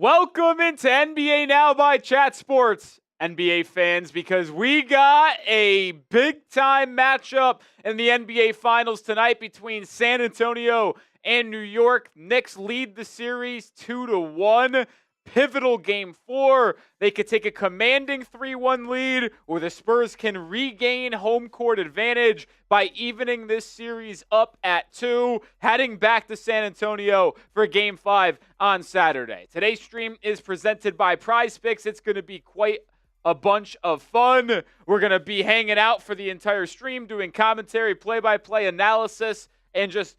Welcome into NBA Now by Chat Sports, NBA fans, because we got a big-time matchup in the NBA Finals tonight between San Antonio and New York. Knicks lead the series 2-1. Pivotal Game 4. They could take a commanding 3-1 lead, or the Spurs can regain home court advantage by evening this series up at 2, heading back to San Antonio for Game 5 on Saturday. Today's stream is presented by Prize Picks. It's going to be quite a bunch of fun. We're going to be hanging out for the entire stream, doing commentary, play-by-play analysis, and just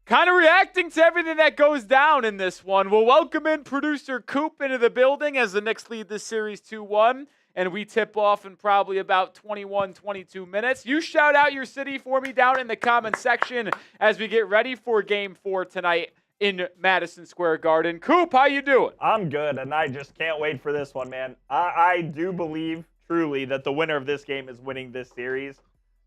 kind of reacting to everything that goes down in this one. We'll welcome in producer Coop into the building as the Knicks lead this series 2-1, and we tip off in probably about 21, 22 minutes. You shout out your city for me down in the comment section as we get ready for Game 4 tonight in Madison Square Garden. Coop, how you doing? I'm good, and I just can't wait for this one, man. I do believe, truly, that the winner of this game is winning this series,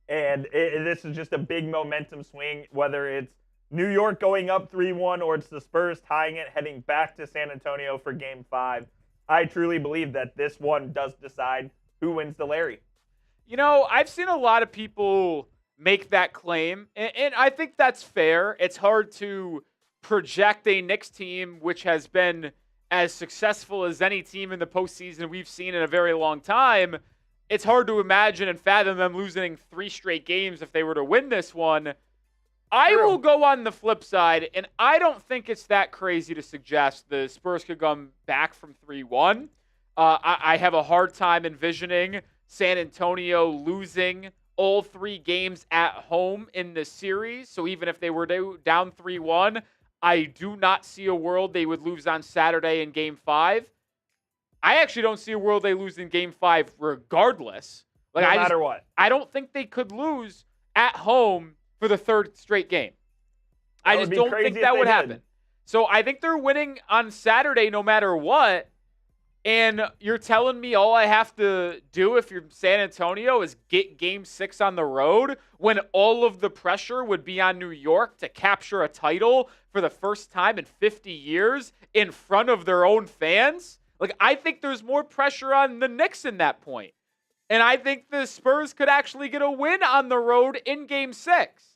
and this is just a big momentum swing, whether it's New York going up 3-1 or it's the Spurs tying it, heading back to San Antonio for Game 5. I truly believe that this one does decide who wins the Larry. You know, I've seen a lot of people make that claim, and I think that's fair. It's hard to project a Knicks team which has been as successful as any team in the postseason we've seen in a very long time. It's hard to imagine and fathom them losing 3 straight games if they were to win this one. I will go on the flip side, and I don't think it's that crazy to suggest the Spurs could come back from 3-1. I have a hard time envisioning San Antonio losing all 3 games at home in the series. So even if they were down 3-1, I do not see a world they would lose on Saturday in Game 5. I actually don't see a world they lose in Game 5 regardless. No matter what. I don't think they could lose at home for the 3rd straight game. I just don't think that would happen. So I think they're winning on Saturday no matter what. And you're telling me all I have to do if you're San Antonio is get Game 6 on the road when all of the pressure would be on New York to capture a title for the first time in 50 years in front of their own fans? Like, I think there's more pressure on the Knicks in that point. And I think the Spurs could actually get a win on the road in Game 6.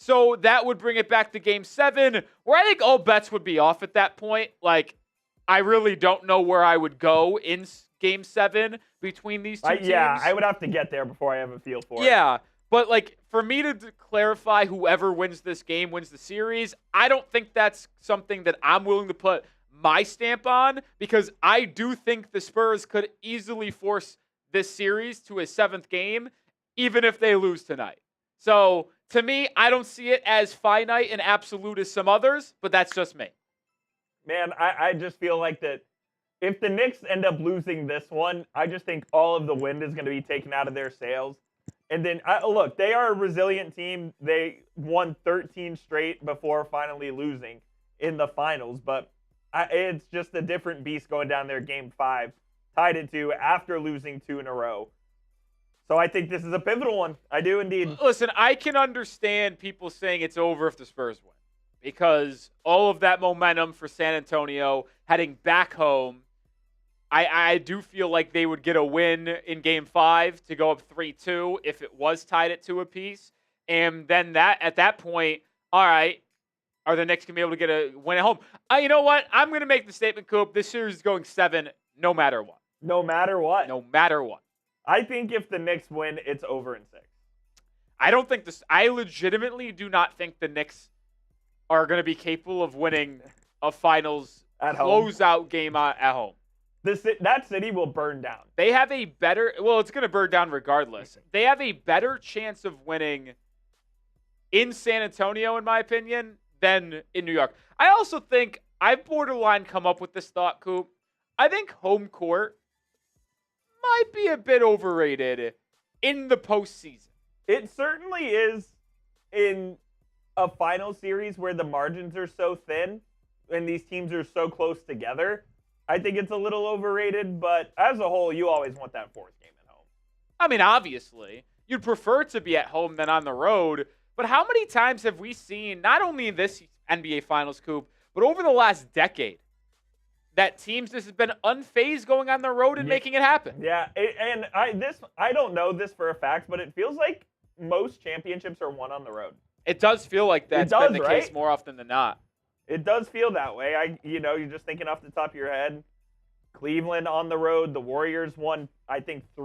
So that would bring it back to Game 7, where I think all bets would be off at that point. Like, I really don't know where I would go in Game 7 between these two teams. Yeah, I would have to get there before I have a feel for it. Yeah, but like for me to clarify whoever wins this game wins the series, I don't think that's something that I'm willing to put my stamp on, because I do think the Spurs could easily force this series to a 7th game, even if they lose tonight. So to me, I don't see it as finite and absolute as some others, but that's just me. Man, I just feel like that if the Knicks end up losing this one, I just think all of the wind is going to be taken out of their sails. And then, look, they are a resilient team. They won 13 straight before finally losing in the finals. But it's just a different beast going down there Game 5, tied at 2 after losing 2 in a row. So I think this is a pivotal one. I do indeed. Listen, I can understand people saying it's over if the Spurs win, because all of that momentum for San Antonio heading back home, I do feel like they would get a win in Game 5 to go up 3-2 if it was tied at 2 apiece. And then at that point, all right, are the Knicks going to be able to get a win at home? You know what? I'm going to make the statement, Coop. This series is going 7 no matter what. No matter what? No matter what. I think if the Knicks win, it's over in 6. I don't think this. I legitimately do not think the Knicks are going to be capable of winning a finals closeout game at home. That city will burn down. They have a better. Well, it's going to burn down regardless. They have a better chance of winning in San Antonio, in my opinion, than in New York. I also think I've borderline come up with this thought, Coop. I think home court might be a bit overrated in the postseason. It certainly is in a final series where the margins are so thin and these teams are so close together. I think it's a little overrated, but as a whole, you always want that 4th game at home. I mean, obviously, you'd prefer to be at home than on the road, but how many times have we seen, not only in this NBA Finals, Coop, but over the last decade, that teams just have been unfazed going on the road and making it happen. Yeah, and I don't know this for a fact, but it feels like most championships are won on the road. It does feel like that's been the case more often than not. It does feel that way. You're just thinking off the top of your head. Cleveland on the road. The Warriors won, I think, the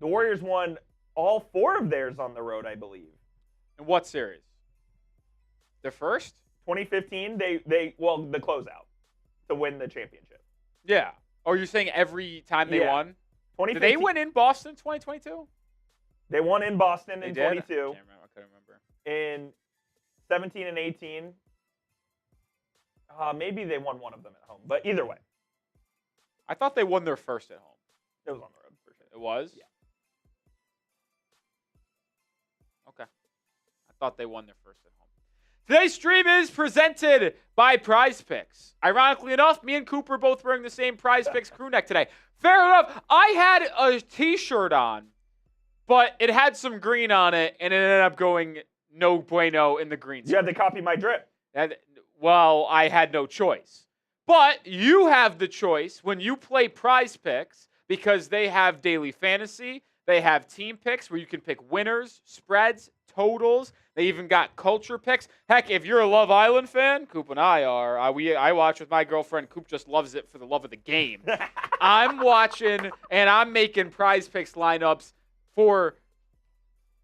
Warriors won all 4 of theirs on the road, I believe. In what series? The first? 2015, the closeout to win the championship. Yeah. Oh, you're saying every time they won? Did they win in Boston in 2022? They won in Boston in 22. I couldn't remember. In 17 and 18, maybe they won one of them at home. But either way. I thought they won their first at home. It was on the road for sure. It was? Yeah. Okay. I thought they won their first at home. Today's stream is presented by Prize Picks. Ironically enough, me and Cooper are both wearing the same Prize Picks crew neck today. Fair enough. I had a t-shirt on, but it had some green on it, and it ended up going no bueno in the green. You had to copy my drip. Well, I had no choice. But you have the choice when you play Prize Picks because they have daily fantasy. They have team picks where you can pick winners, spreads, totals. They even got culture picks. Heck, if you're a Love Island fan, Coop and I are. I watch with my girlfriend. Coop just loves it for the love of the game. I'm watching, and I'm making Prize Picks lineups for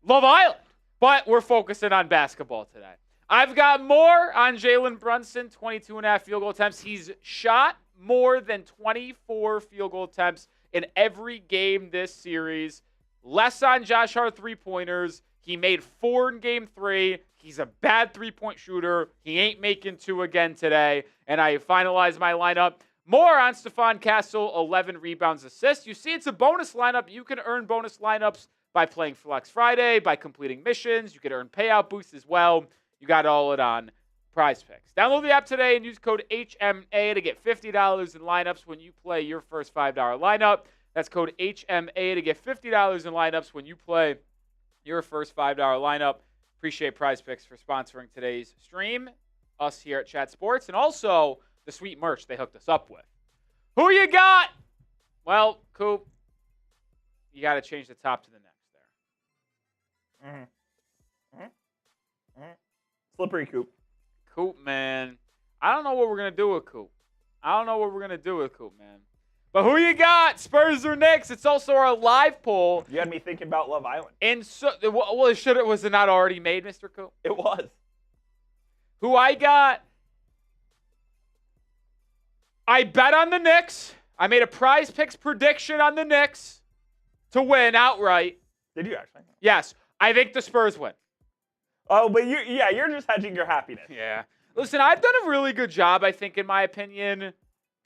Love Island. But we're focusing on basketball today. I've got more on Jalen Brunson, 22.5 field goal attempts. He's shot more than 24 field goal attempts in every game this series. Less on Josh Hart three-pointers. He made 4 in game 3. He's a bad three-point shooter. He ain't making 2 again today. And I finalized my lineup. More on Stephon Castle, 11 rebounds, assists. You see, it's a bonus lineup. You can earn bonus lineups by playing Flex Friday, by completing missions. You can earn payout boosts as well. You got all it on Prize Picks. Download the app today and use code HMA to get $50 in lineups when you play your first $5 lineup. That's code HMA to get $50 in lineups when you play your first $5 lineup. Appreciate Prize Picks for sponsoring today's stream, us here at Chat Sports, and also the sweet merch they hooked us up with. Who you got? Well, Coop, you got to change the top to the next there. Slippery Coop. Coop, man. I don't know what we're going to do with Coop. Man. But who you got? Spurs or Knicks? It's also our live poll. You had me thinking about Love Island. And so, was it not already made, Mr. Coop? It was. Who I got? I bet on the Knicks. I made a Prize Picks prediction on the Knicks to win outright. Did you actually? Yes. I think the Spurs win. Oh, but you're just hedging your happiness. Yeah. Listen, I've done a really good job, I think, in my opinion,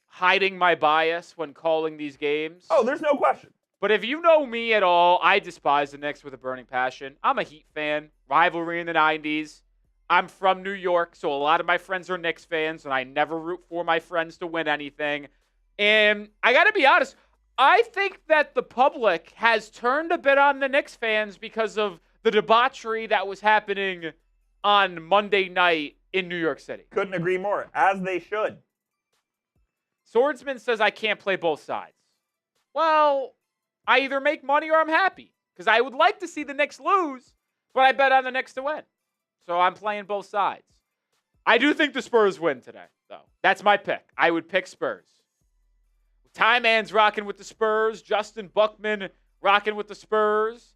hiding my bias when calling these games. Oh, there's no question. But if you know me at all, I despise the Knicks with a burning passion. I'm a Heat fan. Rivalry in the 90s. I'm from New York, so a lot of my friends are Knicks fans, and I never root for my friends to win anything. And I got to be honest, I think that the public has turned a bit on the Knicks fans because of the debauchery that was happening on Monday night in New York City. Couldn't agree more, as they should. Swordsman says I can't play both sides. Well, I either make money or I'm happy because I would like to see the Knicks lose, but I bet on the Knicks to win. So I'm playing both sides. I do think the Spurs win today, though. That's my pick. I would pick Spurs. Ty Man's rocking with the Spurs. Justin Buckman rocking with the Spurs.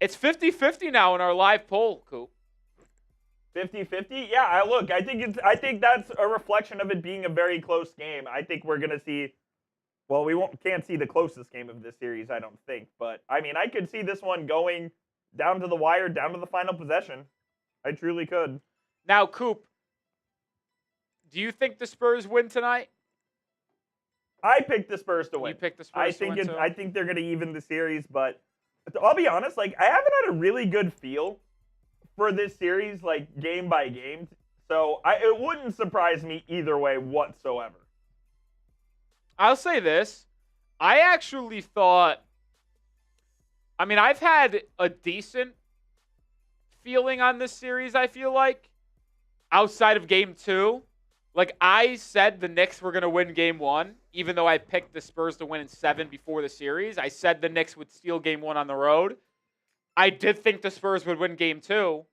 It's 50-50 now in our live poll, Coop. 50-50? Yeah, look, I think that's a reflection of it being a very close game. I think we're going to see, well, can't see the closest game of this series, I don't think. But, I mean, I could see this one going down to the wire, down to the final possession. I truly could. Now, Coop, do you think the Spurs win tonight? I picked the Spurs to win. You picked the Spurs to win, too? I think they're going to even the series, but I'll be honest, I haven't had a really good feel for this series, game by game. So it wouldn't surprise me either way whatsoever. I'll say this. I actually thought, I've had a decent feeling on this series, I feel like, outside of game 2. Like, I said the Knicks were going to win game 1, even though I picked the Spurs to win in 7 before the series. I said the Knicks would steal game 1 on the road. I did think the Spurs would win game 2.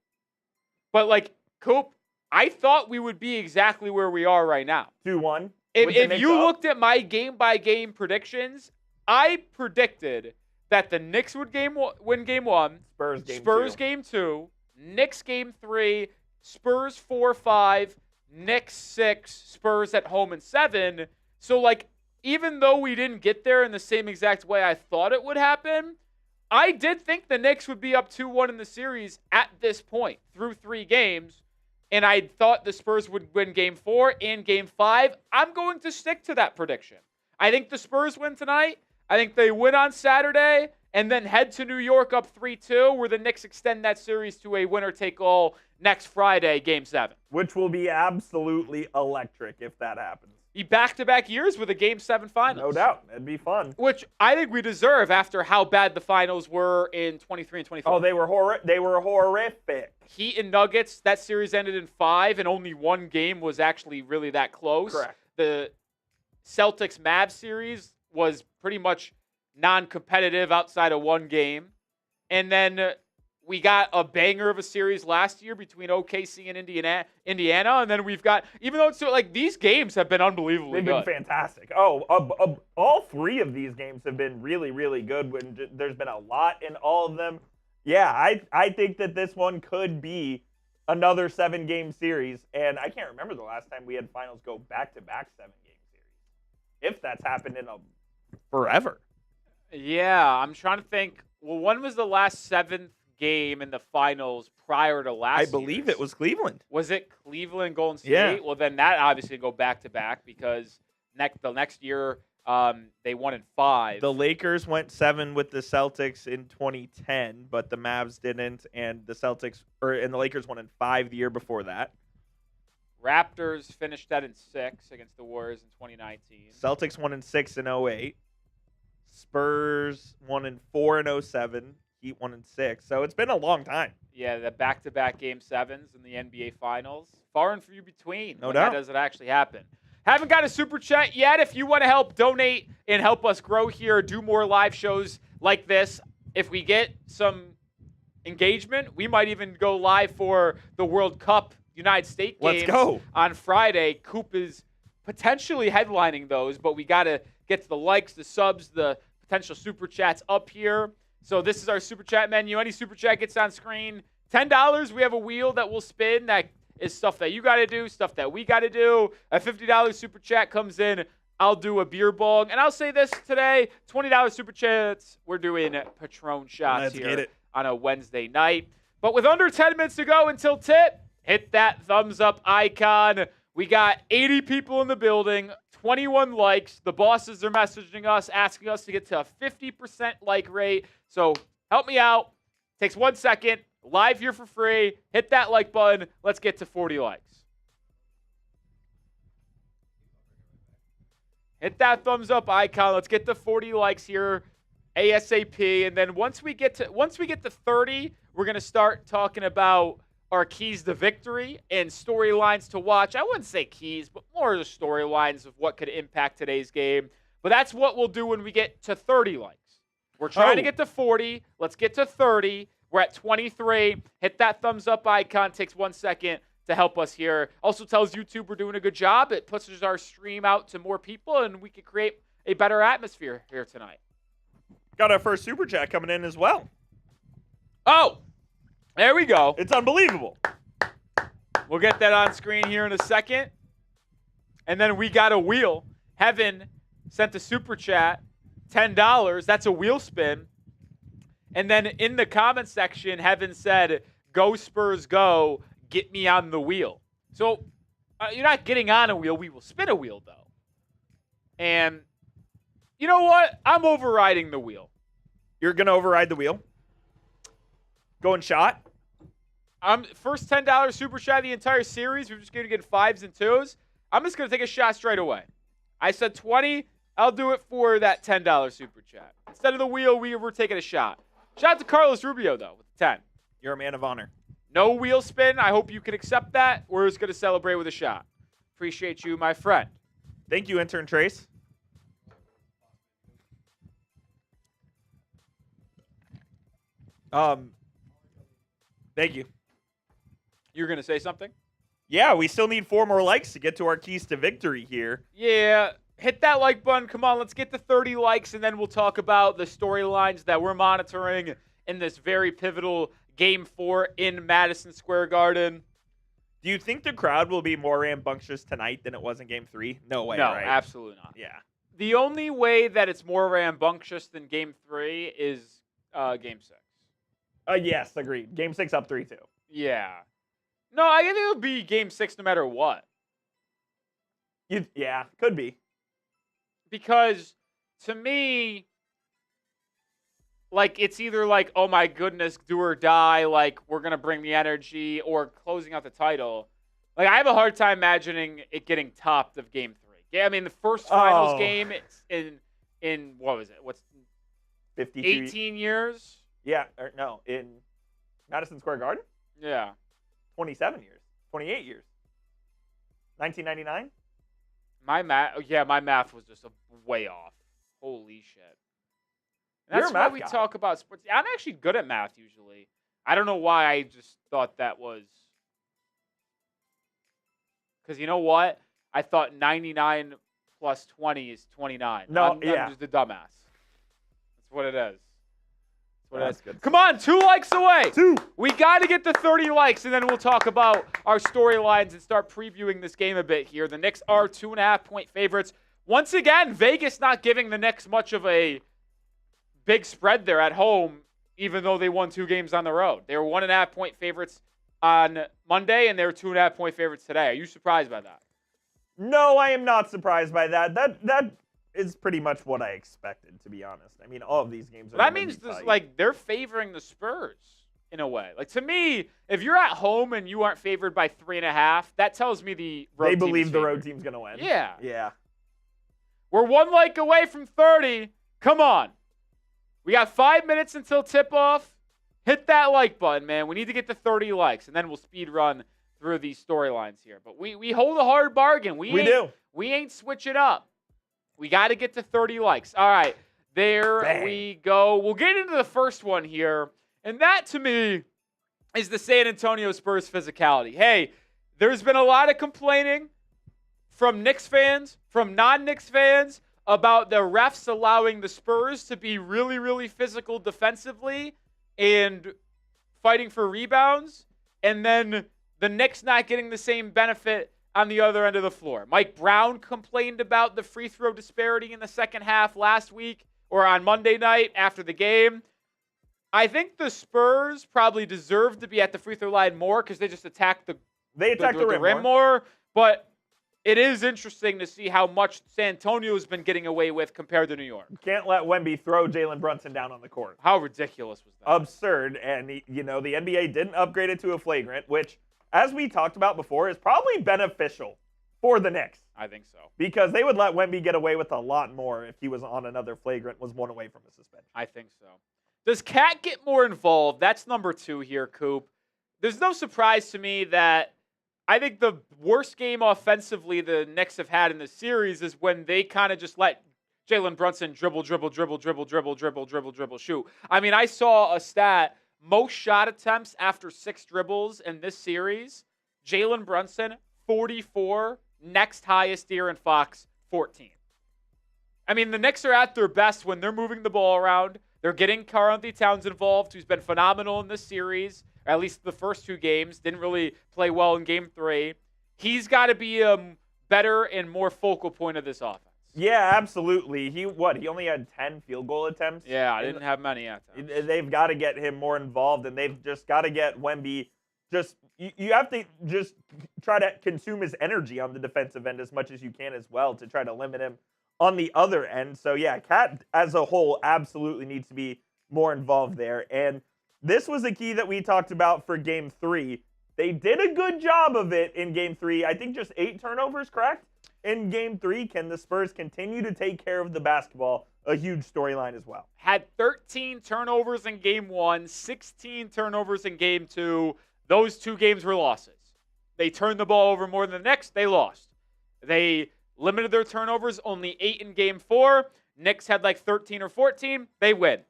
But, like, Coop, I thought we would be exactly where we are right now. 2-1. If you looked at my game-by-game predictions, I predicted that the Knicks would win game 1, Spurs game 2, Knicks game 3, Spurs 4-5, Knicks 6, Spurs at home in 7. So, like, even though we didn't get there in the same exact way I thought it would happen, I did think the Knicks would be up 2-1 in the series at this point through 3 games, and I thought the Spurs would win game 4 and game 5. I'm going to stick to that prediction. I think the Spurs win tonight. I think they win on Saturday and then head to New York up 3-2, where the Knicks extend that series to a winner-take-all next Friday, Game 7. Which will be absolutely electric if that happens. The back-to-back years with a Game 7 finals. No doubt. It'd be fun. Which I think we deserve after how bad the finals were in 23 and 24. Oh, they were horrific. Heat and Nuggets, that series ended in 5, and only one game was actually really that close. Correct. The Celtics-Mavs series was pretty much non-competitive outside of one game. And then we got a banger of a series last year between OKC and Indiana. And then we've got, even though it's like these games have been unbelievably good. They've been fantastic. All 3 of these games have been really, really good. There's been a lot in all of them. Yeah, I think that this one could be another 7-game series. And I can't remember the last time we had finals go back-to-back 7-game series. If that's happened in forever. Yeah, I'm trying to think. Well, when was the last 7th game in the finals prior to last I believe it was Cleveland. Was it Cleveland, Golden State? Yeah. Well, then that obviously go back-to-back because the next year they won in 5. The Lakers went 7 with the Celtics in 2010, but the Mavs didn't, and the Lakers won in 5 the year before that. Raptors finished that in 6 against the Warriors in 2019. Celtics won in 6 in 08. Spurs won in 4 in 07. Heat won in 6. So it's been a long time. Yeah, the back-to-back Game 7s in the NBA Finals. Far and few between. No doubt. That doesn't actually happen. Haven't got a super chat yet. If you want to help donate and help us grow here, do more live shows like this. If we get some engagement, we might even go live for the World Cup United States games. Let's go. On Friday. Coop is potentially headlining those, but we got to get to the likes, the subs, the potential super chats up here. So this is our super chat menu. Any super chat gets on screen. $10, we have a wheel that will spin. That is stuff that you got to do, stuff that we got to do. A $50 super chat comes in. I'll do a beer bong. And I'll say this today, $20 super chats. We're doing Patron shots here on a Wednesday night. But with under 10 minutes to go until tip, hit that thumbs up icon. We got 80 people in the building, 21 likes. The bosses are messaging us, asking us to get to a 50% like rate. So help me out. Takes 1 second. Live here for free. Hit that like button. Let's get to 40 likes. Hit that thumbs up icon. Let's get to 40 likes here ASAP. And then once we get to 30, we're going to start talking about our keys to victory and storylines to watch. I wouldn't say keys, but more the storylines of what could impact today's game. But that's what we'll do when we get to 30 likes. We're trying to get to 40. Let's get to 30. We're at 23. Hit that thumbs up icon. Takes 1 second to help us here. Also tells YouTube we're doing a good job. It pushes our stream out to more people, and we can create a better atmosphere here tonight. Got our first super chat coming in as well. Oh, there we go. It's unbelievable. We'll get that on screen here in a second. And then we got a wheel. Heaven sent a super chat, $10. That's a wheel spin. And then in the comment section, Heaven said, "Go Spurs, go. Get me on the wheel." So you're not getting on a wheel. We will spin a wheel, though. And you know what? I'm overriding the wheel. You're going to override the wheel? Going shot? First $10 super chat of the entire series. We're just going to get 5s and 2s. I'm just going to take a shot straight away. I said 20. I'll do it for that $10 super chat. Instead of the wheel, we're taking a shot. Shout out to Carlos Rubio, though, with 10. You're a man of honor. No wheel spin. I hope you can accept that. We're just going to celebrate with a shot Appreciate you, my friend. Thank you, intern Trace. Thank you. You're going to say something? Yeah, we still need 4 more likes to get to our keys to victory here. Yeah. Hit that like button. Come on, let's get to 30 likes, and then we'll talk about the storylines that we're monitoring in this very pivotal Game 4 in Madison Square Garden. Do you think the crowd will be more rambunctious tonight than it was in Game 3? No way, No, right? absolutely not. Yeah. The only way that it's more rambunctious than Game 3 is Game 6. Yes, agreed. Game 6 up 3-2. Yeah. No, I think it'll be Game 6 no matter what. Yeah, could be. Because to me, like, it's either like, oh my goodness, do or die, like, we're going to bring the energy, or closing out the title. Like, I have a hard time imagining it getting topped of Game 3. Yeah, I mean, the first finals game in what was it? What's 52 18 years? Yeah, no, in Madison Square Garden? Yeah. 27 years. 28 years. 1999? My math was just way off. Holy shit. And You're that's a why math we guy. talk about sports. I'm actually good at math usually. I don't know why I just thought that was. Because you know what? I thought 99 plus 20 is 29. No, I'm yeah. just a dumbass. That's what it is. That's good. Come on, 2 likes away. 2. We got to get to 30 likes, and then we'll talk about our storylines and start previewing this game a bit here. The Knicks are 2.5-point favorites. Once again, Vegas not giving the Knicks much of a big spread there at home, even though they won 2 games on the road. They were 1.5-point favorites on Monday, and they were 2.5-point favorites today. Are you surprised by that? No, I am not surprised by that. That is pretty much what I expected, to be honest. I mean, all of these games are That gonna means be this, tight. like, they're favoring the Spurs in a way. Like, to me, if you're at home and you aren't favored by 3.5, that tells me the road they team believe is the favored. road team's going to win. Yeah. Yeah. We're 1 like away from 30. Come on. We got 5 minutes until tip-off. Hit that like button, man. We need to get to 30 likes, and then we'll speed run through these storylines here. But we hold a hard bargain. We do. We ain't switching up. We got to get to 30 likes. All right. There Bang. we go. We'll get into the first one here. And that, to me, is the San Antonio Spurs physicality. Hey, there's been a lot of complaining from Knicks fans, from non-Knicks fans, about the refs allowing the Spurs to be really, really physical defensively and fighting for rebounds, and then the Knicks not getting the same benefit on the other end of the floor. Mike Brown complained about the free throw disparity in the second half last week, or on Monday night after the game. I think the Spurs probably deserve to be at the free throw line more because they just attacked the rim more. But it is interesting to see how much San Antonio's been getting away with compared to New York. Can't let Wemby throw Jalen Brunson down on the court. How ridiculous was that? Absurd. And, the NBA didn't upgrade it to a flagrant, which, as we talked about before, is probably beneficial for the Knicks. I think so. Because they would let Wemby get away with a lot more if he was on another flagrant, was 1 away from a suspension. I think so. Does Cat get more involved? That's number 2 here, Coop. There's no surprise to me that I think the worst game offensively the Knicks have had in the series is when they kind of just let Jalen Brunson dribble, shoot. I mean, I saw a stat, most shot attempts after 6 dribbles in this series, Jalen Brunson, 44, next highest, De'Aaron Fox, 14. I mean, the Knicks are at their best when they're moving the ball around. They're getting Karl-Anthony Towns involved, who's been phenomenal in this series, or at least the first 2 games. Didn't really play well in Game 3. He's got to be a better and more focal point of this offense. Yeah, absolutely. He only had 10 field goal attempts? Yeah, I didn't have many at times. They've got to get him more involved, and they've just got to get Wemby you have to just try to consume his energy on the defensive end as much as you can as well to try to limit him on the other end. So, yeah, Cat as a whole absolutely needs to be more involved there. And this was a key that we talked about for Game 3. They did a good job of it in Game 3. I think just 8 turnovers, correct? In Game 3, can the Spurs continue to take care of the basketball? A huge storyline as well. Had 13 turnovers in Game 1, 16 turnovers in Game 2. Those 2 games were losses. They turned the ball over more than the Knicks. They lost. They limited their turnovers, only 8 in game 4. Knicks had like 13 or 14. They win.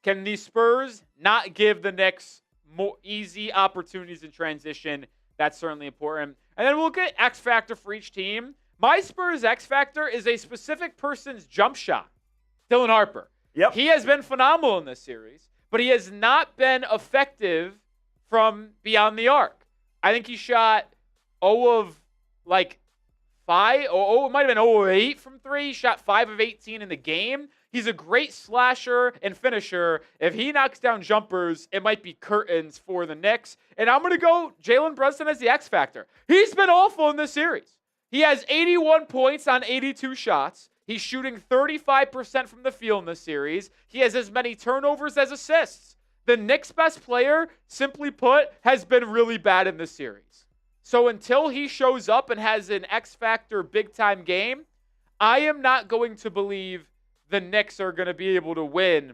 Can the Spurs not give the Knicks more easy opportunities in transition? That's certainly important. And then we'll get X factor for each team. My Spurs X factor is a specific person's jump shot. Dylan Harper. Yep. He has been phenomenal in this series, but he has not been effective from beyond the arc. I think he shot 0 of like 5, or it might have been 0 of 8 from 3. He shot 5 of 18 in the game. He's a great slasher and finisher. If he knocks down jumpers, it might be curtains for the Knicks. And I'm going to go Jalen Brunson as the X factor. He's been awful in this series. He has 81 points on 82 shots. He's shooting 35% from the field in this series. He has as many turnovers as assists. The Knicks' best player, simply put, has been really bad in this series. So until he shows up and has an X-factor big-time game, I am not going to believe the Knicks are going to be able to win.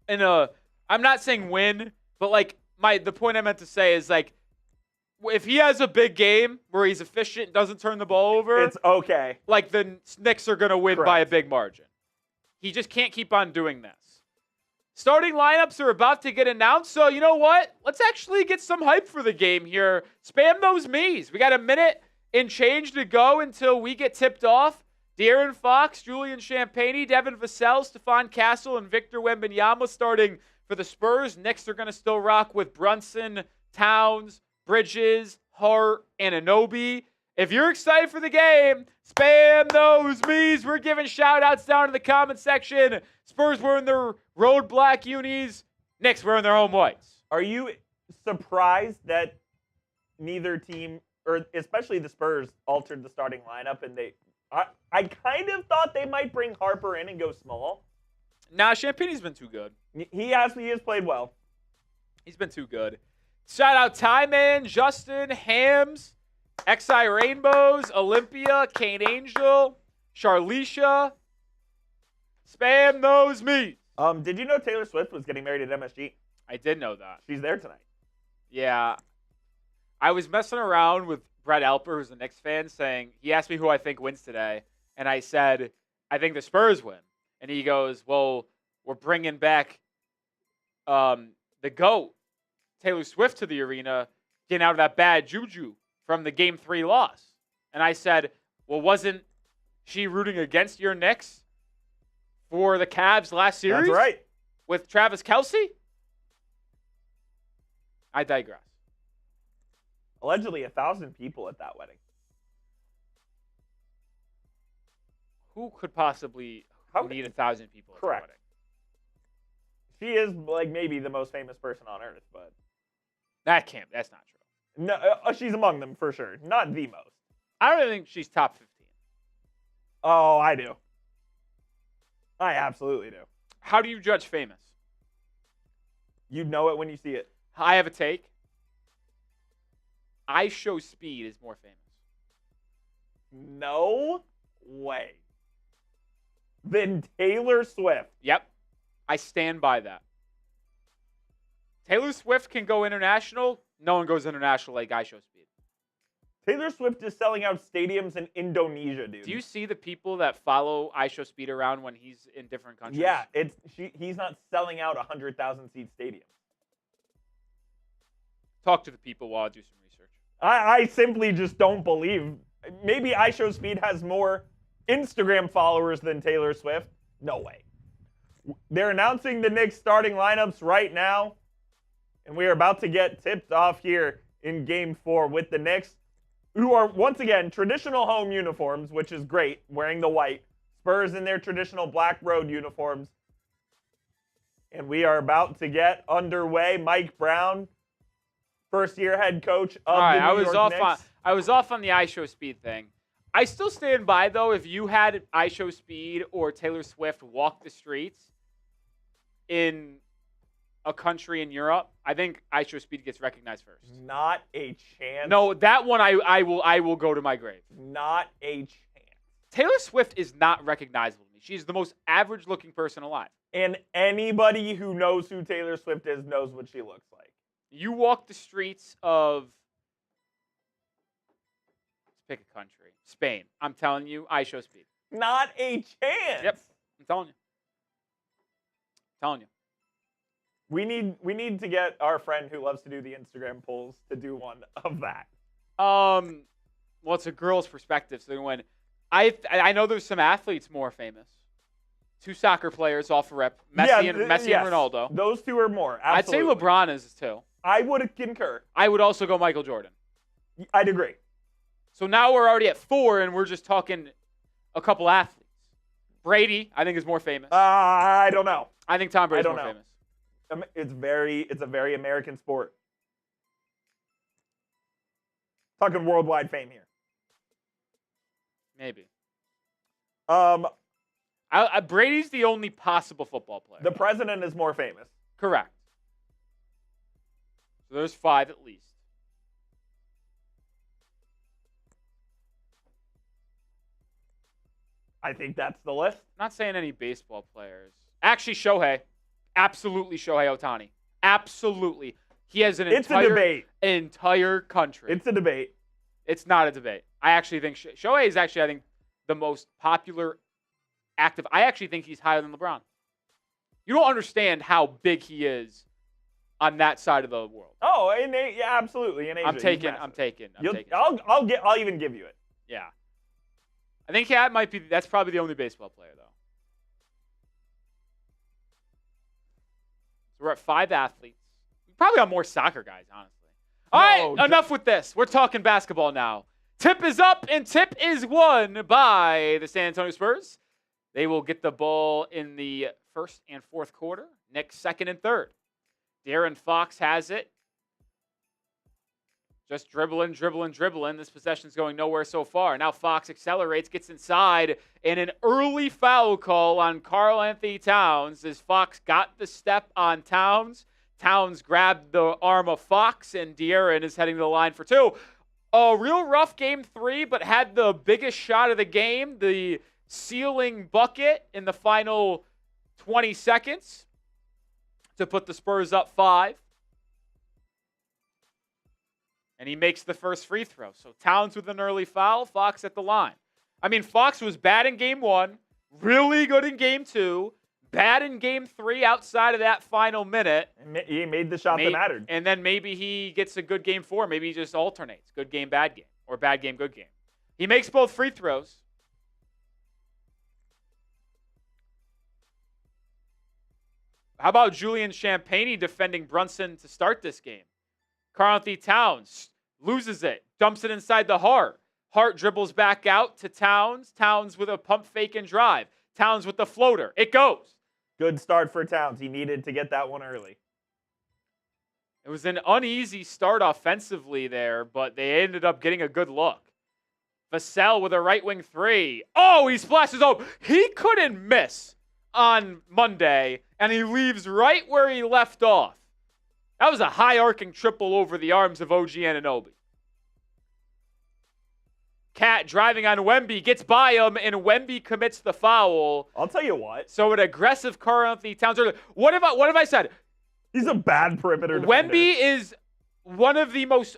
I'm not saying win, but like the point I meant to say is like, if he has a big game where he's efficient, doesn't turn the ball over, It's okay. like the Knicks are going to win Correct. by a big margin. He just can't keep on doing this. Starting lineups are about to get announced, so you know what? Let's actually get some hype for the game here. Spam those me's. We got a minute and change to go until we get tipped off. De'Aaron Fox, Julian Champagnie, Devin Vassell, Stephon Castle, and Victor Wembanyama starting for the Spurs. Knicks are going to still rock with Brunson, Towns, Bridges, Hart, and Anunoby. If you're excited for the game, spam those me's. We're giving shout-outs down in the comment section. Spurs wearing their road black unis. Knicks wearing their home whites. Are you surprised that neither team, or especially the Spurs, altered the starting lineup? And I kind of thought they might bring Harper in and go small. Nah, Champagnie's been too good. He has played well. He's been too good. Shout out Ty Man, Justin, Hams, XI Rainbows, Olympia, Kane Angel, Charlicia. Spam those me's. Did you know Taylor Swift was getting married at MSG? I did know that. She's there tonight. Yeah. I was messing around with Brett Alper, who's a Knicks fan, saying, he asked me who I think wins today. And I said, I think the Spurs win. And he goes, well, we're bringing back the GOAT, Taylor Swift, to the arena, getting out of that bad juju from the Game 3 loss. And I said, well, wasn't she rooting against your Knicks for the Cavs last series? That's right. With Travis Kelce? I digress. Allegedly 1,000 people at that wedding. Who could possibly need 1,000 people Correct. at a wedding? She is like maybe the most famous person on earth, but That's not true. no, she's among them for sure. Not the most. I don't even think she's top 15. Oh, I do. I absolutely do. How do you judge famous? You'd know it when you see it. I have a take. I Show Speed is more famous. No way. Then Taylor Swift. Yep. I stand by that. Taylor Swift can go international. No one goes international like I Show Speed. Taylor Swift is selling out stadiums in Indonesia, dude. Do you see the people that follow I Show Speed around when he's in different countries? Yeah, he's not selling out 100,000 seat stadiums. Talk to the people while I do some research. I simply just don't believe. Maybe I Show Speed has more Instagram followers than Taylor Swift. No way. They're announcing the Knicks starting lineups right now, and we are about to get tipped off here in Game 4 with the Knicks, who are, once again, traditional home uniforms, which is great, wearing the white. Spurs in their traditional black road uniforms. And we are about to get underway. Mike Brown, first-year head coach of the New York Knicks. I was off on the I Show Speed thing. I still stand by, though, if you had I Show Speed or Taylor Swift walk the streets in a country in Europe, I think I Show Speed gets recognized first. Not a chance. No, that one I will go to my grave. Not a chance. Taylor Swift is not recognizable to me. She's the most average-looking person alive. And anybody who knows who Taylor Swift is knows what she looks like. You walk the streets of Pick a country. Spain. I'm telling you, I show speed. Not a chance. Yep. I'm telling you. We need to get our friend who loves to do the Instagram polls to do one of that. Well, it's a girl's perspective. So when I know there's some athletes more famous. 2 soccer players off a rep. Messi and Ronaldo. Those 2 are more. Absolutely. I'd say LeBron is 2. I would concur. I would also go Michael Jordan. I'd agree. So now we're already at 4, and we're just talking a couple athletes. Brady, I think, is more famous. I don't know. I think Tom Brady's more famous. It's a very American sport. Talking worldwide fame here. Maybe. Brady's the only possible football player. The president is more famous. Correct. So there's 5 at least. I think that's the list. Not saying any baseball players. Actually, Shohei. Absolutely Shohei Ohtani. Absolutely. He has an entire country. It's a debate. It's not a debate. I actually think Shohei is actually, I think, the most popular active. I actually think he's higher than LeBron. You don't understand how big he is on that side of the world. Oh, yeah, absolutely. In Asia, I'm taking. I'll even give you it. Yeah. I think that's probably the only baseball player, though. So we're at 5 athletes. We probably got more soccer guys, honestly. All right, enough with this. We're talking basketball now. Tip is up, and tip is won by the San Antonio Spurs. They will get the ball in the first and fourth quarter. Knicks second and third. De'Aaron Fox has it. Just dribbling. This possession's going nowhere so far. Now Fox accelerates, gets inside, and an early foul call on Karl-Anthony Towns as Fox got the step on Towns. Towns grabbed the arm of Fox, and De'Aaron is heading to the line for 2. A real rough game 3, but had the biggest shot of the game, the ceiling bucket in the final 20 seconds to put the Spurs up 5. And he makes the first free throw. So Towns with an early foul, Fox at the line. I mean, Fox was bad in game 1, really good in game 2, bad in game 3 outside of that final minute. He made the shot that mattered. And then maybe he gets a good game 4. Maybe he just alternates. Good game, bad game. Or bad game, good game. He makes both free throws. How about Julian Champagnie defending Brunson to start this game? Karl-Anthony Towns loses it, dumps it inside the Hart. Hart dribbles back out to Towns. Towns with a pump fake and drive. Towns with the floater. It goes. Good start for Towns. He needed to get that one early. It was an uneasy start offensively there, but they ended up getting a good look. Vassell with a right wing 3. Oh, he splashes over. He couldn't miss on Monday, and he leaves right where he left off. That was a high arcing triple over the arms of OG Anunoby. Cat driving on Wemby, gets by him, and Wemby commits the foul. I'll tell you what. So an aggressive Karl-Anthony Towns. What have I said? He's a bad perimeter defender. Wemby is one of the most.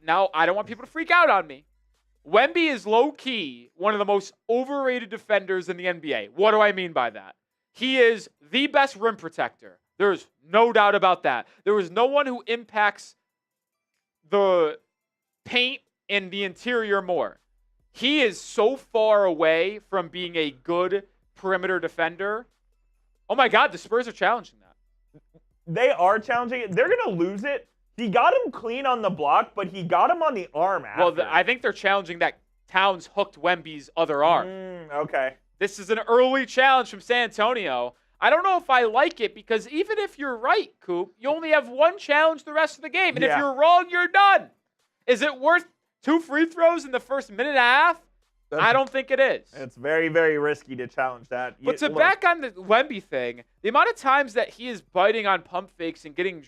Now, I don't want people to freak out on me. Wemby is low-key one of the most overrated defenders in the NBA. What do I mean by that? He is the best rim protector. There's no doubt about that. There is no one who impacts the paint and the interior more. He is so far away from being a good perimeter defender. Oh my God, the Spurs are challenging that. They are challenging it. They're going to lose it. He got him clean on the block, but he got him on the arm after. Well, I think they're challenging that Towns hooked Wemby's other arm. Okay. This is an early challenge from San Antonio. I don't know if I like it because even if you're right, Coop, you only have one challenge the rest of the game. And if you're wrong, you're done. Is it worth 2 free throws in the first minute and a half? I don't think it is. It's very, very risky to challenge that. But back on the Wemby thing, the amount of times that he is biting on pump fakes and getting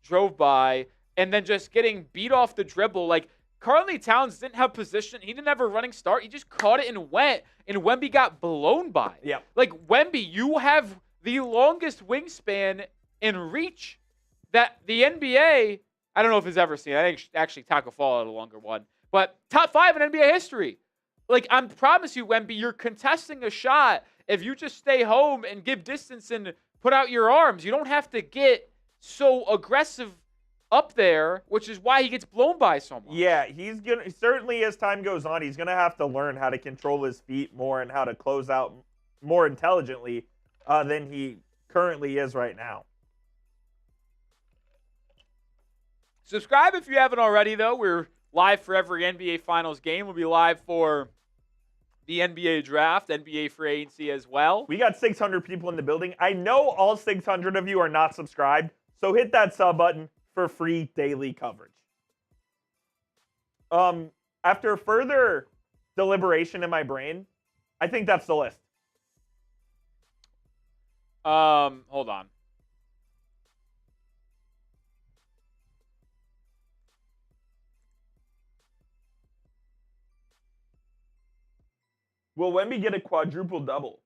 drove by and then just getting beat off the dribble, like Karl-Anthony Towns didn't have position. He didn't have a running start. He just caught it and went, and Wemby got blown by. Yeah. Like, Wemby, you have the longest wingspan in reach that the NBA, I don't know if it's ever seen. I think actually Taco Fall had a longer one. But top 5 in NBA history. Like, I promise you, Wemby, you're contesting a shot. If you just stay home and give distance and put out your arms, you don't have to get so aggressive up there, which is why he gets blown by so much. Yeah, he's gonna certainly as time goes on, he's gonna have to learn how to control his feet more and how to close out more intelligently than he currently is right now. Subscribe if you haven't already, though. We're live for every NBA Finals game. We'll be live for the NBA Draft, NBA Free Agency as well. We got 600 people in the building. I know all 600 of you are not subscribed, so hit that sub button for free daily coverage. After further deliberation in my brain, I think that's the list. Hold on. Will Wemby get a quadruple double?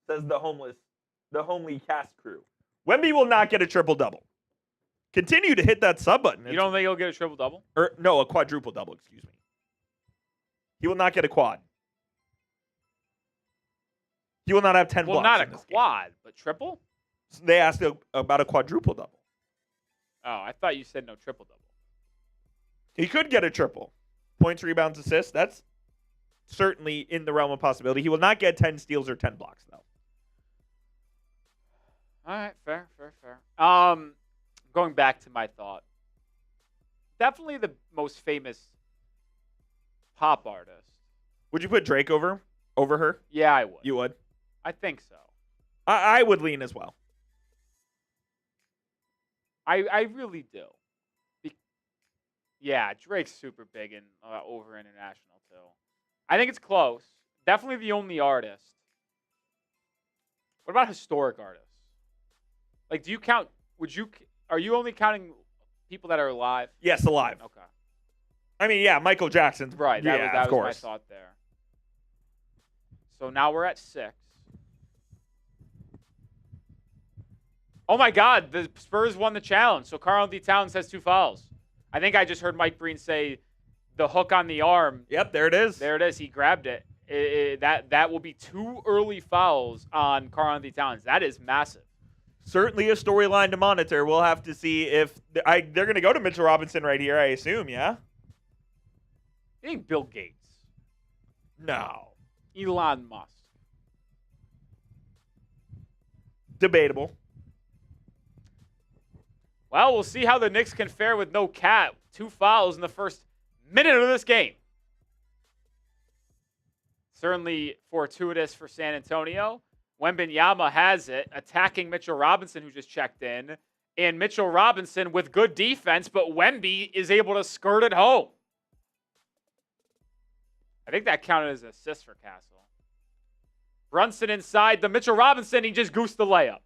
Says the homely cast crew. Wemby will not get a triple double. Continue to hit that sub button. You don't think he'll get a triple double? No, a quadruple double, excuse me. He will not get a quad. He will not have 10 blocks. Well, not a in this quad, but triple? game. They asked about a quadruple double. Oh, I thought you said no triple double. He could get a triple. Points, rebounds, assists. That's certainly in the realm of possibility. He will not get 10 steals or 10 blocks, though. All right, fair. Going back to my thought. Definitely the most famous pop artist. Would you put Drake over her? Yeah, I would. You would? I think so. I would lean as well. I really do. Yeah, Drake's super big and over international too. I think it's close. Definitely the only artist. What about historic artists? Like, do you count? Are you only counting people that are alive? Yes, alive. Okay. I mean, yeah, Michael Jackson. Right. That of was my course. thought there. So now we're at 6. Oh my God, the Spurs won the challenge. So Karl-Anthony Towns has 2 fouls. I think I just heard Mike Breen say the hook on the arm. Yep, there it is. There it is. He grabbed it. That will be 2 early fouls on Karl-Anthony Towns. That is massive. Certainly a storyline to monitor. We'll have to see if they're going to go to Mitchell Robinson right here, I assume, yeah? I think Bill Gates. No. Elon Musk. Debatable. Well, we'll see how the Knicks can fare with no Cat. 2 fouls in the first minute of this game. Certainly fortuitous for San Antonio. Wembanyama has it, attacking Mitchell Robinson, who just checked in. And Mitchell Robinson with good defense, but Wemby is able to skirt it home. I think that counted as an assist for Castle. Brunson inside the Mitchell Robinson. He just goosed the layup.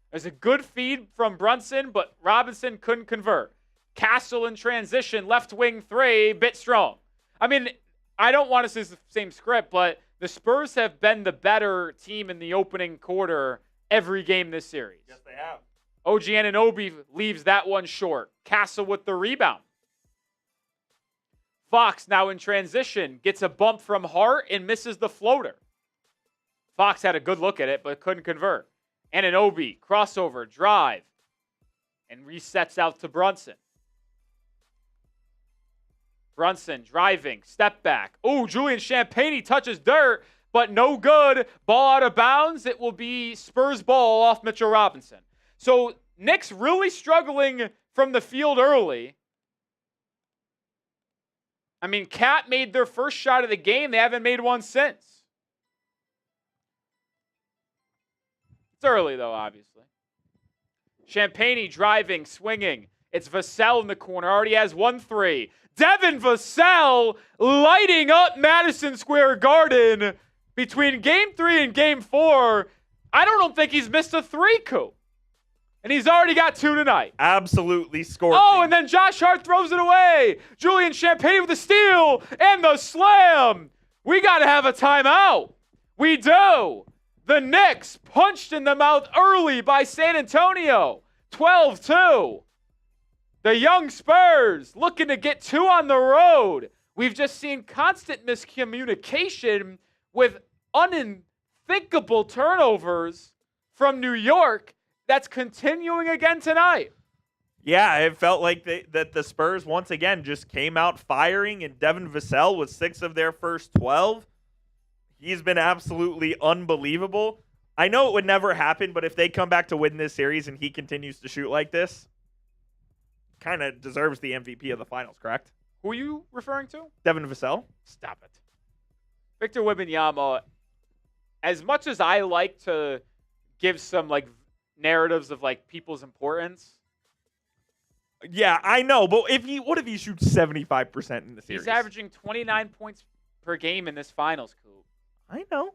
There's a good feed from Brunson, but Robinson couldn't convert. Castle in transition, left wing 3, bit strong. I mean, I don't want to say it's the same script, but the Spurs have been the better team in the opening quarter every game this series. Yes, they have. OG Anunoby leaves that one short. Castle with the rebound. Fox now in transition, gets a bump from Hart and misses the floater. Fox had a good look at it, but couldn't convert. Anunoby, crossover, drive, and resets out to Brunson. Brunson driving, step back. Oh, Julian Champagnie touches dirt, but no good. Ball out of bounds. It will be Spurs ball off Mitchell Robinson. So Knicks really struggling from the field early. I mean, Cat made their first shot of the game. They haven't made one since. It's early, though, obviously. Champagnie driving, swinging. It's Vassell in the corner. Already has 1-3. Devin Vassell lighting up Madison Square Garden between Game 3 and Game 4. I don't think he's missed a 3, Coop. And he's already got 2 tonight. Absolutely scorching. Oh, and then Josh Hart throws it away. Julian Champagnie with the steal and the slam. We got to have a timeout. We do. The Knicks punched in the mouth early by San Antonio. 12-2. The young Spurs looking to get 2 on the road. We've just seen constant miscommunication with unthinkable turnovers from New York that's continuing again tonight. Yeah, it felt like that the Spurs once again just came out firing, and Devin Vassell was 6 of their first 12. He's been absolutely unbelievable. I know it would never happen, but if they come back to win this series and he continues to shoot like this, kind of deserves the MVP of the finals, correct? Who are you referring to? Devin Vassell. Stop it. Victor Wembanyama, as much as I like to give some like narratives of like people's importance, Yeah, I know, but what if he shoots 75% in the series? he's averaging 29 points per game in this finals, Coop. I know.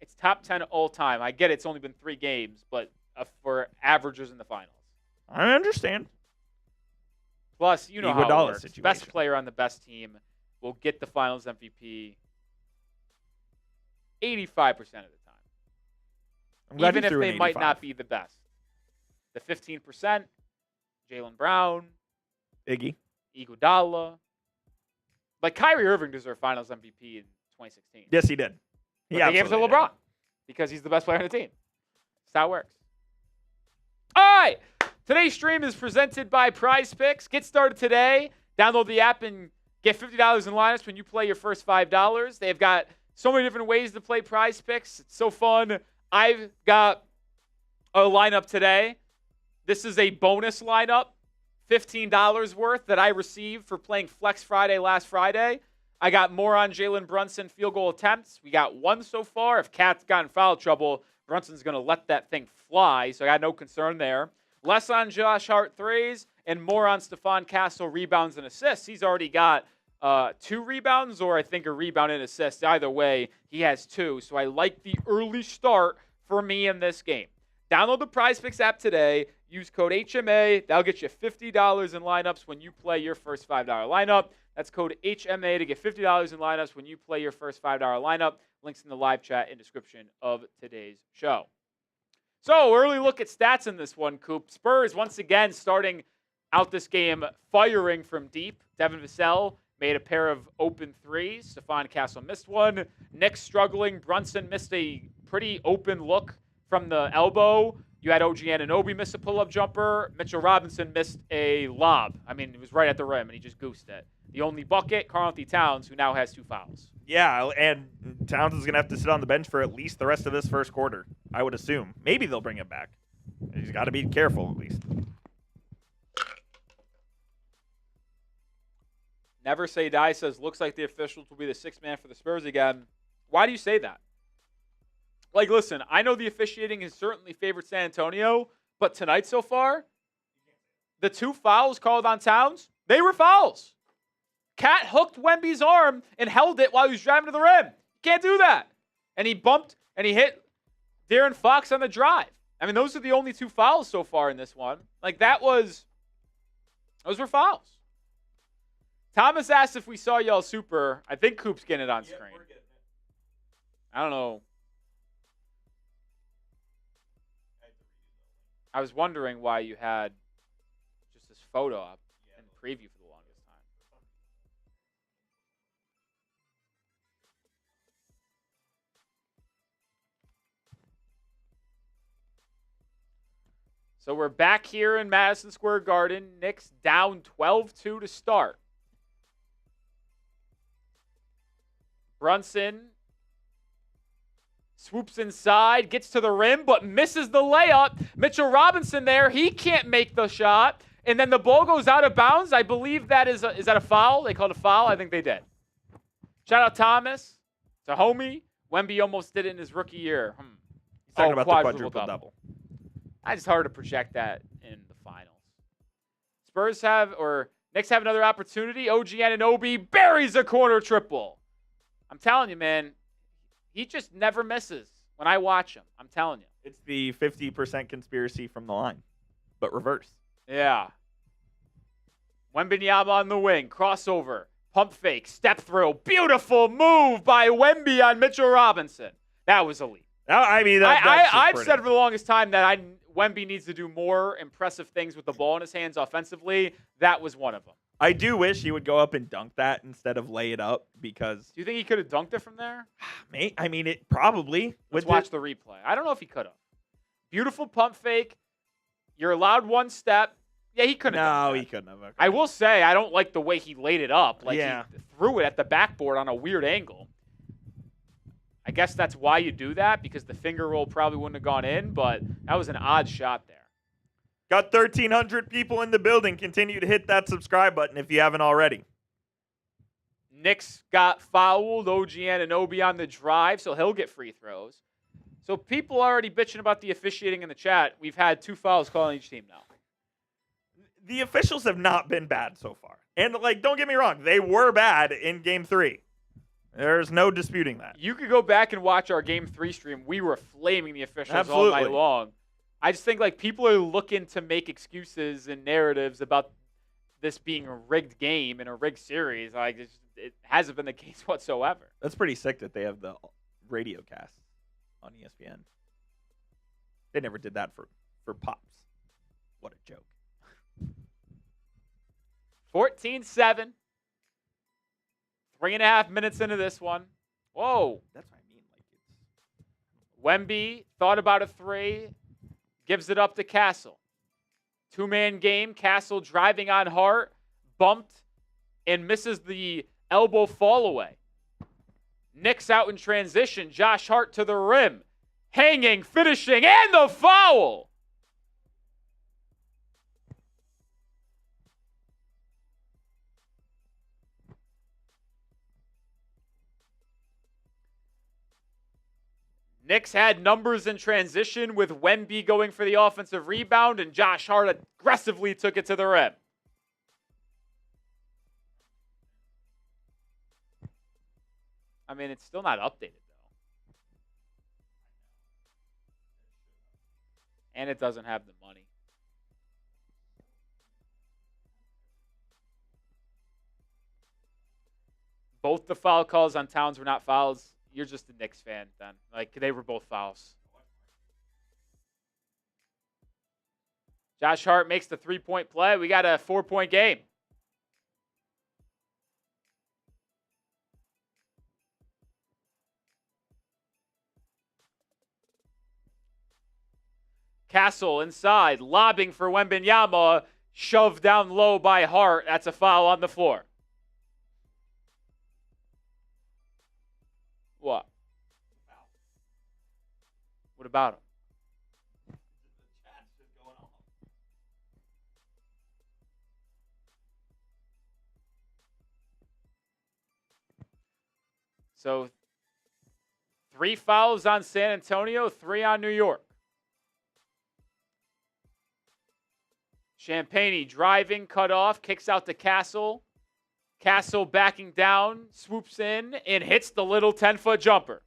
It's top 10 all time. I get it's only been 3 games, but for averagers in the finals. I understand. Plus, you know how Iguodala it works. situation. Best player on the best team will get the finals MVP 85% of the time. I'm glad Even you if threw they an might 85. not be the best. The 15%, Jaylen Brown, Iggy. Iguodala. Like Kyrie Irving deserved finals MVP in 2016. Yes, he did. But they gave it to absolutely LeBron because he's the best player on the team. That's how it works. All right. Today's stream is presented by Prize Picks. Get started today. Download the app and get $50 in lineups when you play your first $5. They've got so many different ways to play Prize Picks. It's so fun. I've got a lineup today. This is a bonus lineup, $15 worth that I received for playing Flex Friday last Friday. I got more on Jalen Brunson field goal attempts. We got 1 so far. If Cat's got in foul trouble, Brunson's going to let that thing fly, so I got no concern there. Less on Josh Hart threes and more on Stephon Castle rebounds and assists. He's already got 2 rebounds or I think a rebound and assist. Either way, he has 2, so I like the early start for me in this game. Download the Prize Picks app today. Use code HMA. That'll get you $50 in lineups when you play your first $5 lineup. That's code HMA to get $50 in lineups when you play your first $5 lineup. Links in the live chat and description of today's show. So, early look at stats in this one, Coop. Spurs, once again, starting out this game firing from deep. Devin Vassell made a pair of open threes. Stephon Castle missed one. Knicks struggling. Brunson missed a pretty open look from the elbow. You had OG Anunoby miss a pull-up jumper. Mitchell Robinson missed a lob. I mean, it was right at the rim, and he just goosed it. The only bucket, Karl-Anthony Towns, who now has 2 fouls. Yeah, and Towns is going to have to sit on the bench for at least the rest of this first quarter, I would assume. Maybe they'll bring him back. He's got to be careful, at least. Never Say Die says, looks like the officials will be the 6th man for the Spurs again. Why do you say that? Like, listen, I know the officiating has certainly favored San Antonio, but tonight so far, the 2 fouls called on Towns, they were fouls. Cat hooked Wemby's arm and held it while he was driving to the rim. You can't do that. And he bumped and he hit De'Aaron Fox on the drive. I mean, those are the only 2 fouls so far in this one. Like, those were fouls. Thomas asked if we saw y'all super. I think Coop's getting it on screen. We're getting it. I don't know. I was wondering why you had just this photo up in preview for the longest time. So we're back here in Madison Square Garden. Knicks down 12-2 to start. Brunson swoops inside, gets to the rim, but misses the layup. Mitchell Robinson there, he can't make the shot. And then the ball goes out of bounds. I believe that is that a foul? They called a foul? I think they did. Shout out Thomas. It's a homie. Wemby almost did it in his rookie year. He's talking about the quadruple double. It's hard to project that in the finals. Knicks have another opportunity. OG Anunoby buries a corner triple. I'm telling you, man, he just never misses when I watch him. I'm telling you. It's the 50% conspiracy from the line, but reverse. Yeah. Wembanyama on the wing. Crossover. Pump fake. Step through. Beautiful move by Wemby on Mitchell Robinson. That was elite. I mean, I've said for the longest time that Wemby needs to do more impressive things with the ball in his hands offensively. That was one of them. I do wish he would go up and dunk that instead of lay it up because, Do you think he could have dunked it from there? I mean, it probably. Let's watch the replay. I don't know if he could have. Beautiful pump fake. You're allowed one step. Yeah, he couldn't have. No, he couldn't have. Okay. I will say, I don't like the way he laid it up. Like, Yeah. he threw it at the backboard on a weird angle. I guess that's why you do that, because the finger roll probably wouldn't have gone in, but that was an odd shot there. Got 1,300 people in the building. Continue to hit that subscribe button if you haven't already. Knicks got fouled. OG Anunoby on the drive, so he'll get free throws. So people are already bitching about the officiating in the chat. We've had 2 fouls called on each team now. The officials have not been bad so far. And, like, don't get me wrong. They were bad in Game 3. There's no disputing that. You could go back and watch our Game 3 stream. We were flaming the officials Absolutely. all night long. I just think, like, people are looking to make excuses and narratives about this being a rigged game and a rigged series. Like, it hasn't been the case whatsoever. That's pretty sick that they have the radio cast on ESPN. They never did that for Pops. What a joke. 14-7. 3.5 minutes into this one. Whoa. That's what I mean. Like, Wemby thought about a 3. Gives it up to Castle. 2-man game. Castle driving on Hart. Bumped and misses the elbow fall away. Knicks out in transition. Josh Hart to the rim. Hanging, finishing, and the foul. Knicks had numbers in transition with Wemby going for the offensive rebound, and Josh Hart aggressively took it to the rim. I mean, it's still not updated, though. And it doesn't have the money. Both the foul calls on Towns were not fouls. You're just a Knicks fan then. Like, they were both fouls. Josh Hart makes the 3-point play. We got a 4-point game. Castle inside, lobbing for Wembanyama, shoved down low by Hart. That's a foul on the floor. What? What about him? So 3 fouls on San Antonio, 3 on New York. Champagny driving, cut off, kicks out to Castle. Castle backing down, swoops in, and hits the little 10-foot jumper.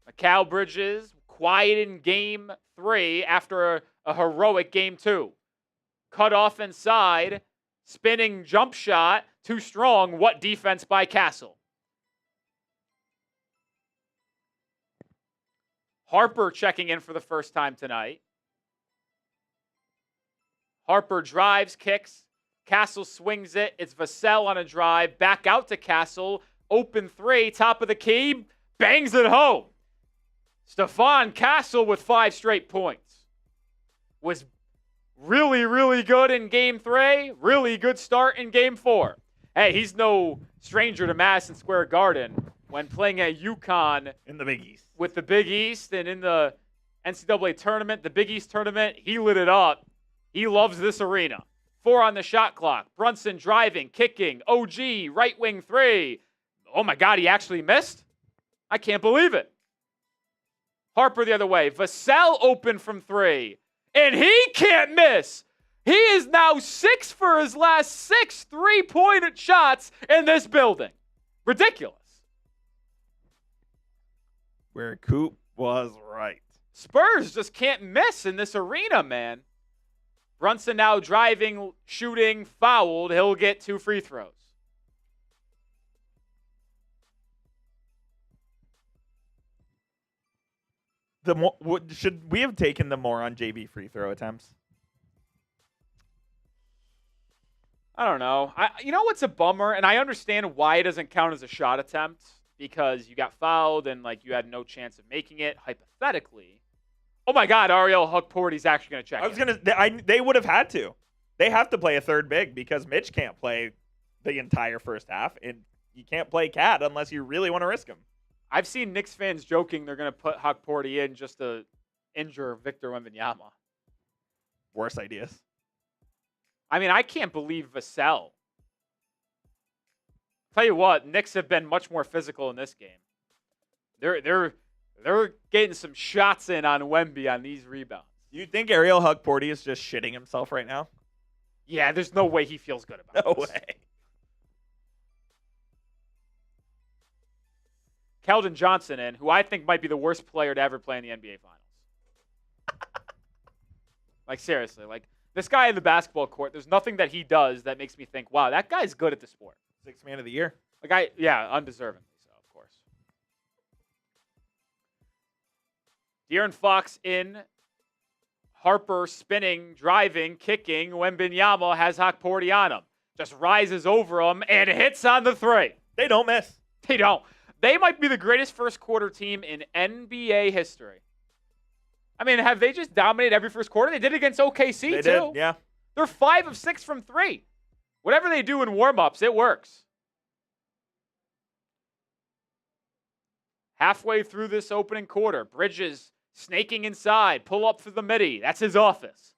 Mikal Bridges, quiet in Game 3 after a heroic Game 2. Cut off inside, spinning jump shot, too strong. What defense by Castle? Harper checking in for the first time tonight. Harper drives, kicks. Castle swings it. It's Vassell on a drive. Back out to Castle. Open 3, top of the key. Bangs it home. Stephon Castle with 5 straight points. Was really, really good in Game 3. Really good start in Game 4. Hey, he's no stranger to Madison Square Garden when playing at UConn. in the Big East. With the Big East and in the NCAA tournament, the Big East tournament, he lit it up. He loves this arena. 4 on the shot clock. Brunson driving, kicking. OG, right wing 3. Oh my God, he actually missed? I can't believe it. Harper the other way. Vassell open from 3. And he can't miss. He is now 6 for his last 6 3-point shots in this building. Ridiculous. Where Coop was right. Spurs just can't miss in this arena, man. Brunson now driving, shooting, fouled. He'll get 2 free throws. Should we have taken the more on JB free throw attempts? I don't know. You know what's a bummer, and I understand why it doesn't count as a shot attempt because you got fouled and like you had no chance of making it hypothetically. Oh my God, Ariel Hukporty's actually going to check. They would have had to. They have to play a third big because Mitch can't play the entire first half, and you can't play Cat unless you really want to risk him. I've seen Knicks fans joking they're going to put Hukporty in just to injure Victor Wembanyama. Worse ideas. I mean, I can't believe Vassell. Tell you what, Knicks have been much more physical in this game. They're getting some shots in on Wemby on these rebounds. You think Ariel Hukporty is just shitting himself right now? Yeah, there's no way he feels good about No this. way. Keldon Johnson in, who I think might be the worst player to ever play in the NBA Finals. Like, seriously. Like, this guy in the basketball court, there's nothing that he does that makes me think, wow, that guy's good at the sport. Sixth man of the year. Like, undeservingly so, of course. De'Aaron Fox in. Harper spinning, driving, kicking. Wembanyama has Hukporty on him. Just rises over him and hits on the three. They don't miss. They don't. They might be the greatest first quarter team in NBA history. I mean, have they just dominated every first quarter? They did it against OKC, They too. did, yeah. They're 5 of 6 from 3. Whatever they do in warm-ups, it works. Halfway through this opening quarter, Bridges snaking inside, pull up for the midi. That's his office.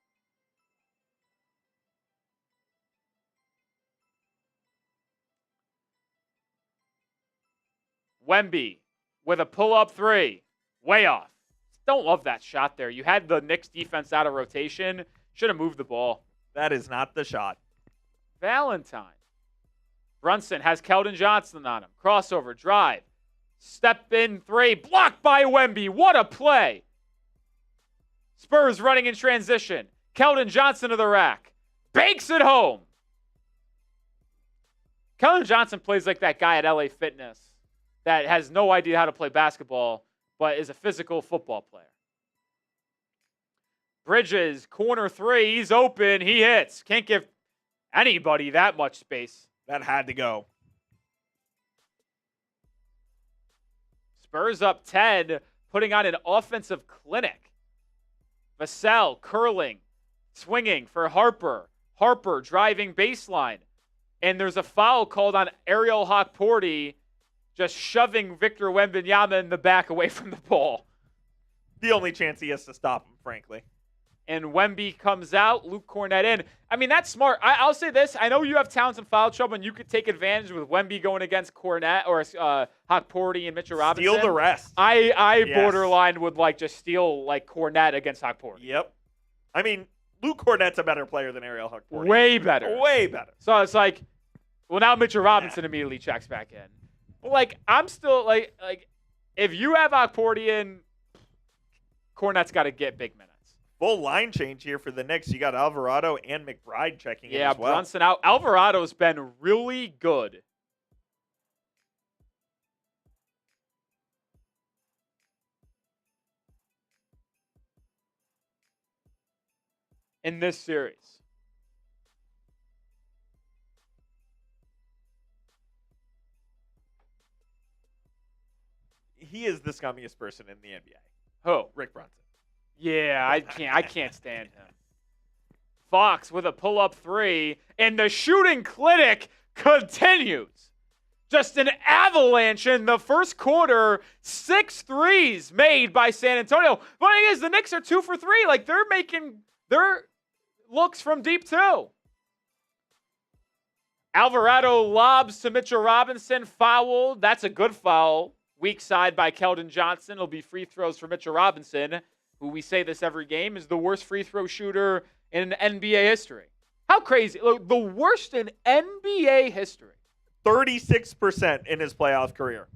Wemby with a pull-up three. Way off. Don't love that shot there. You had the Knicks defense out of rotation. Should have moved the ball. That is not the shot. Valentine. Brunson has Keldon Johnson on him. Crossover, drive. Step in three. Blocked by Wemby. What a play. Spurs running in transition. Keldon Johnson to the rack. Banks it home. Keldon Johnson plays like that guy at LA Fitness that has no idea how to play basketball, but is a physical football player. Bridges, corner three. He's open. He hits. Can't give anybody that much space. That had to go. Spurs up 10, putting on an offensive clinic. Vassell curling, swinging for Harper. Harper driving baseline. And there's a foul called on Ariel Hukporty, just shoving Victor Wembanyama in the back away from the ball. The only chance he has to stop him, frankly. And Wemby comes out, Luke Cornett in. I mean, that's smart. I'll say this. I know you have Towns in foul trouble, and you could take advantage with Wemby going against Cornett or Hukporty and Mitchell Robinson. Steal the rest. I Yes. borderline would just steal Cornett against Hukporty. Yep. I mean, Luke Cornett's a better player than Ariel Hukporty. Way better. Way better. So it's now Mitchell Robinson immediately checks back in. But I'm still if you have Hukporty in, Cornett's got to get big minutes. Full line change here for the Knicks. You got Alvarado and McBride checking in Yeah, as well. Brunson out. Alvarado's been really good. In this series. He is the scummiest person in the NBA. Who? Rick Brunson. Yeah, I can't stand him. Fox with a pull-up three, and the shooting clinic continues. Just an avalanche in the first quarter. 6 threes made by San Antonio. Funny is, the Knicks are 2 for 3. They're making their looks from deep too. Alvarado lobs to Mitchell Robinson, fouled. That's a good foul. Weak side by Keldon Johnson. It'll be free throws for Mitchell Robinson, who we say this every game is the worst free throw shooter in NBA history. How crazy. Look, the worst in NBA history. 36% in his playoff career.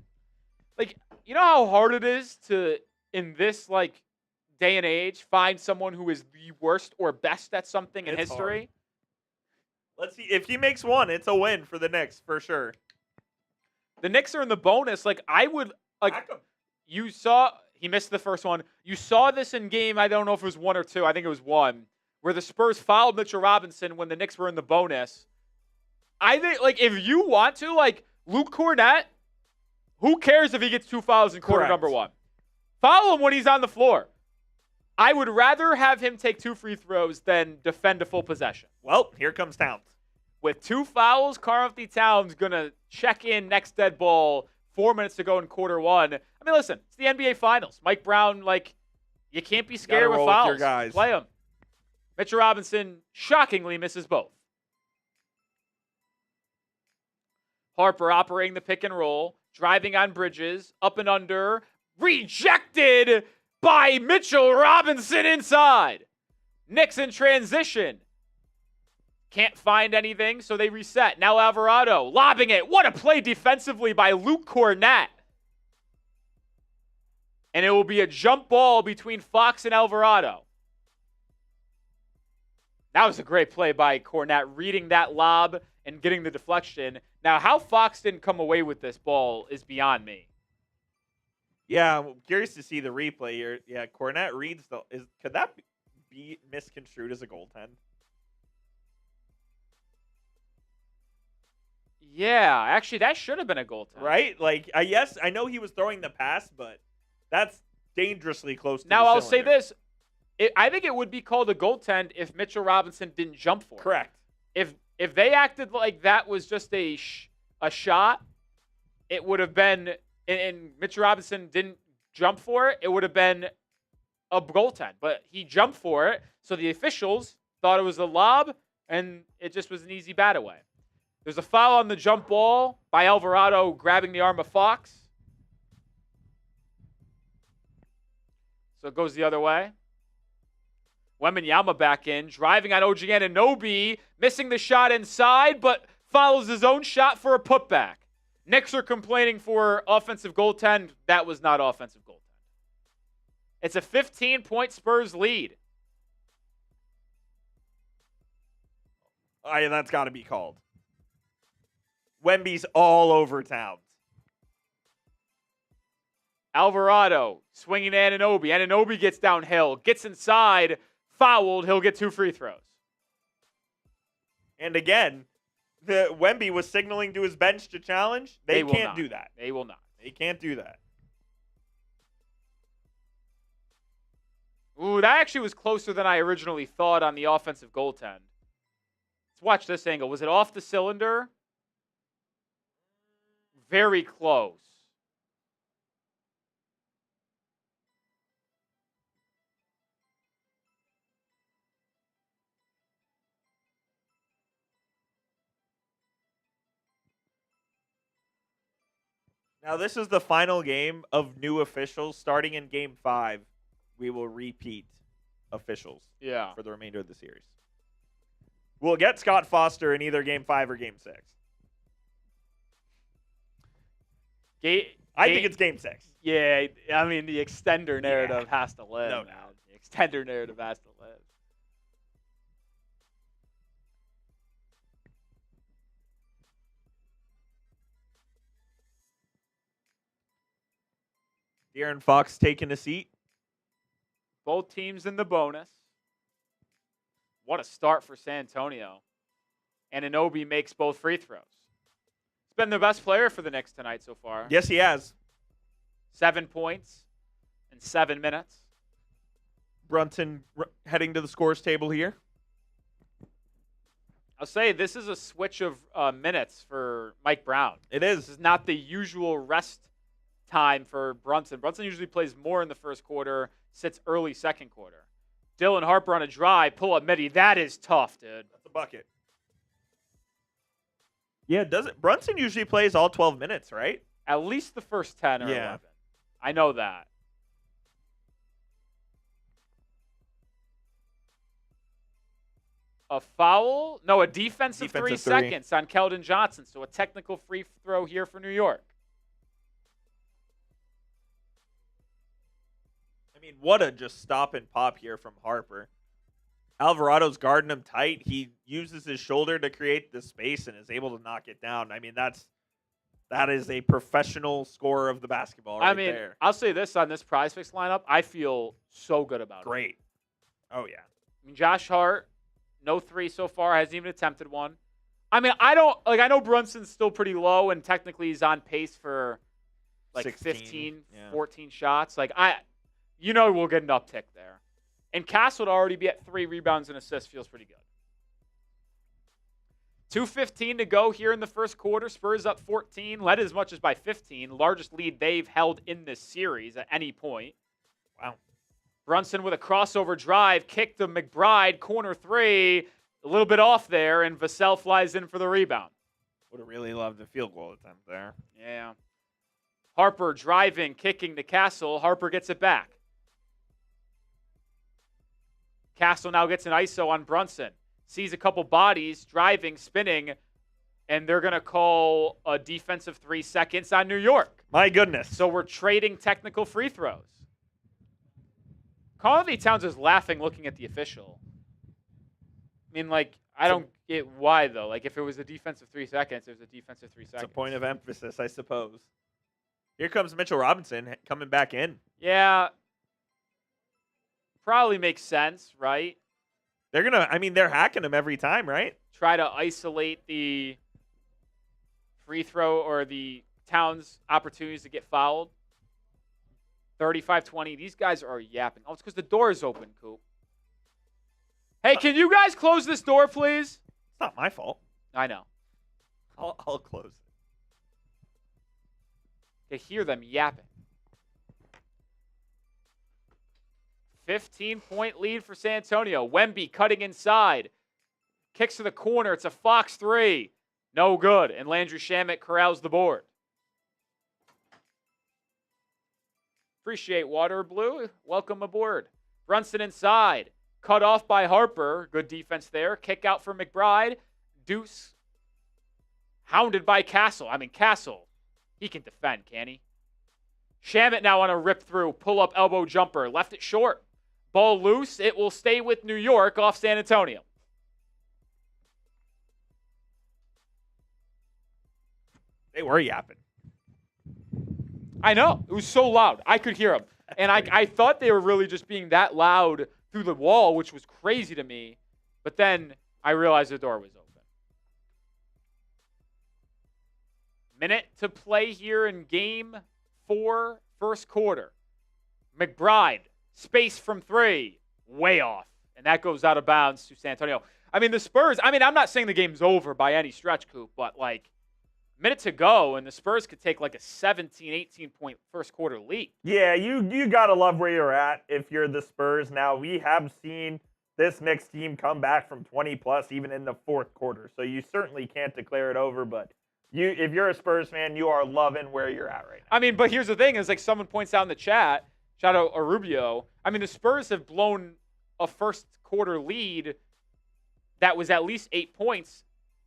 You know how hard it is to, in this day and age, find someone who is the worst or best at something in It's history? hard. Let's see. If he makes one, it's a win for the Knicks, for sure. The Knicks are in the bonus. I would, Back him. you saw He missed the first one. You saw this in game, I don't know if it was 1 or 2. I think it was 1, where the Spurs fouled Mitchell Robinson when the Knicks were in the bonus. I think, like, if you want to, like, Luke Cornett, who cares if he gets 2 fouls in quarter number 1? Foul him when he's on the floor. I would rather have him take 2 free throws than defend a full possession. Well, here comes Towns. With 2 fouls, Karl-Anthony Towns going to check in next dead ball, 4 minutes to go in quarter 1. I mean, listen, it's the NBA Finals. Mike Brown, like, you can't be scared with fouls. With your guys. Play them. Mitchell Robinson shockingly misses both. Harper operating the pick and roll, driving on Bridges, up and under, rejected by Mitchell Robinson inside. Knicks in transition. Can't find anything, so they reset. Now Alvarado lobbing it. What a play defensively by Luke Cornett. And it will be a jump ball between Fox and Alvarado. That was a great play by Cornett, reading that lob and getting the deflection. Now, how Fox didn't come away with this ball is beyond me. Yeah, I'm curious to see the replay here. Yeah, Cornett reads could that be misconstrued as a goaltend? Yeah, actually, that should have been a goaltend. Right? Like, yes, I know he was throwing the pass, but that's dangerously close to now, the I'll say cylinder. this. I think it would be called a goaltend if Mitchell Robinson didn't jump for it. Correct. If they acted like that was just a shot, it would have been, and Mitchell Robinson didn't jump for it, it would have been a goaltend. But he jumped for it, so the officials thought it was a lob, and it just was an easy bat away. There's a foul on the jump ball by Alvarado grabbing the arm of Fox. So it goes the other way. Wembanyama back in, driving on OG Anunoby, missing the shot inside, but follows his own shot for a putback. Knicks are complaining for offensive goaltend. That was not offensive goaltend. It's a 15-point Spurs lead. That's got to be called. Wemby's all over Towns. Alvarado swinging to Anunoby. Anunoby gets downhill, gets inside, fouled. He'll get 2 free throws. And again, the Wemby was signaling to his bench to challenge. They can't do that. They will not. They can't do that. Ooh, that actually was closer than I originally thought on the offensive goaltend. Let's watch this angle. Was it off the cylinder? Very close. Now, this is the final game of new officials. Starting in Game 5, we will repeat officials for the remainder of the series. We'll get Scott Foster in either Game 5 or Game 6. I think it's Game 6. Yeah, I mean, the extender narrative has to live. No man. doubt. The extender narrative has to live. De'Aaron Fox taking a seat. Both teams in the bonus. What a start for San Antonio. And Anunoby makes both free throws. He's been the best player for the Knicks tonight so far. Yes, he has. 7 points in 7 minutes. Brunson heading to the scores table here. I'll say this is a switch of minutes for Mike Brown. It This is. is not the usual rest time for Brunson. Brunson usually plays more in the first quarter, sits early second quarter. Dylan Harper on a drive, pull up midi. That is tough, dude. That's a bucket. Yeah, Brunson usually plays all 12 minutes, right? At least the first 10 or Yeah. 11. I know that. A foul? No, a defensive 3 Defensive 3. seconds on Keldon Johnson. So a technical free throw here for New York. I mean, what a just stop and pop here from Harper. Alvarado's guarding him tight. He uses his shoulder to create the space and is able to knock it down. I mean, that's That is a professional scorer of the basketball right there. I'll say this on this Prize Picks lineup. I feel so good about it. Great. Oh, yeah. Josh Hart, no 3 so far, hasn't even attempted one. I know Brunson's still pretty low, and technically he's on pace for 15, 14 shots. We'll get an uptick there. And Castle to already be at 3 rebounds and assists feels pretty good. 2:15 to go here in the first quarter. Spurs up 14, led as much as by 15. Largest lead they've held in this series at any point. Wow. Brunson with a crossover drive, kick to McBride, corner 3, a little bit off there, and Vassell flies in for the rebound. Would have really loved a field goal attempt there. Yeah. Harper driving, kicking to Castle. Harper gets it back. Castle now gets an ISO on Brunson. Sees a couple bodies, driving, spinning, and they're going to call a defensive 3 seconds on New York. My goodness. So we're trading technical free throws. Carl-Anthony Towns is laughing looking at the official. I don't get why, though. If it was a defensive 3 seconds, it was a defensive 3 seconds. It's a point of emphasis, I suppose. Here comes Mitchell Robinson coming back in. Yeah. Probably makes sense, right? They're hacking him every time, right? Try to isolate the free throw or the Towns opportunities to get fouled. 35-20. These guys are yapping. Oh, it's because the door is open, Coop. Hey, can you guys close this door, please? It's not my fault. I know. I'll close it. To hear them yapping. 15-point lead for San Antonio. Wemby cutting inside. Kicks to the corner. It's a Fox 3. No good. And Landry Shamet corrals the board. Appreciate Water Blue. Welcome aboard. Brunson inside. Cut off by Harper. Good defense there. Kick out for McBride. Deuce. Hounded by Castle. Castle. He can defend, can he? Shamet now on a rip through. Pull up elbow jumper. Left it short. Ball loose. It will stay with New York off San Antonio. They were yapping. I know. It was so loud. I could hear them. And I thought they were really just being that loud through the wall, which was crazy to me. But then I realized the door was open. Minute to play here in Game 4, first quarter. McBride. Space from 3, way off. And that goes out of bounds to San Antonio. The Spurs, I'm not saying the game's over by any stretch, Coop, but minute to go, and the Spurs could take a 17, 18-point first quarter lead. Yeah, you got to love where you're at if you're the Spurs. Now, we have seen this Knicks team come back from 20-plus even in the fourth quarter, so you certainly can't declare it over, but if you're a Spurs fan, you are loving where you're at right now. But here's the thing, is someone points out in the chat, shout out Arubio. The Spurs have blown a first quarter lead that was at least 8 points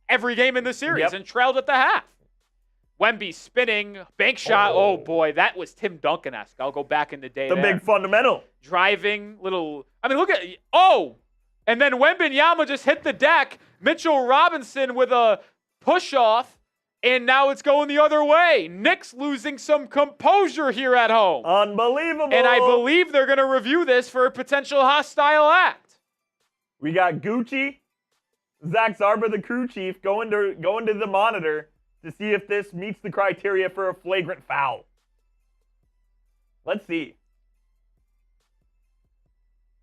every game in the series and trailed at the half. Wemby spinning, bank shot. Oh, boy, that was Tim Duncan-esque. I'll go back in the day. The big fundamental. Driving, look at, and then Wembanyama just hit the deck. Mitchell Robinson with a push-off. And now it's going the other way. Knicks losing some composure here at home. Unbelievable. And I believe they're going to review this for a potential hostile act. We got Gucci, Zach Zarba, the crew chief, going to the monitor to see if this meets the criteria for a flagrant foul. Let's see.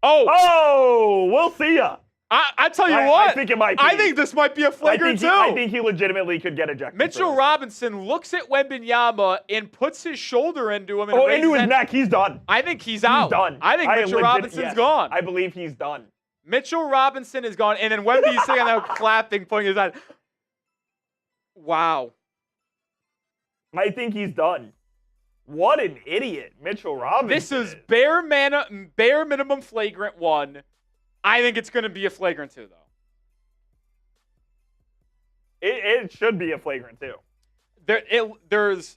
Oh, we'll see ya. I tell you what. I think it might be. I think this might be a flagrant too. I think he legitimately could get ejected. Mitchell Robinson looks at Wembanyama and puts his shoulder into him. Into his neck. He's done. I think he's out. He's done. I think Mitchell Robinson's gone. I believe he's done. Mitchell Robinson is gone. And then Wemby's sitting there clapping, putting his hand. Wow. I think he's done. What an idiot, Mitchell Robinson. This is bare minimum flagrant 1. I think it's going to be a flagrant 2, though. It should be a flagrant 2. There's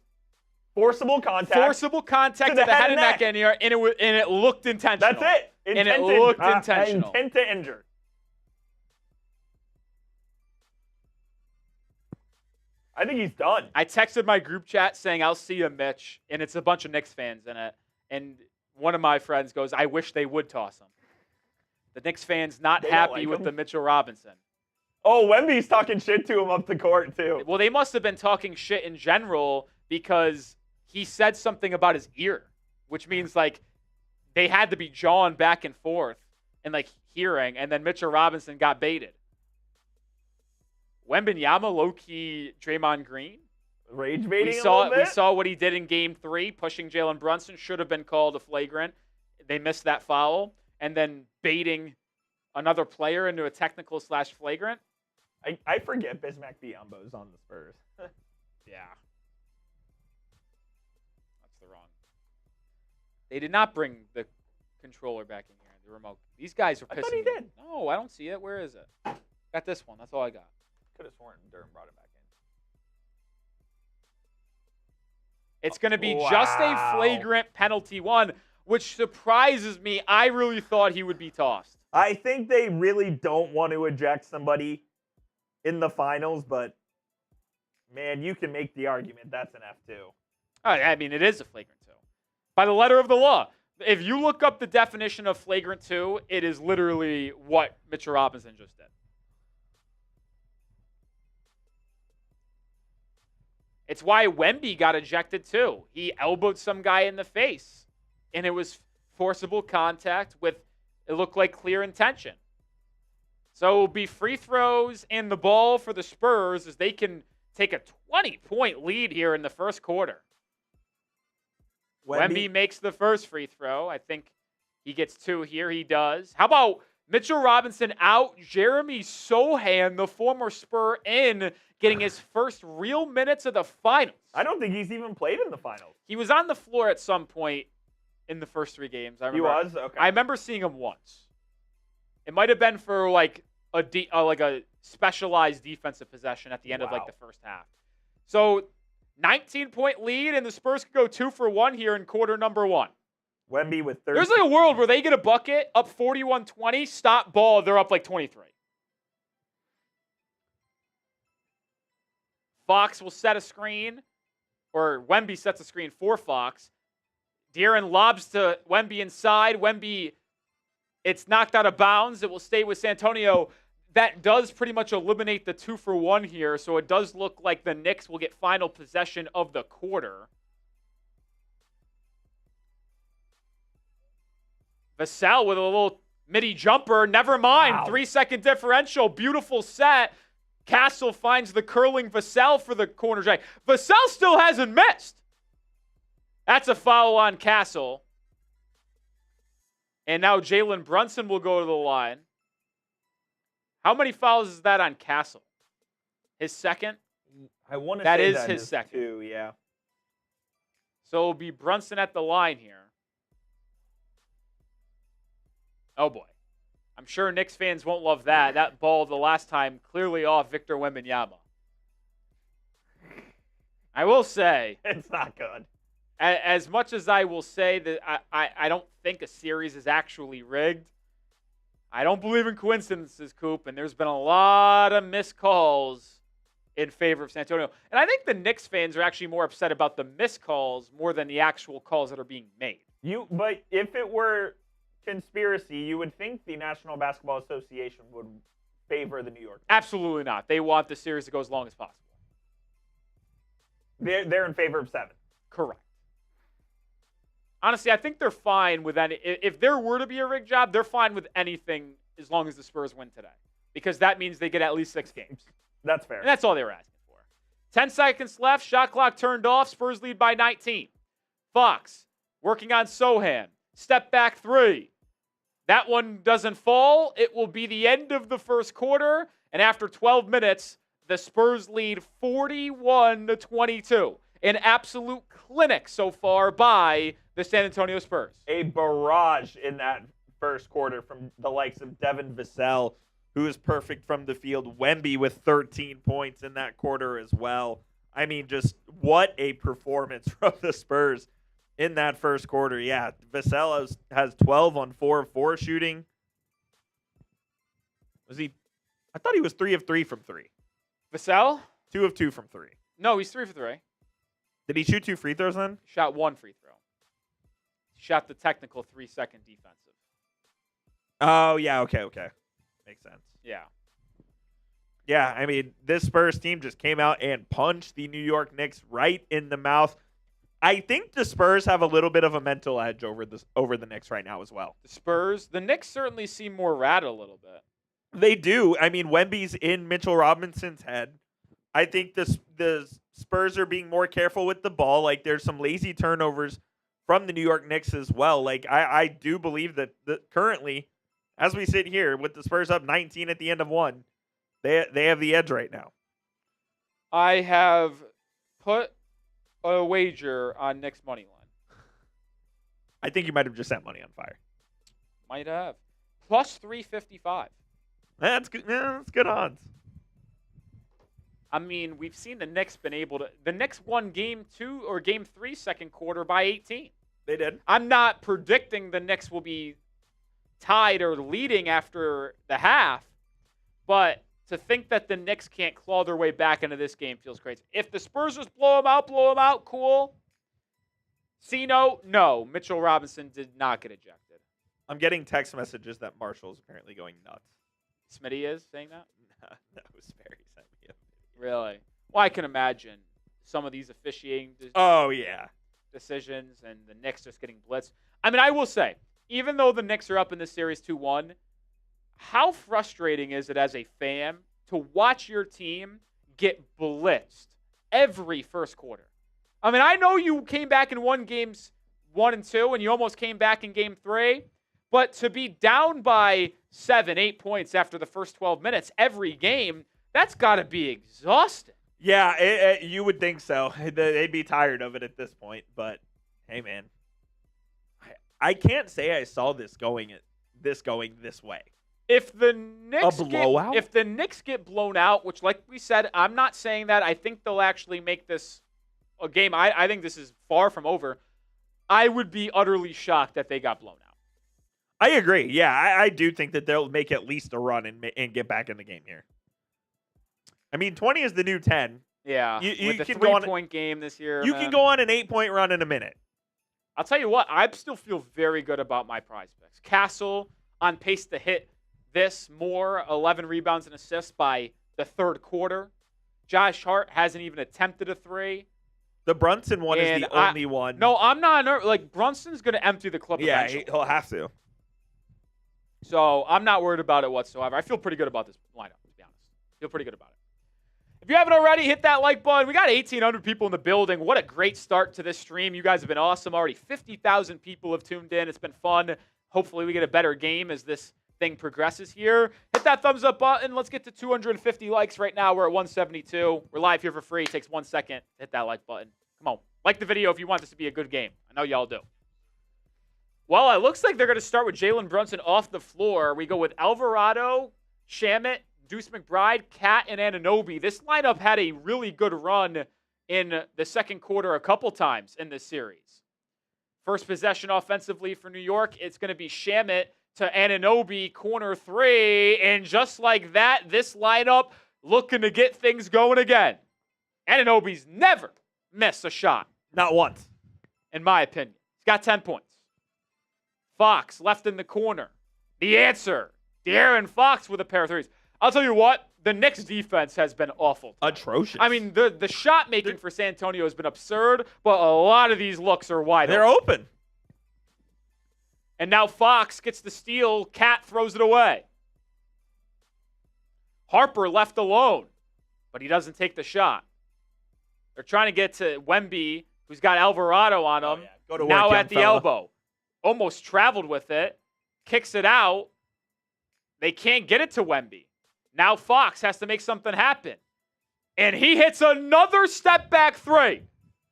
forcible contact to the head and neck area, and it looked intentional. That's it. It looked intentional. Intent to injure. I think he's done. I texted my group chat saying, I'll see you, Mitch. And it's a bunch of Knicks fans in it. And one of my friends goes, I wish they would toss him. The Knicks fans not They don't happy like with him? the Mitchell Robinson. Oh, Wemby's talking shit to him up the court, too. Well, they must have been talking shit in general because he said something about his ear, which means, like, they had to be jawing back and forth and, like, hearing, and then Mitchell Robinson got baited. Wembanyama, low-key Draymond Green. Rage baiting We a little bit? we saw what he did in Game 3, pushing Jalen Brunson. Should have been called a flagrant. They missed that foul. And then baiting another player into a technical/flagrant. I forget Bismack Biyombo's on the Spurs. Yeah. That's the wrong. They did not bring the controller back in here, the remote. These guys are pissing I thought he me. did. No, I don't see it. Where is it? Got this one. That's all I got. Could have sworn Durham brought it back in. It's going to be just a flagrant penalty one, which surprises me. I really thought he would be tossed. I think they really don't want to eject somebody in the finals, but, man, you can make the argument that's an F2. I mean, it is a flagrant 2. By the letter of the law. If you look up the definition of flagrant 2, it is literally what Mitchell Robinson just did. It's why Wemby got ejected too. He elbowed some guy in the face, and it was forcible contact with, it looked like clear intention. So it will be free throws and the ball for the Spurs as they can take a 20-point lead here in the first quarter. Wemby makes the first free throw. I think he gets 2 here. He does. How about Mitchell Robinson out? Jeremy Sohan, the former Spur, in, getting his first real minutes of the finals. I don't think he's even played in the finals. He was on the floor at some point in the first 3 games. I remember. He was? Okay. I remember seeing him once. It might have been for like a specialized defensive possession at the end of like the first half. So 19-point lead, and the Spurs could go 2 for 1 here in quarter number 1. Wemby with 30. There's like a world where they get a bucket, up 41-20, stop ball, they're up like 23. Fox will set a screen, or Wemby sets a screen for Fox. De'Aaron lobs to Wemby inside. Wemby, it's knocked out of bounds. It will stay with Santonio. That does pretty much eliminate the 2 for 1 here, so it does look like the Knicks will get final possession of the quarter. Vassell with a little midi jumper. Never mind. Wow. 3-second differential. Beautiful set. Castle finds the curling Vassell for the corner jack. Vassell still hasn't missed. That's a foul on Castle. And now Jalen Brunson will go to the line. How many fouls is that on Castle? His second? I want to That say is that his second. 2, yeah. So it'll be Brunson at the line here. Oh, boy. I'm sure Knicks fans won't love that. That ball the last time clearly off Victor Wembanyama. I will say, It's not good. as much as I will say that I don't think a series is actually rigged, I don't believe in coincidences, Coop, and there's been a lot of missed calls in favor of San Antonio. And I think the Knicks fans are actually more upset about the missed calls more than the actual calls that are being made. But if it were conspiracy, you would think the National Basketball Association would favor the New York Knicks. Absolutely not. They want the series to go as long as possible. They're in favor of 7. Correct. Honestly, I think they're fine with any. If there were to be a rig job, they're fine with anything as long as the Spurs win today, because that means they get at least 6 games. That's fair. And that's all they were asking for. 10 seconds left. Shot clock turned off. Spurs lead by 19. Fox working on Sohan. Step back 3. That one doesn't fall. It will be the end of the first quarter. And after 12 minutes, the Spurs lead 41-22. An absolute clinic so far by the San Antonio Spurs. A barrage in that first quarter from the likes of Devin Vassell, who is perfect from the field. Wemby with 13 points in that quarter as well. I mean, just what a performance from the Spurs in that first quarter. Yeah, Vassell has 12 on 4 of 4 shooting. Was he? I thought he was 3 of 3 from 3. Vassell? 2 of 2 from 3. No, he's 3 for 3. Did he shoot 2 free throws then? Shot 1 free throw. Shot the technical 3-second defensive. Oh, yeah. Okay. Makes sense. Yeah. Yeah, I mean, this Spurs team just came out and punched the New York Knicks right in the mouth. I think the Spurs have a little bit of a mental edge over the Knicks right now as well. The Knicks certainly seem more rattled a little bit. They do. I mean, Wemby's in Mitchell Robinson's head. I think the Spurs are being more careful with the ball. Like, there's some lazy turnovers from the New York Knicks as well. Like, I do believe that currently, as we sit here with the Spurs up 19 at the end of one, they have the edge right now. I have put a wager on Knicks money line. I think you might have just set money on fire. Might have. Plus 355. That's good. Yeah, that's good odds. I mean, we've seen the Knicks been able to. The Knicks won game 2 or game 3 second quarter by 18. They did. I'm not predicting the Knicks will be tied or leading after the half, but to think that the Knicks can't claw their way back into this game feels crazy. If the Spurs just blow them out, cool. C-note, no. Mitchell Robinson did not get ejected. I'm getting text messages that Marshall's apparently going nuts. Smitty is saying that? No, Sperry sent me a Really? Well, I can imagine some of these officiating decisions and the Knicks just getting blitzed. I mean, I will say, even though the Knicks are up in this series 2-1, how frustrating is it as a fan to watch your team get blitzed every first quarter? I mean, I know you came back and won games 1 and 2, and you almost came back in game 3, but to be down by 7, 8 points after the first 12 minutes every game, that's got to be exhausting. Yeah, you would think so. They'd be tired of it at this point. But hey, man, I can't say I saw this going this way. If the Knicks blowout? If the Knicks get blown out, which, like we said, I'm not saying that. I think they'll actually make this a game. I think this is far from over. I would be utterly shocked that they got blown out. I agree. Yeah, I do think that they'll make at least a run and get back in the game here. I mean, 20 is the new 10. Yeah, you with the can go on 3-point game this year. You can go on an 8-point run in a minute. I'll tell you what, I still feel very good about my prize picks. Castle on pace to hit this more, 11 rebounds and assists by the third quarter. Josh Hart hasn't even attempted a 3. The Brunson one is the only one. No, I'm not. Like, Brunson's going to empty the clip eventually. Yeah, he'll have to. So I'm not worried about it whatsoever. I feel pretty good about this lineup, to be honest. Feel pretty good about it. If you haven't already, hit that like button. We got 1,800 people in the building. What a great start to this stream. You guys have been awesome. Already 50,000 people have tuned in. It's been fun. Hopefully we get a better game as this thing progresses here. Hit that thumbs up button. Let's get to 250 likes right now. We're at 172. We're live here for free. It takes 1 second to hit that like button. Come on. Like the video if you want this to be a good game. I know y'all do. Well, it looks like they're going to start with Jalen Brunson off the floor. We go with Alvarado, Shamet, Deuce McBride, Cat, and Anunoby. This lineup had a really good run in the second quarter a couple times in this series. First possession offensively for New York, it's going to be Shamet to Anunoby, corner 3. And just like that, this lineup looking to get things going again. Anunoby's never missed a shot. Not once. In my opinion. He's got 10 points. Fox left in the corner. The answer, De'Aaron Fox with a pair of threes. I'll tell you what, the Knicks defense has been awful. Atrocious. I mean, the shot making for San Antonio has been absurd, but a lot of these looks are wide open. They're open. And now Fox gets the steal. Cat throws it away. Harper left alone, but he doesn't take the shot. They're trying to get to Wemby, who's got Alvarado on him. Oh, yeah. Go to work, now young at the fella. elbow. Almost traveled with it. Kicks it out. They can't get it to Wemby. Now Fox has to make something happen. And he hits another step-back 3.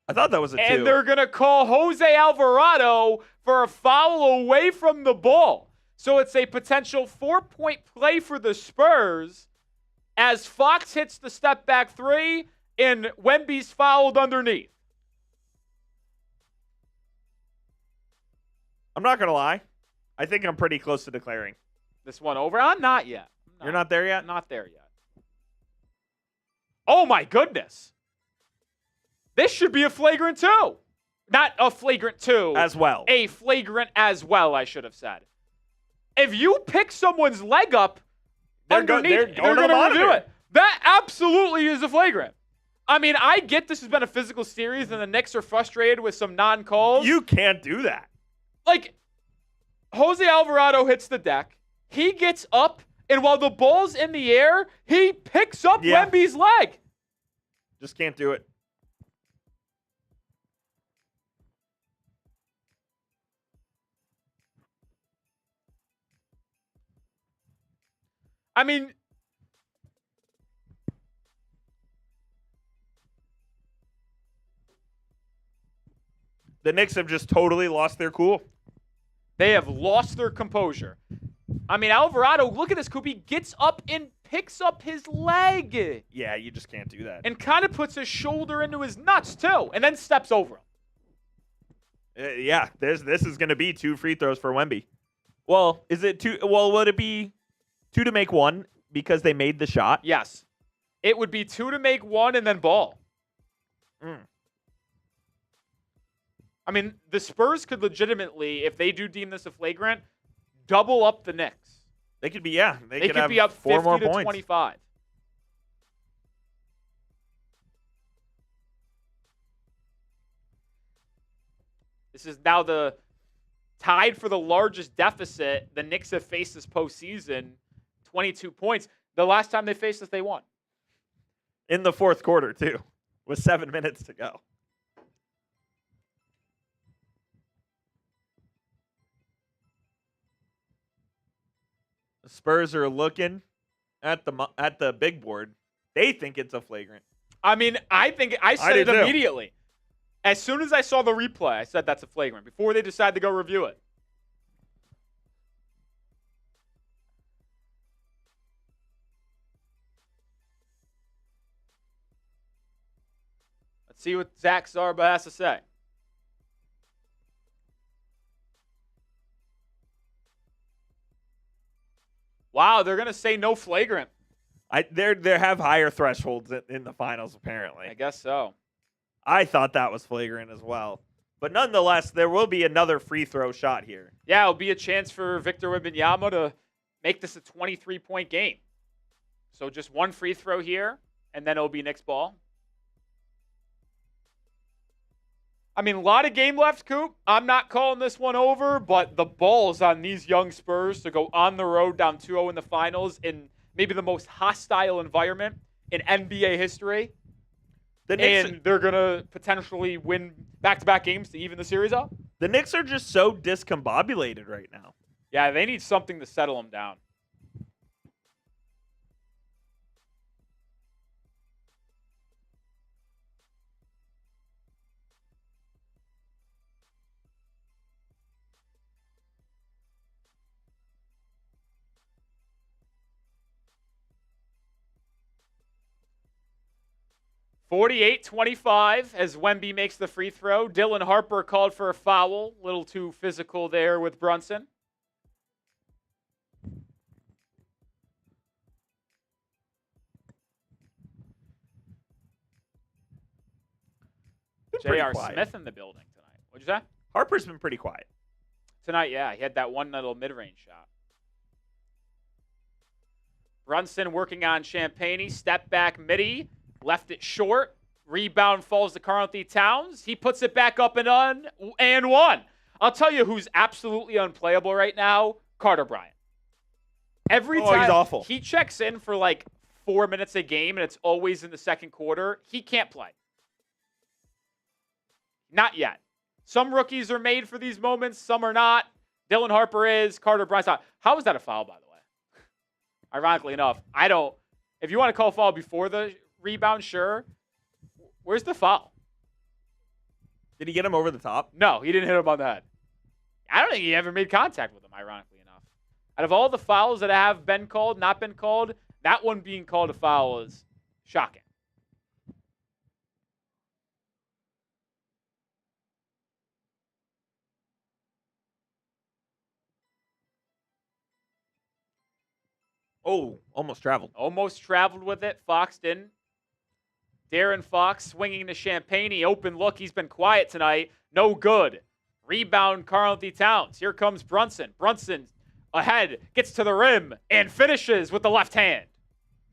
I thought that was a 2. And they're going to call Jose Alvarado for a foul away from the ball. So it's a potential 4-point play for the Spurs as Fox hits the step-back 3 and Wemby's fouled underneath. I'm not going to lie. I think I'm pretty close to declaring. This one over? I'm not yet. You're not there yet? Not there yet. Oh, my goodness. This should be a flagrant 2. Not a flagrant 2. As well. A flagrant as well, I should have said. If you pick someone's leg up underneath, they're going to review it. That absolutely is a flagrant. I mean, I get this has been a physical series and the Knicks are frustrated with some non-calls. You can't do that. Like, Jose Alvarado hits the deck. He gets up, and while the ball's in the air, he picks up Wemby's leg. Just can't do it. I mean, the Knicks have just totally lost their cool. They have lost their composure. I mean, Alvarado, look at this, Coop. He gets up and picks up his leg. Yeah, you just can't do that. And kind of puts his shoulder into his nuts, too, and then steps over him. Yeah, this is going to be 2 free throws for Wemby. Well, is it 2? Well, would it be 2 to make 1 because they made the shot? Yes. It would be 2 to make 1 and then ball. I mean, the Spurs could legitimately, if they do deem this a flagrant, double up the Knicks. They could be, They could have be up 4 50 more to points. 25. This is now the tied for the largest deficit the Knicks have faced this postseason, 22 points. The last time they faced us, they won. In the fourth quarter, too, with 7 minutes to go. The Spurs are looking at the big board. They think it's a flagrant. I mean, I said it do too. immediately. As soon as I saw the replay, I said that's a flagrant before they decided to go review it. Let's see what Zach Zarba has to say. Wow, they're going to say no flagrant. They have higher thresholds in the finals, apparently. I guess so. I thought that was flagrant as well. But nonetheless, there will be another free throw shot here. Yeah, it'll be a chance for Victor Wembanyama to make this a 23-point game. So just one free throw here, and then it'll be Knicks ball. I mean, a lot of game left, Coop. I'm not calling this one over, but the ball's on these young Spurs to go on the road down 2-0 in the finals in maybe the most hostile environment in NBA history. And they're going to potentially win back-to-back games to even the series up. The Knicks are just so discombobulated right now. Yeah, they need something to settle them down. (48-25) as Wemby makes the free throw. Dylan Harper called for a foul. A little too physical there with Brunson. J.R. Smith in the building tonight. What'd you say? Harper's been pretty quiet. Tonight, yeah. He had that one little mid-range shot. Brunson working on Champagny. Step back midi. Left it short. Rebound falls to Karl-Anthony Towns. He puts it back up and one. I'll tell you who's absolutely unplayable right now. Carter Bryant. Every time he's awful. He checks in for like 4 minutes a game, and it's always in the second quarter. He can't play. Not yet. Some rookies are made for these moments. Some are not. Dylan Harper is. Carter Bryant's not. How was that a foul, by the way? Ironically enough, I don't. If you want to call a foul before the rebound, sure. Where's the foul? Did he get him over the top? No, he didn't hit him on the head. I don't think he ever made contact with him, ironically enough. Out of all the fouls that have been called, not been called, that one being called a foul is shocking. Oh, almost traveled. Almost traveled with it. Fox didn't. Darren Fox swinging to Champagnie. Open look. He's been quiet tonight. No good. Rebound, Karl-Anthony Towns. Here comes Brunson. Brunson ahead, gets to the rim, and finishes with the left hand.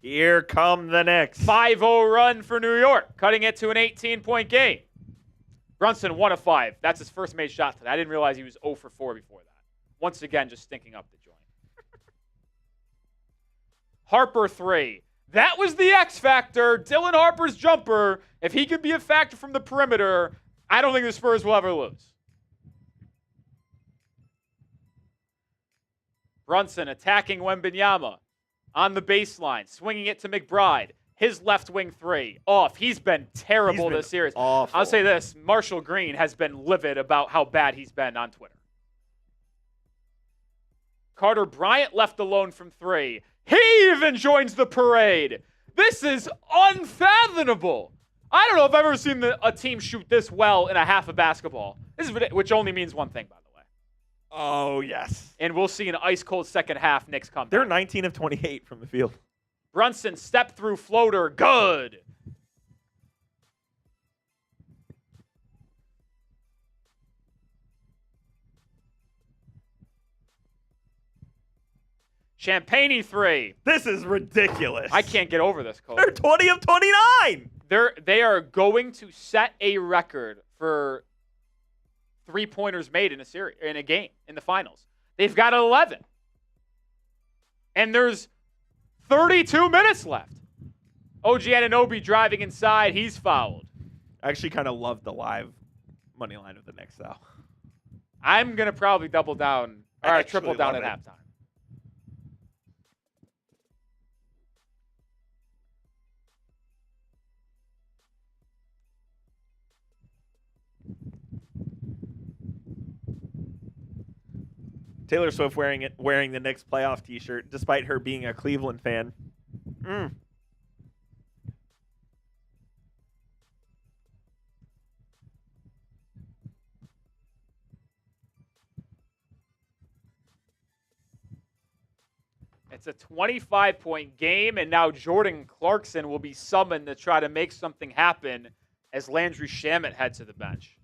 Here come the Knicks. 5-0 run for New York, cutting it to an 18-point game. Brunson, 1 of 5. That's his first made shot today. I didn't realize he was 0 for 4 before that. Once again, just stinking up the joint. Harper, 3. That was the X factor. Dylan Harper's jumper. If he could be a factor from the perimeter, I don't think the Spurs will ever lose. Brunson attacking Wembanyama on the baseline, swinging it to McBride. His left wing 3 off. He's been terrible this series. Awful. I'll say this, Marshall Green has been livid about how bad he's been on Twitter. Carter Bryant left alone from 3. He even joins the parade. This is unfathomable. I don't know if I've ever seen a team shoot this well in a half of basketball. Which only means one thing, by the way. Oh, yes. And we'll see an ice-cold second half Knicks come back. They're 19 of 28 from the field. Brunson step through floater. Good. Champagnie 3. This is ridiculous. I can't get over this, Cole. They're 20 of 29. They are going to set a record for three-pointers made in a game in the finals. They've got 11. And there's 32 minutes left. OG Anunoby driving inside. He's fouled. I actually kind of love the live money line of the Knicks, though. I'm going to probably double down or triple down at halftime. Taylor Swift wearing the Knicks playoff T-shirt, despite her being a Cleveland fan. It's a 25-point game, and now Jordan Clarkson will be summoned to try to make something happen as Landry Shamet heads to the bench.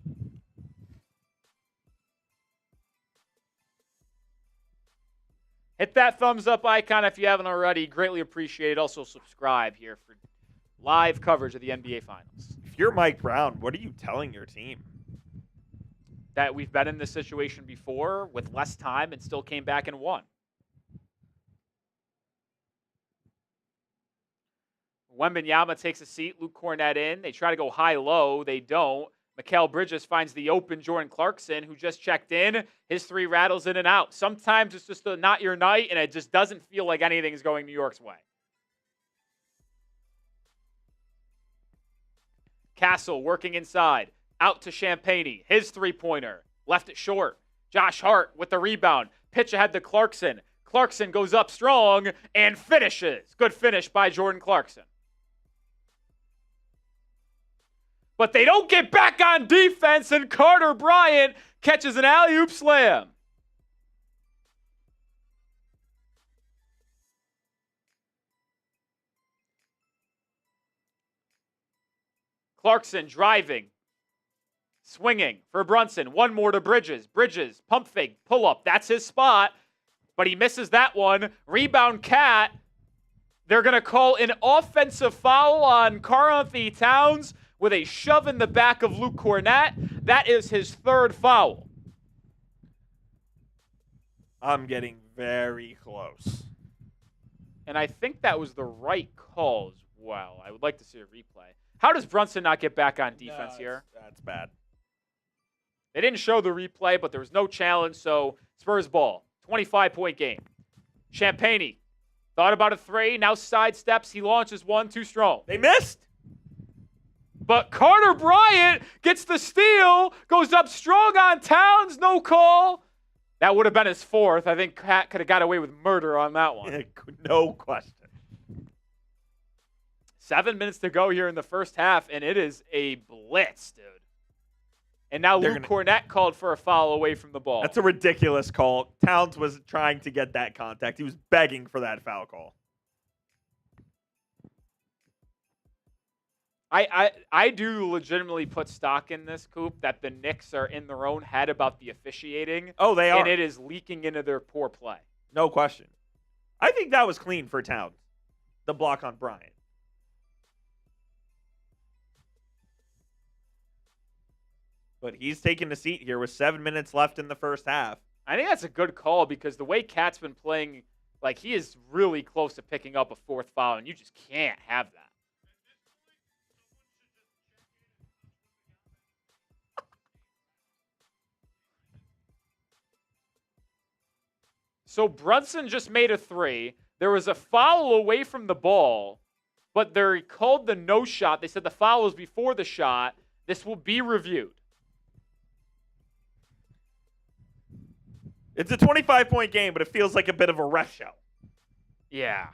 Hit that thumbs up icon if you haven't already. Greatly appreciated. Also subscribe here for live coverage of the NBA Finals. If you're Mike Brown, what are you telling your team? That we've been in this situation before with less time and still came back and won. Wembanyama takes a seat. Luke Cornett in. They try to go high-low. They don't. Mikal Bridges finds the open Jordan Clarkson, who just checked in. His 3 rattles in and out. Sometimes it's just not your night, and it just doesn't feel like anything is going New York's way. Castle working inside. Out to Champagnie. His 3-pointer. Left it short. Josh Hart with the rebound. Pitch ahead to Clarkson. Clarkson goes up strong and finishes. Good finish by Jordan Clarkson. But they don't get back on defense, and Carter Bryant catches an alley-oop slam. Clarkson driving, swinging for Brunson. One more to Bridges. Bridges, pump fake, pull up. That's his spot, but he misses that one. Rebound Cat. They're going to call an offensive foul on Karl-Anthony Towns with a shove in the back of Luke Cornett. That is his 3rd foul. I'm getting very close. And I think that was the right call as well. I would like to see a replay. How does Brunson not get back on defense here? That's bad. They didn't show the replay, but there was no challenge, so Spurs ball. 25-point game. Champagnie thought about a 3, now sidesteps. He launches one, too strong. They missed. But Carter Bryant gets the steal, goes up strong on Towns, no call. That would have been his 4th. I think Cat could have got away with murder on that one. No question. 7 minutes to go here in the first half, and it is a blitz, dude. And now Luke Cornett called for a foul away from the ball. That's a ridiculous call. Towns was trying to get that contact. He was begging for that foul call. I do legitimately put stock in this, Coop, that the Knicks are in their own head about the officiating. Oh, they are. And it is leaking into their poor play. No question. I think that was clean for Towns, the block on Bryant. But he's taking a seat here with 7 minutes left in the first half. I think that's a good call because the way Cat's been playing, like, he is really close to picking up a fourth foul, and you just can't have that. So Brunson just made a three. There was a foul away from the ball, but they called the no shot. They said the foul was before the shot. This will be reviewed. It's a 25-point game, but it feels like a bit of a ref show. Yeah.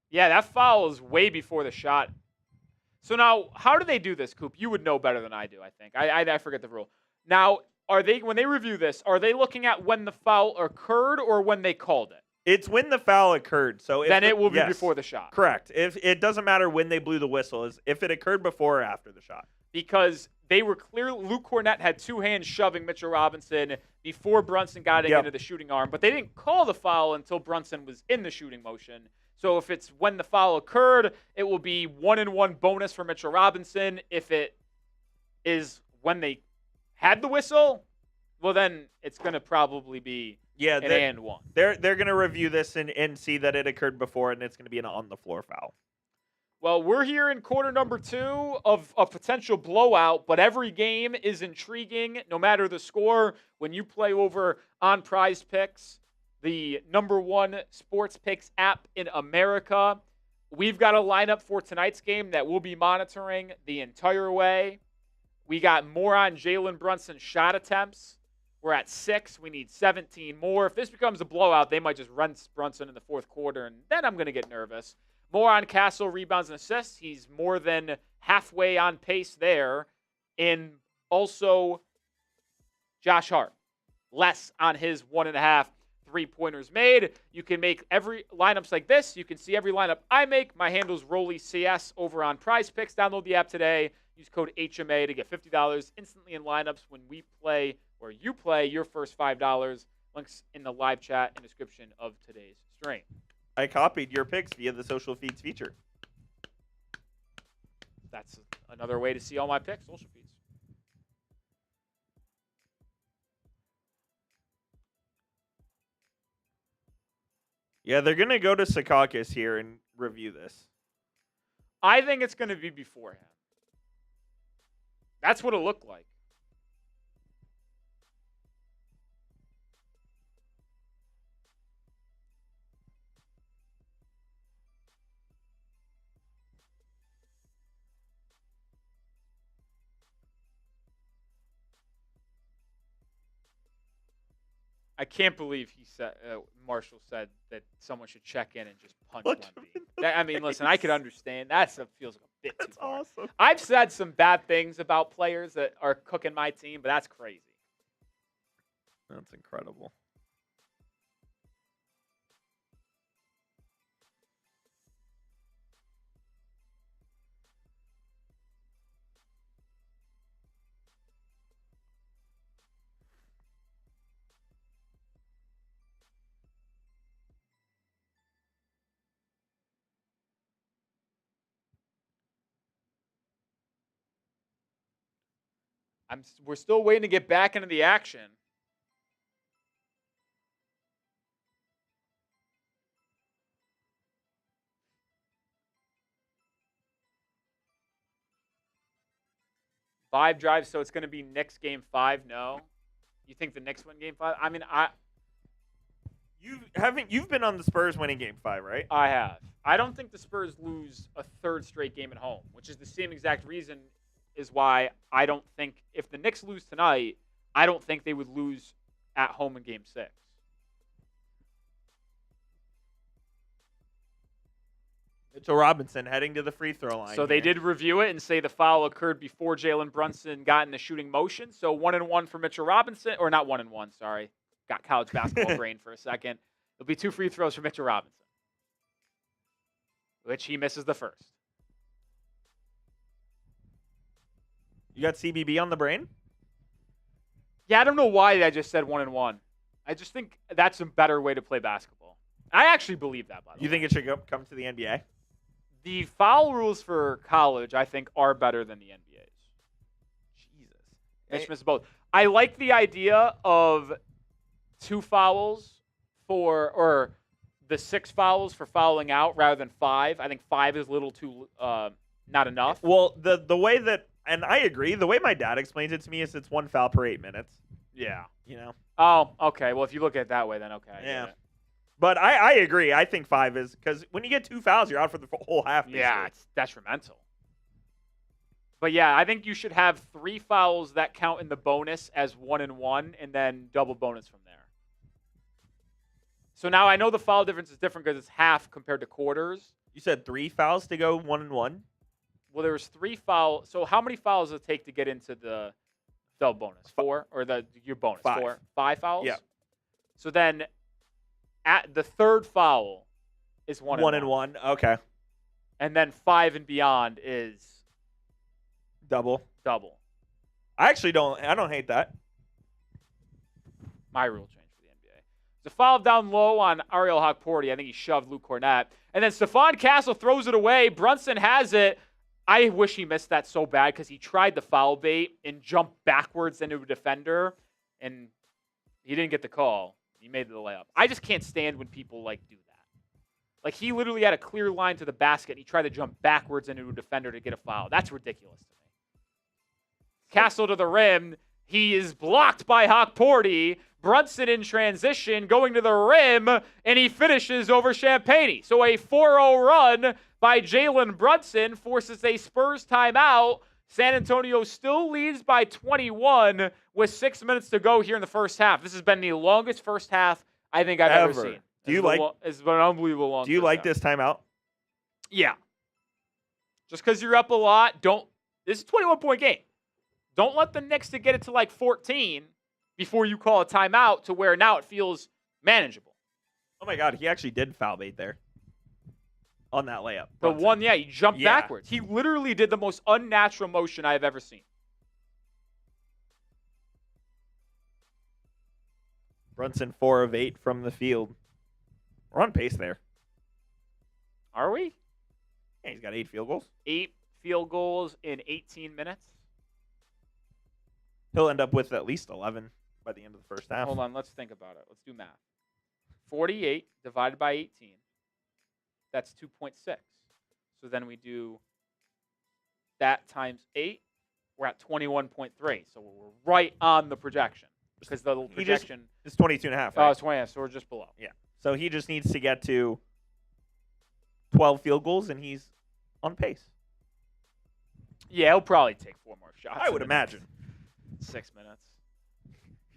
Yeah, that foul is way before the shot. So now, how do they do this, Coop? You would know better than I do, I think. I forget the rule. Now, when they review this, are they looking at when the foul occurred or when they called it? It's when the foul occurred. So then it will be before the shot. Correct. If it doesn't matter when they blew the whistle, is if it occurred before or after the shot. Because they were clear. Luke Cornett had two hands shoving Mitchell Robinson before Brunson got into the shooting arm, but they didn't call the foul until Brunson was in the shooting motion. So if it's when the foul occurred, it will be 1-and-1 bonus for Mitchell Robinson. If it is when they had the whistle, well, then it's going to probably be an and one. They're going to review this and see that it occurred before, and it's going to be an on-the-floor foul. Well, we're here in quarter number 2 of a potential blowout, but every game is intriguing, no matter the score. When you play over on Prize Picks, the #1 sports picks app in America, we've got a lineup for tonight's game that we'll be monitoring the entire way. We got more on Jalen Brunson's shot attempts. We're at 6. We need 17 more. If this becomes a blowout, they might just run Brunson in the fourth quarter, and then I'm going to get nervous. More on Castle rebounds and assists. He's more than halfway on pace there. And also Josh Hart, less on his 1.5 3-pointers made. You can make every lineups like this. You can see every lineup I make. My handle's RollyCS over on Prize Picks. Download the app today. Use code HMA to get $50 instantly in lineups when we play or you play your first $5. Links in the live chat and description of today's stream. I copied your picks via the social feeds feature. That's another way to see all my picks, social feeds. Yeah, they're going to go to Secaucus here and review this. I think it's going to be beforehand. That's what it looked like. I can't believe Marshall said that someone should check in and just punch Wemby. I mean, listen, I could understand. That feels like a bit too far. That's awesome. I've said some bad things about players that are cooking my team, but that's crazy. That's incredible. We're still waiting to get back into the action. Five drives, so it's going to be Knicks game 5. No, you think the Knicks win game 5? I mean, You've been on the Spurs winning game 5, right? I have. I don't think the Spurs lose a third straight game at home, which is the same exact reason is why I don't think if the Knicks lose tonight, I don't think they would lose at home in game 6. Mitchell Robinson heading to the free throw line. So they did review it and say the foul occurred before Jalen Brunson got in the shooting motion. So 1-and-1 for Mitchell Robinson, or not 1-and-1, sorry. got college basketball brain for a second. There'll be 2 free throws for Mitchell Robinson, which he misses the first. You got CBB on the brain? Yeah, I don't know why I just said 1-1. I just think that's a better way to play basketball. I actually believe that, by the way. You think it should come to the NBA? The foul rules for college, I think, are better than the NBA's. Jesus. Mitch misses both. I like the idea of 2 fouls or the 6 fouls for fouling out rather than 5. I think 5 is a little too not enough. Well, the way that, and I agree, the way my dad explains it to me is it's 1 foul per 8 minutes. Yeah. You know? Oh, okay. Well, if you look at it that way, then okay. Yeah. But I agree. I think 5 is, because when you get 2 fouls, you're out for the whole half. Basically. Yeah, it's detrimental. But yeah, I think you should have 3 fouls that count in the bonus as 1-1, and then double bonus from there. So now I know the foul difference is different because it's half compared to quarters. You said 3 fouls to go 1-1? Well, there was 3 fouls. So how many fouls does it take to get into the double bonus? 4 or your bonus? 5. 4, 5 fouls. Yeah. So then, at the 3rd foul is 1-1. 1-1. Okay. And then 5 and beyond is Double. I don't hate that. My rule change for the NBA. The foul down low on Ariel Hawk-Porty. I think he shoved Luke Cornett. And then Stephon Castle throws it away. Brunson has it. I wish he missed that so bad because he tried the foul bait and jumped backwards into a defender, and he didn't get the call. He made the layup. I just can't stand when people do that. Like, he literally had a clear line to the basket, and he tried to jump backwards into a defender to get a foul. That's ridiculous to me. Castle to the rim. He is blocked by Hawk-Porty. Brunson in transition, going to the rim, and he finishes over Champagny. So a 4-0 run by Jalen Brunson forces a Spurs timeout. San Antonio still leads by 21 with 6 minutes to go here in the first half. This has been the longest first half I think I've ever seen. It's been an unbelievable long. Do you like this timeout? Yeah. Just because you're up a lot, this is a 21-point game. Don't let the Knicks to get it to 14 before you call a timeout to where now it feels manageable. Oh my God, he actually did foul bait there on that layup. The one, he jumped backwards. He literally did the most unnatural motion I've ever seen. Brunson 4 of 8 from the field. We're on pace there. Are we? Yeah, he's got 8 field goals. 8 field goals in 18 minutes. He'll end up with at least 11 by the end of the first half. Hold on, let's think about it. Let's do math. 48 divided by 18. That's 2.6. So then we do that times 8. We're at 21.3. So we're right on the projection. Because the projection is 22.5. Right? Oh, it's 20. So we're just below. Yeah. So he just needs to get to 12 field goals, and he's on pace. Yeah, he'll probably take 4 more shots. I would imagine. 6 minutes.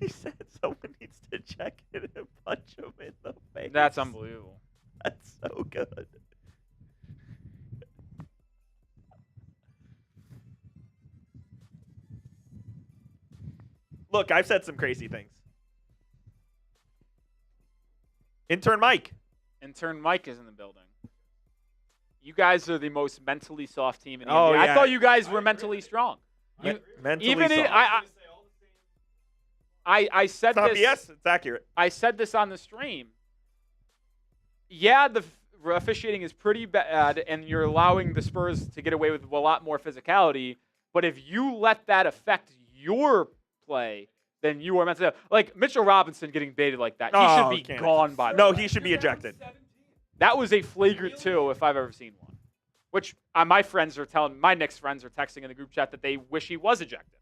He said someone needs to check it and punch him in the face. That's unbelievable. That's so good. Look, I've said some crazy things. Intern Mike. Intern Mike is in the building. You guys are the most mentally soft team in the Oh, NBA. yeah. I thought you guys were mentally strong. Mentally even soft. I said It's not this. BS. It's accurate. I said this on the stream. Yeah, the officiating is pretty bad, and you're allowing the Spurs to get away with a lot more physicality. But if you let that affect your play, then you are meant to. Like Mitchell Robinson getting baited like that, he should be gone by. No, he should be ejected. That was a flagrant 2 if I've ever seen one. Which my friends are telling, my Knicks friends are texting in the group chat that they wish he was ejected.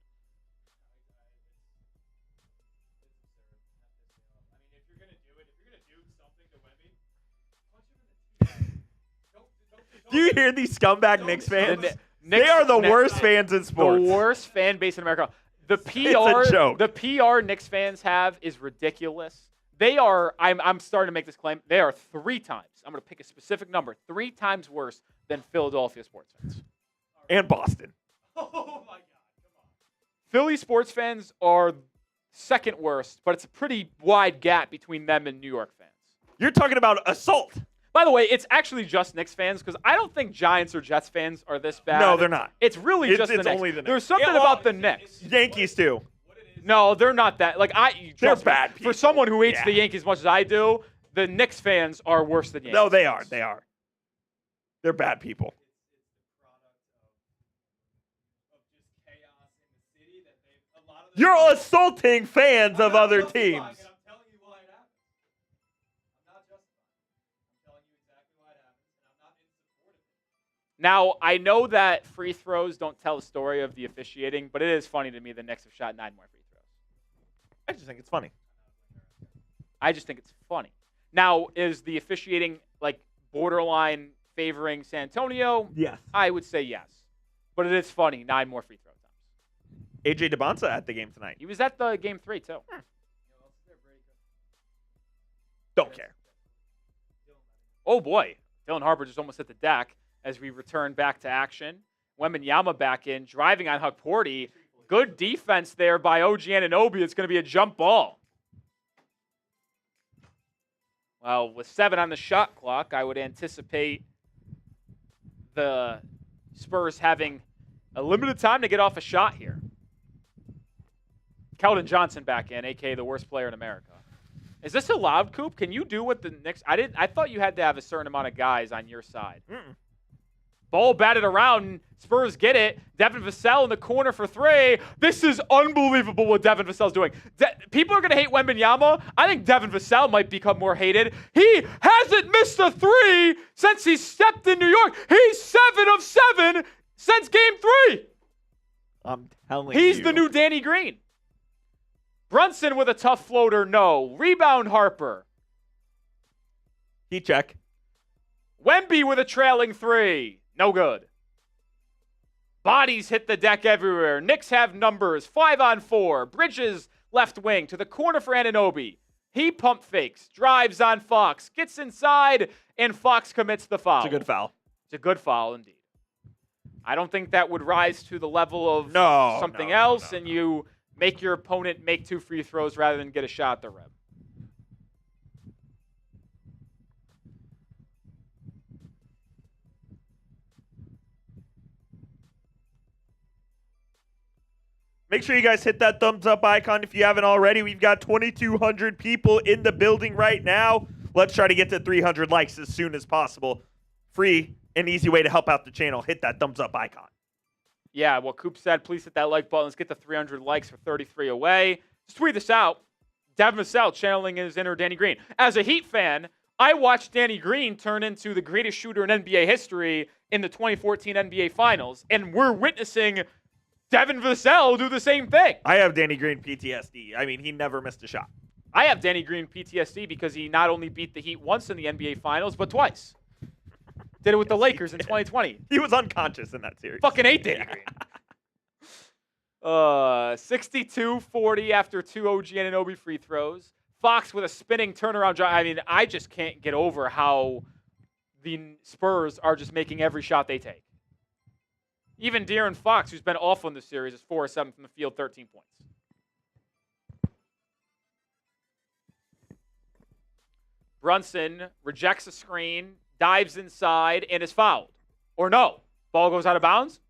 Do you hear these scumbag Knicks fans? They are the worst fans in sports. The worst fan base in America. The PR, It's a joke. The PR Knicks fans have is ridiculous. They are. I'm starting to make this claim. They are 3 times. I'm going to pick a specific number. 3 times worse than Philadelphia sports fans. And Boston. Oh my God! Come on. Philly sports fans are second worst, but it's a pretty wide gap between them and New York fans. You're talking about assault. By the way, it's actually just Knicks fans because I don't think Giants or Jets fans are this bad. No, they're not. It's really just the Knicks. Only the Knicks. There's something about the Knicks. Yankees too. No, they're not that. Like They're bad people. For someone who hates the Yankees as much as I do, the Knicks fans are worse than Yankees. No, they are. They are. They're bad people. You're assaulting fans of other teams. Now, I know that free throws don't tell the story of the officiating, but it is funny to me the Knicks have shot 9 more free throws. I just think it's funny. I just think it's funny. Now, is the officiating like borderline favoring San Antonio? Yes. I would say yes. But it is funny, 9 more free throw times. AJ DeBonsa at the game tonight. He was at the game 3, too. Don't care. Oh, boy. Dylan Harper just almost hit the deck as we return back to action. Wembanyama back in, driving on Hukporti. Good defense there by OG Anunoby. It's going to be a jump ball. Well, with 7 on the shot clock, I would anticipate the Spurs having a limited time to get off a shot here. Keldon Johnson back in, a.k.a. the worst player in America. Is this allowed, Coop? Can you do what the Knicks... I thought you had to have a certain amount of guys on your side. Mm-mm. Ball batted around. Spurs get it. Devin Vassell in the corner for 3. This is unbelievable what Devin Vassell's doing. People are going to hate Wembanyama. I think Devin Vassell might become more hated. He hasn't missed a 3 since he stepped in New York. He's 7 of 7 since game 3. I'm telling you. He's the new Danny Green. Brunson with a tough floater, no. Rebound Harper. Heat check. Wemby with a trailing 3. No good. Bodies hit the deck everywhere. Knicks have numbers. 5-on-4. Bridges left wing to the corner for Anunoby. He pump fakes. Drives on Fox. Gets inside, and Fox commits the foul. It's a good foul. It's a good foul indeed. I don't think that would rise to the level of something else, and you make your opponent make 2 free throws rather than get a shot at the rim. Make sure you guys hit that thumbs up icon if you haven't already. We've got 2,200 people in the building right now. Let's try to get to 300 likes as soon as possible. Free and easy way to help out the channel. Hit that thumbs up icon. Yeah, what Coop said, please hit that like button. Let's get to 300 likes for 33 away. Just tweet this out. Devin Vassell channeling his inner Danny Green. As a Heat fan, I watched Danny Green turn into the greatest shooter in NBA history in the 2014 NBA Finals, and we're witnessing Devin Vassell do the same thing. I have Danny Green PTSD. I mean, he never missed a shot. I have Danny Green PTSD because he not only beat the Heat once in the NBA Finals, but twice. Did it with the Lakers in 2020. He was unconscious in that series. Fucking hate Danny Green. 62-40 after 2 OG Anunoby free throws. Fox with a spinning turnaround drive. I mean, I just can't get over how the Spurs are just making every shot they take. Even De'Aaron Fox, who's been awful in this series, is 4 of 7 from the field, 13 points. Brunson rejects a screen, dives inside, and is fouled. Or no, ball goes out of bounds.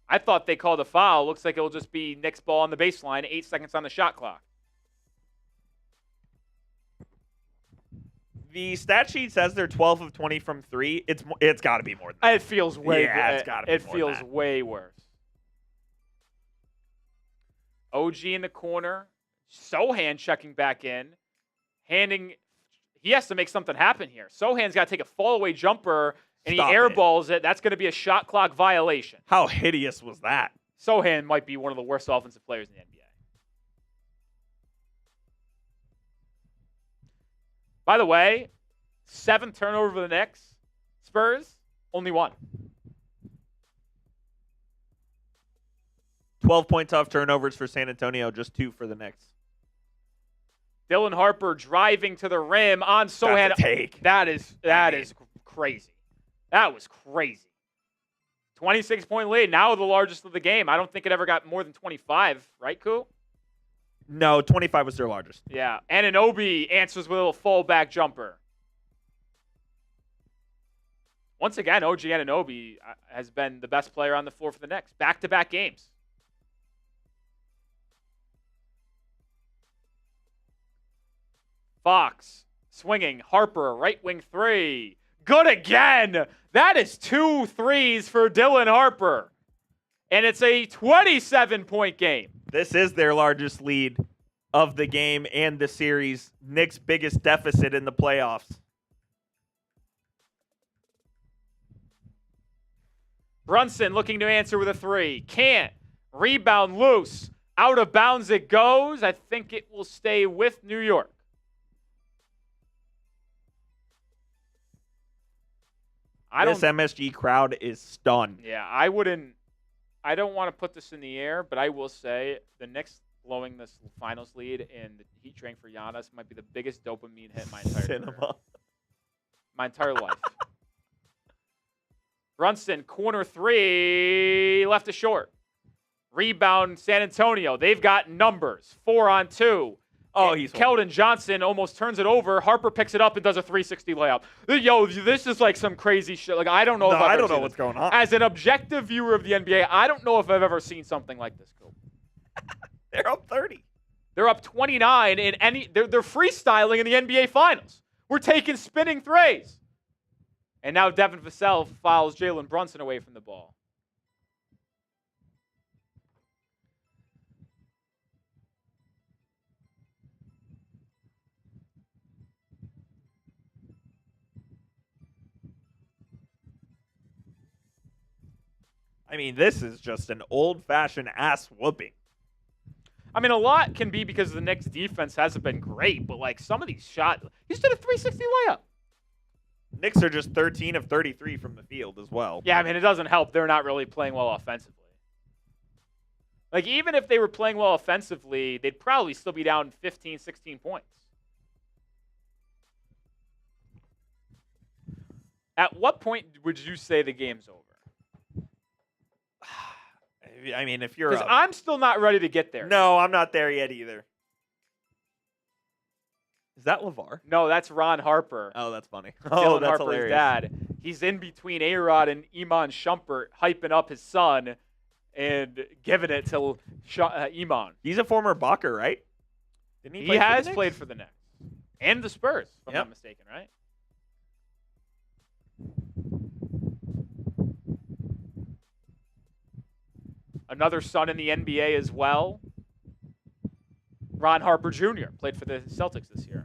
I thought they called a foul. Looks like it'll just be Knicks ball on the baseline, 8 seconds on the shot clock. The stat sheet says they're 12 of 20 from 3. It's got to be more than that. It feels way it's got to be It more feels than that. way worse. OG in the corner. Sohan checking back in. He has to make something happen here. Sohan's got to take a fall-away jumper, and Stop he airballs it. That's going to be a shot clock violation. How hideous was that? Sohan might be one of the worst offensive players in the NBA. By the way, 7 turnover for the Knicks. Spurs, only 1. 12-point tough turnovers for San Antonio, just 2 for the Knicks. Dylan Harper driving to the rim on Sohan. That's a take. That is crazy. That was crazy. 26-point lead, now the largest of the game. I don't think it ever got more than 25, right, Koo? No, 25 was their largest. Yeah. Anunoby answers with a little fallback jumper. Once again, OG Anunoby has been the best player on the floor for the Knicks. Back-to-back games. Fox swinging. Harper, right wing three. Good again. That is 2 threes for Dylan Harper. And it's a 27-point game. This is their largest lead of the game and the series. Knicks' biggest deficit in the playoffs. Brunson looking to answer with a three. Can't. Rebound loose. Out of bounds it goes. I think it will stay with New York. This MSG crowd is stunned. Yeah, I don't want to put this in the air, but I will say the Knicks blowing this finals lead and the heat train for Giannis might be the biggest dopamine hit my entire career. My entire life. Brunson, corner three, left to short. Rebound, San Antonio. They've got numbers. 4-on-2. Oh, he's Keldon Johnson almost turns it over. Harper picks it up and does a 360 layup. Yo, this is like some crazy shit. Like I don't know. I don't know what's going on. As an objective viewer of the NBA, I don't know if I've ever seen something like this. Cool. They're up 30. They're up 29 in they're freestyling in the NBA Finals. We're taking spinning threes. And now Devin Vassell fouls Jalen Brunson away from the ball. I mean, this is just an old-fashioned ass whooping. I mean, a lot can be because the Knicks' defense hasn't been great, but like some of these shots, he just did a 360 layup. Knicks are just 13 of 33 from the field as well. Yeah, I mean, it doesn't help. They're not really playing well offensively. Like, even if they were playing well offensively, they'd probably still be down 15, 16 points. At what point would you say the game's over? I mean, if you're Because I'm still not ready to get there. No, I'm not there yet either. Is that LeVar? No, that's Ron Harper. Oh, that's funny. Dylan That's Harper's hilarious. dad. He's in between A-Rod and Iman Shumpert, hyping up his son and giving it to Iman. He's a former Bucker, right? Didn't He has played for the Knicks. And the Spurs, if I'm not mistaken, right? Another son in the NBA as well. Ron Harper Jr. played for the Celtics this year.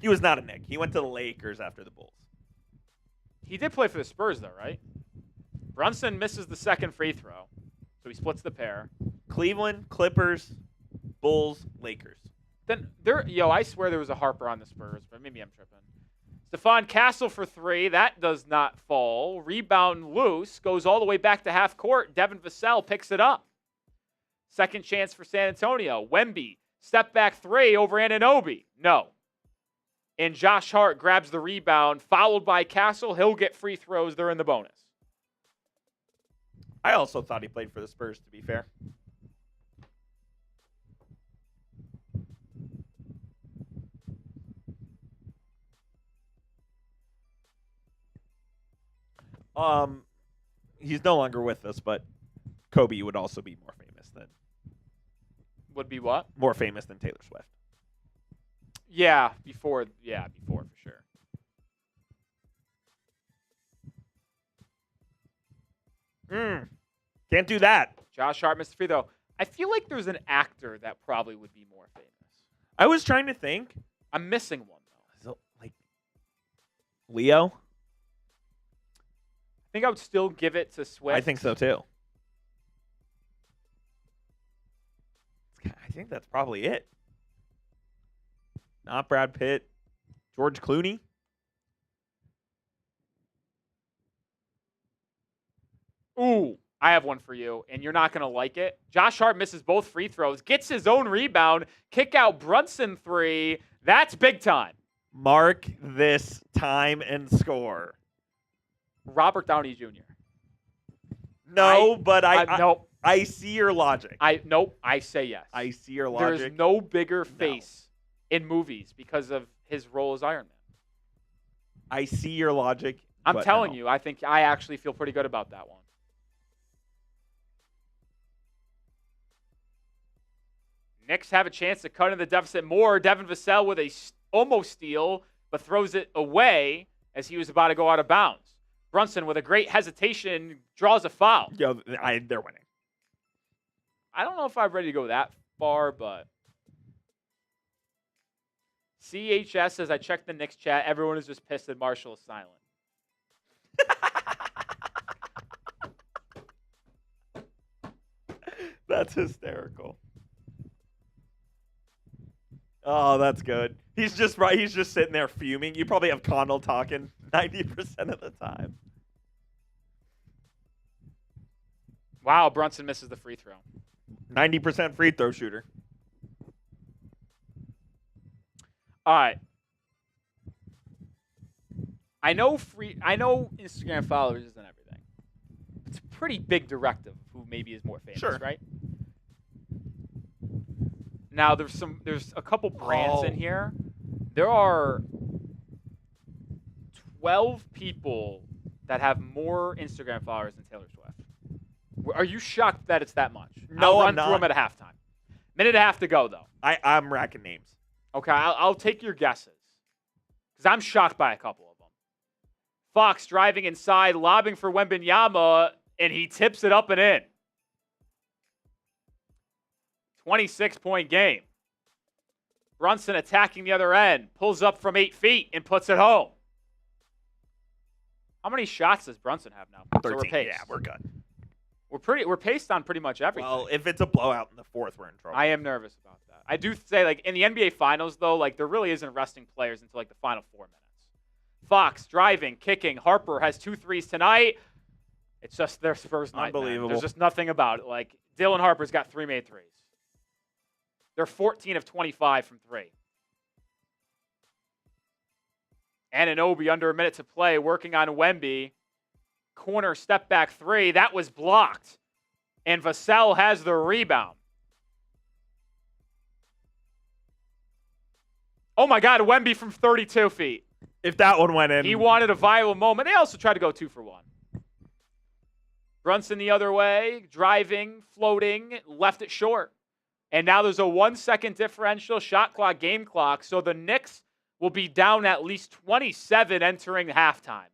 He was not a Knick. He went to the Lakers after the Bulls. He did play for the Spurs, though, right? Brunson misses the second free throw, so he splits the pair. Cleveland, Clippers, Bulls, Lakers. Then I swear there was a Harper on the Spurs, but maybe I'm tripping. Stephon Castle for three. That does not fall. Rebound loose. Goes all the way back to half court. Devin Vassell picks it up. Second chance for San Antonio. Wemby. Step back three over Anunoby. No. And Josh Hart grabs the rebound. Fouled by Castle. He'll get free throws. They're in the bonus. I also thought he played for the Spurs, to be fair. He's no longer with us, but Kobe would also be more famous than More famous than Taylor Swift. Yeah, before for sure. Can't do that. Josh Hart missed the free throw. I feel like there's an actor that probably would be more famous. I was trying to think. I'm missing one though. Is it like Leo? I think I would still give it to Swift. I think so too. I think that's probably it. Not Brad Pitt. George Clooney. Ooh, I have one for you, and you're not going to like it. Josh Hart misses both free throws, gets his own rebound, kick out Brunson three. That's big time. Mark this time and score. Robert Downey Jr. No, but nope. I see your logic. Nope. I say yes. I see your logic. There's no bigger face in movies because of his role as Iron Man. I see your logic. I'm telling you, I think I actually feel pretty good about that one. Knicks have a chance to cut in the deficit more. Devin Vassell with a almost steal, but throws it away as he was about to go out of bounds. Brunson with a great hesitation draws a foul. Yo, they're winning. I don't know if I'm ready to go that far, but CHS says I checked the Knicks chat. Everyone is just pissed that Marshall is silent. That's hysterical. Oh, that's good. He's just right. He's just sitting there fuming. You probably have Connell talking 90% of the time. Wow, Brunson misses the free throw. 90% free throw shooter. All right. I know Instagram followers isn't everything. It's a pretty big directive who maybe is more famous, Sure. right? Now there's a couple brands in here. There are 12 people that have more Instagram followers than Taylor Swift. Are you shocked that it's that much? No, I'll I'm run through them not. at halftime. Minute and a half to go, though. I'm racking names. Okay, I'll take your guesses. Because I'm shocked by a couple of them. Fox driving inside, lobbing for Wembanyama, and he tips it up and in. 26-point game. Brunson attacking the other end, pulls up from 8 feet and puts it home. How many shots does Brunson have now? 13. So we're paced. Yeah, we're good. We're paced on pretty much everything. Well, if it's a blowout in the fourth, we're in trouble. I am nervous about that. I do say, like, in the NBA Finals, though, like, there really isn't resting players until, like, the final 4 minutes. Fox driving, kicking. Harper has 2 threes tonight. It's just their Spurs night. Unbelievable. Man. There's just nothing about it. Like, Dylan Harper's got 3 made threes. They're 14 of 25 from 3. Anunoby under a minute to play, working on Wemby. Corner step back 3. That was blocked. And Vassell has the rebound. Oh, my God, Wemby from 32 feet. If that one went in. He wanted a viral moment. They also tried to go 2 for 1. Brunson the other way, driving, floating, left it short. And now there's a 1-second differential, shot clock, game clock. So the Knicks will be down at least 27 entering halftime.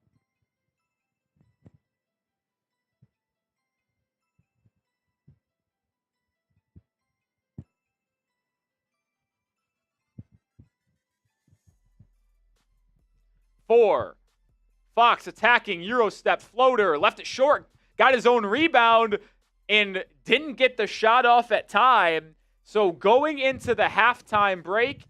Four. Fox attacking, Euro step, floater, left it short, got his own rebound, and didn't get the shot off at time. So going into the halftime break,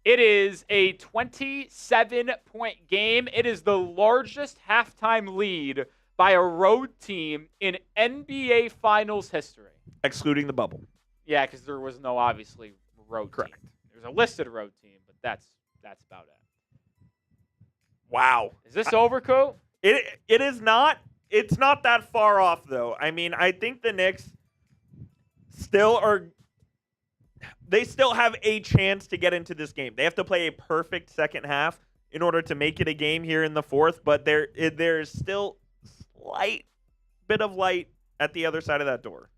it is a 27-point game. It is the largest halftime lead by a road team in NBA Finals history. Excluding the bubble. Yeah, because there was no, obviously, road Correct. team. There's a listed road team, but that's about it. Wow. Is this over, Coop? It is not. It's not that far off, though. I mean, I think the Knicks still have a chance to get into this game. They have to play a perfect second half in order to make it a game here in the fourth, but there's still slight bit of light at the other side of that door.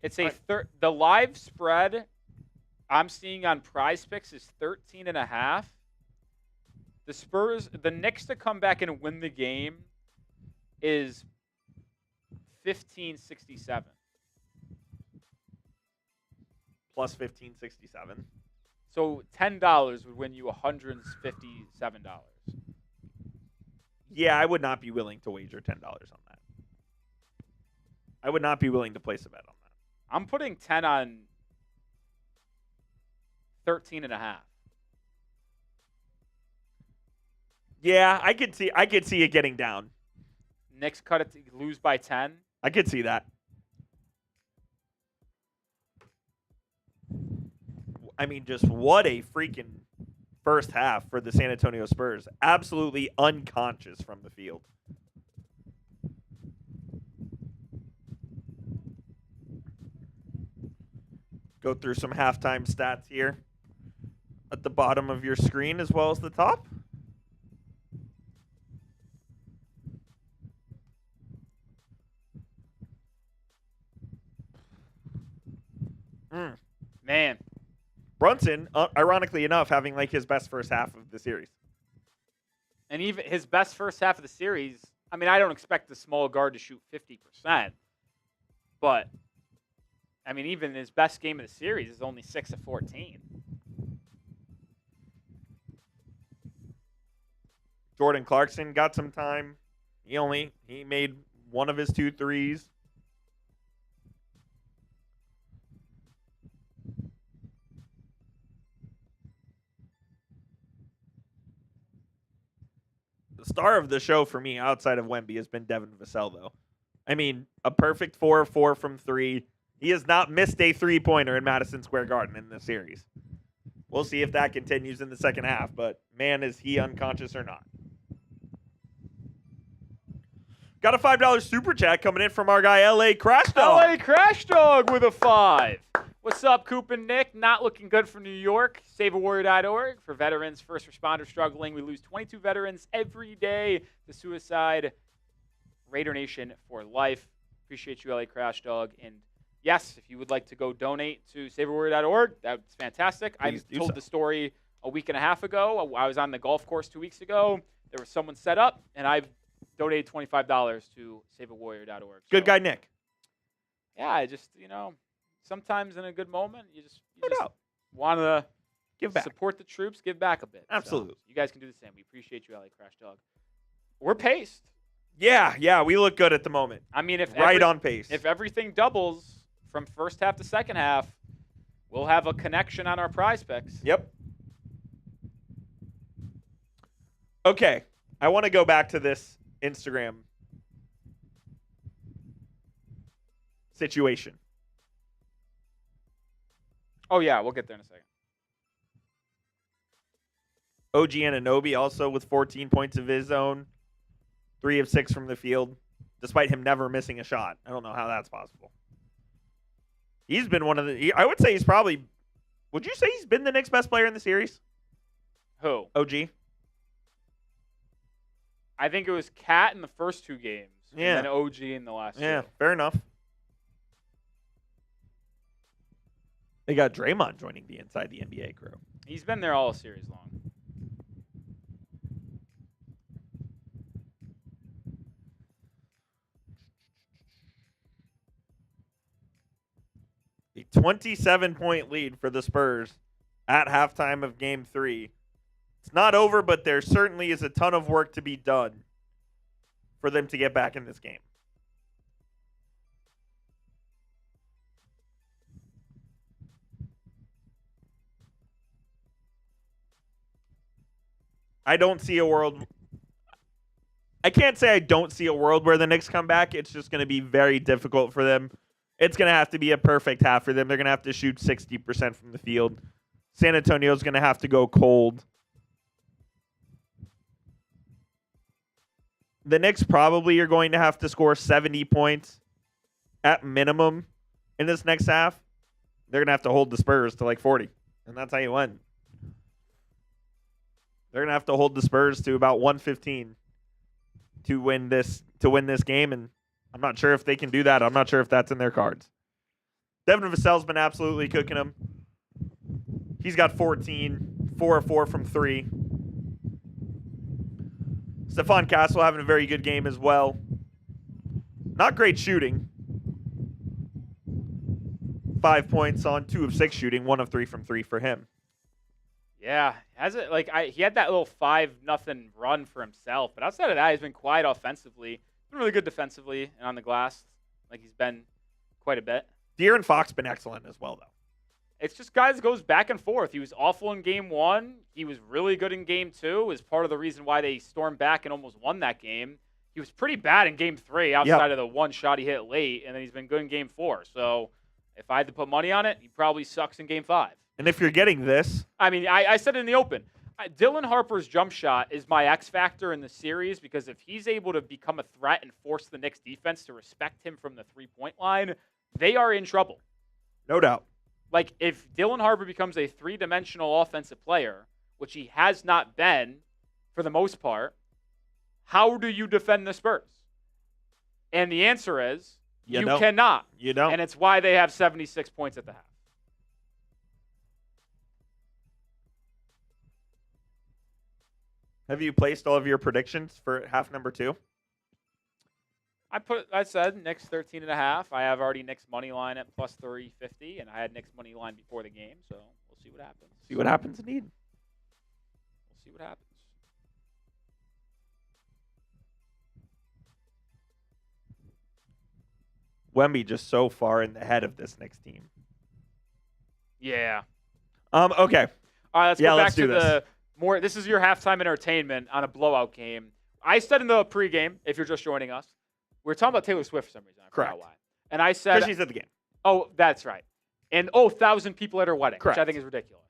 It's the live spread I'm seeing on Prize Picks is 13.5. The Knicks to come back and win the game is 15.67. Plus 15.67. So $10 would win you $157. Yeah, I would not be willing to wager $10 on that. I would not be willing to place a bet on that. I'm putting 10 on 13.5. Yeah, I could see it getting down. Knicks cut it to lose by 10. I could see that. I mean, just what a freaking first half for the San Antonio Spurs. Absolutely unconscious from the field. Go through some halftime stats here at the bottom of your screen as well as the top. Man. Brunson, ironically enough, having like his best first half of the series. And even his best first half of the series, I mean, I don't expect the small guard to shoot 50%. But, I mean, even his best game of the series is only 6 of 14. Jordan Clarkson got some time. He made one of his 2 threes. The star of the show for me outside of Wemby has been Devin Vassell, though. I mean, a perfect 4 of 4 from 3. He has not missed a 3-pointer in Madison Square Garden in this series. We'll see if that continues in the second half, but man, is he unconscious or not. Got a $5 super chat coming in from our guy, LA Crash Dog. LA Crash Dog with a 5. What's up, Coop and Nick? Not looking good for New York. SaveAWarrior.org. For veterans, first responders struggling. We lose 22 veterans every day to suicide. Raider Nation for life. Appreciate you, LA Crash Dog. And yes, if you would like to go donate to SaveAWarrior.org, that's fantastic. I told the story a week and a half ago. I was on the golf course 2 weeks ago. There was someone set up, and I donated $25 to SaveAWarrior.org. Good guy, Nick. Yeah, I just, sometimes in a good moment, you just want to give back, support the troops, give back a bit. Absolutely. So you guys can do the same. We appreciate you, LA Crash Dog. We're paced. Yeah, we look good at the moment. I mean, on pace. If everything doubles from first half to second half, we'll have a connection on our prize picks. Yep. Okay, I want to go back to this Instagram situation. Oh, yeah, we'll get there in a second. OG Anunoby also with 14 points of his own, 3 of 6 from the field, despite him never missing a shot. I don't know how that's possible. He's been one of the... I would say he's probably... Would you say he's been the Knicks' best player in the series? Who? OG. I think it was Cat in the first 2 games. Yeah. And then OG in the last 2. Yeah, fair enough. They got Draymond joining the Inside the NBA crew. He's been there all series long. A 27-point lead for the Spurs at halftime of Game 3. It's not over, but there certainly is a ton of work to be done for them to get back in this game. I don't see a world... I can't say I don't see a world where the Knicks come back. It's just going to be very difficult for them. It's going to have to be a perfect half for them. They're going to have to shoot 60% from the field. San Antonio's going to have to go cold. The Knicks probably are going to have to score 70 points at minimum in this next half. They're going to have to hold the Spurs to like 40. And that's how you win. They're going to have to hold the Spurs to about 115 to win this game, and I'm not sure if they can do that. I'm not sure if that's in their cards. Devin Vassell's been absolutely cooking them. He's got 14, 4 of 4 from 3. Stephon Castle having a very good game as well. Not great shooting. 5 points on 2 of 6 shooting, 1 of 3 from 3 for him. Yeah, he had that little 5-0 run for himself, but outside of that, he's been quiet offensively. He's been really good defensively and on the glass. Like he's been quite a bit. De'Aaron Fox been excellent as well, though. It's just guys goes back and forth. He was awful in game 1. He was really good in game 2. Was part of the reason why they stormed back and almost won that game. He was pretty bad in game 3 outside of the one shot he hit late, and then he's been good in game 4. So if I had to put money on it, he probably sucks in game 5. And if you're getting this... I mean, I said it in the open. Dylan Harper's jump shot is my X factor in the series because if he's able to become a threat and force the Knicks defense to respect him from the 3-point line, they are in trouble. No doubt. Like, if Dylan Harper becomes a three-dimensional offensive player, which he has not been for the most part, how do you defend the Spurs? And the answer is you cannot. You don't. And it's why they have 76 points at the half. Have you placed all of your predictions for half number 2? I said Knicks 13.5. I have already Knicks money line at plus 350, and I had Knicks money line before the game, so we'll see what happens. See what happens indeed. We'll see what happens. Wemby just so far in the head of this Knicks team. Yeah. Okay. All right, let's go back let's to do this. the more. This is your halftime entertainment on a blowout game. I said in the pregame, if you're just joining us, we were talking about Taylor Swift for some reason. I forgot Correct. why. And I said, Because she's at the game. oh, that's right. And 1,000 people at her wedding, Correct. which I think is ridiculous.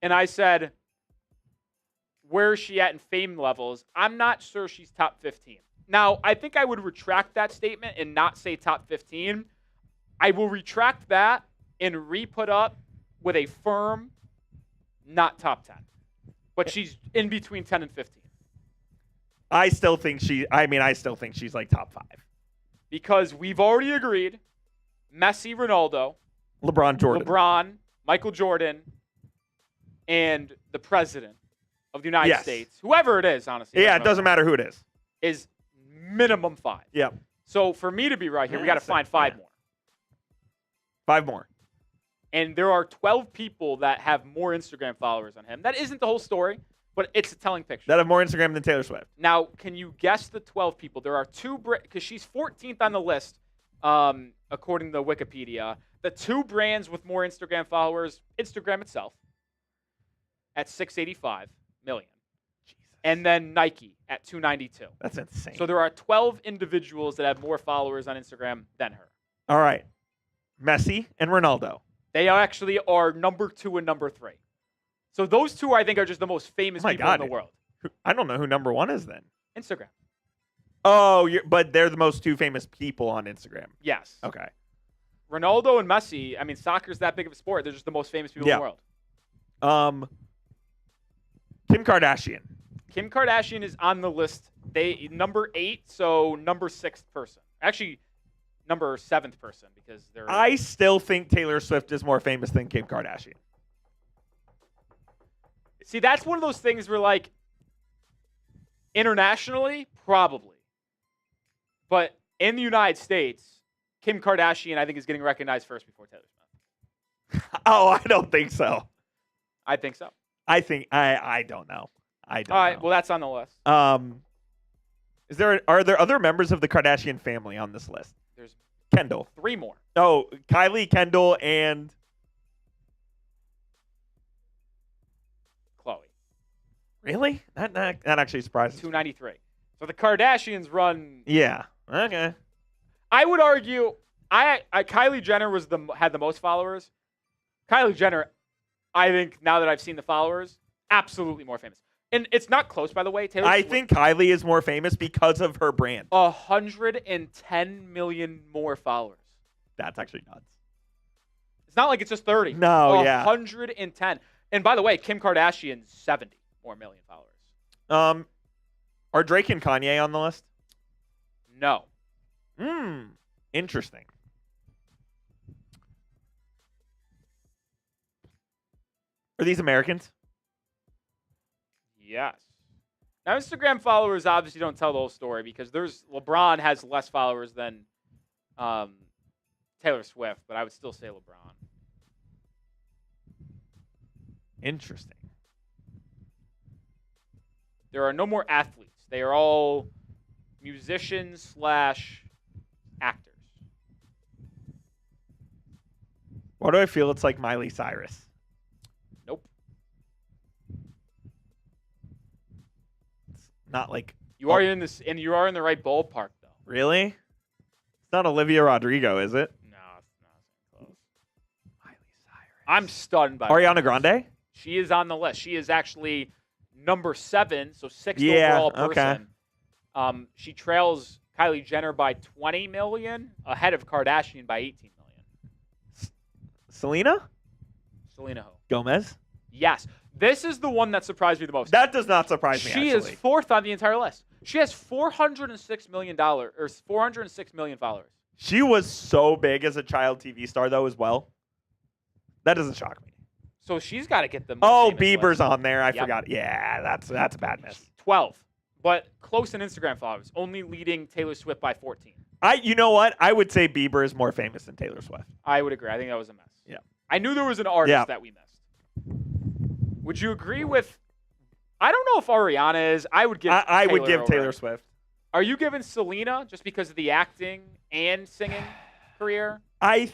And I said, where is she at in fame levels? I'm not sure she's top 15. Now, I think I would retract that statement and not say top 15. I will retract that and re-put up with a firm not top 10. But she's in between 10 and 15. I still think she's like top 5. Because we've already agreed Messi, Ronaldo, LeBron, Michael Jordan, and the president of the United States, whoever it is, honestly. Yeah, it doesn't matter who it is minimum 5. Yep. So for me to be right here, we got to find 5 more. 5 more. And there are 12 people that have more Instagram followers than him. That isn't the whole story, but it's a telling picture. That have more Instagram than Taylor Swift. Now, can you guess the 12 people? There are 2, because she's 14th on the list, according to Wikipedia. The 2 brands with more Instagram followers, Instagram itself, at 685 million. Jesus. And then Nike at 292. That's insane. So there are 12 individuals that have more followers on Instagram than her. All right. Messi and Ronaldo. They actually are number 2 and number 3. So those 2, I think, are just the most famous people in the world. I don't know who number 1 is then. Instagram. Oh, but they're the most 2 famous people on Instagram. Yes. Okay. Ronaldo and Messi, I mean, soccer's that big of a sport. They're just the most famous people in the world. Kim Kardashian. Kim Kardashian is on the list. They number 8, so number 6th person. Actually, number 7th person because they're. I still think Taylor Swift is more famous than Kim Kardashian. See, that's one of those things where, like, internationally, probably. But in the United States, Kim Kardashian, I think, is getting recognized first before Taylor Swift. Oh, I don't think so. I think so. I don't know. I don't know. All right, well, that's on the list. Are there other members of the Kardashian family on this list? There's Kendall. 3 more. Oh, Kylie, Kendall, and Chloe. really? That actually surprises me. 293. So the Kardashians run. Yeah. Okay. I would argue, Kylie Jenner had the most followers. Kylie Jenner, I think now that I've seen the followers, absolutely more famous. And it's not close, by the way. I think Kylie is more famous because of her brand. 110 million more followers. That's actually nuts. It's not like it's just 30. No, yeah. 110. And by the way, Kim Kardashian, 70 more million followers. Are Drake and Kanye on the list? No. Interesting. Are these Americans? Yes. Now, Instagram followers obviously don't tell the whole story because LeBron has less followers than Taylor Swift, but I would still say LeBron. Interesting. There are no more athletes. They are all musicians / actors. Why do I feel it's like Miley Cyrus? Nope. It's not like You are in the right ballpark though. Really? It's not Olivia Rodrigo, is it? No, it's not close. Miley Cyrus. I'm stunned by Ariana Grande? She is on the list. She is actually number 7, so 6th Yeah, overall person. She trails Kylie Jenner by 20 million, ahead of Kardashian by 18 million. Selena? Selena who? Gomez? Yes. This is the one that surprised me the most. That does not surprise me, She actually. is fourth on the entire list. She has $406 million or 406 million followers. She was so big as a child TV star, though, as well. That doesn't shock me. So she's got to get the most Oh, famous Bieber's list. on there. I Yep. forgot. Yeah, that's a bad miss. 12. But close in Instagram followers, only leading Taylor Swift by 14. You know what? I would say Bieber is more famous than Taylor Swift. I would agree. I think that was a mess. Yeah. I knew there was an artist that we missed. Would you agree with? I don't know if Ariana is. I would give. I would give over. Taylor Swift. Are you giving Selena just because of the acting and singing career? I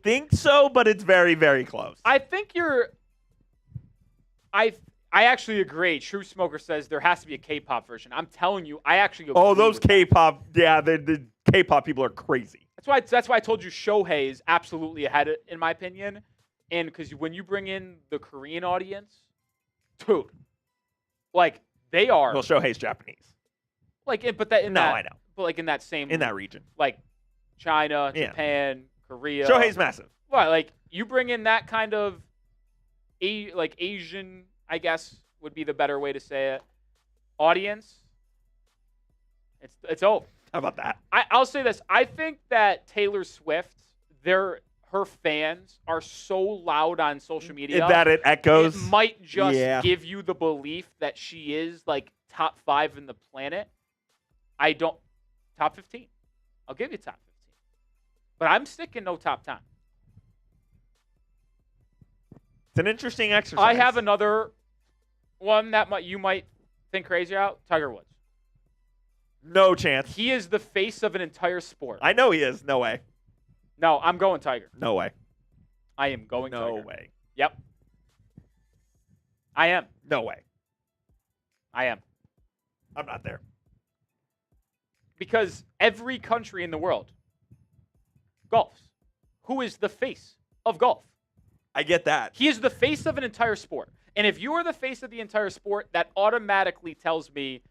think so, but it's very, very close. I think you're. I actually agree. True Smoker says there has to be a K-pop version. I'm telling you, I actually. Oh, agree those with that. K-pop. Yeah, the K-pop people are crazy. That's why I told you Shohei is absolutely ahead, in my opinion. And because when you bring in the Korean audience, dude, like they are. Well, Shohei's Japanese. Like, but that in that. I know. But like in that same. In that region. Like, China, Yeah. Japan, Korea. Shohei's massive. Well, like you bring in that kind of, Asian, I guess would be the better way to say it. Audience. It's over. How about that? I'll say this. I think that Taylor Swift, her fans are so loud on social media That it echoes. It might just Yeah. give you the belief that she is like top 5 in the planet. Top 15. I'll give you top 15. But I'm sticking no top 10. It's an interesting exercise. I have another one that you might think crazy about. Tiger Woods. No chance. He is the face of an entire sport. I know he is. No way. No, I'm going Tiger. No way. I am going Tiger. No way. Yep. I am. No way. I am. I'm not there. Because every country in the world golfs. Who is the face of golf? I get that. He is the face of an entire sport. And if you are the face of the entire sport, that automatically tells me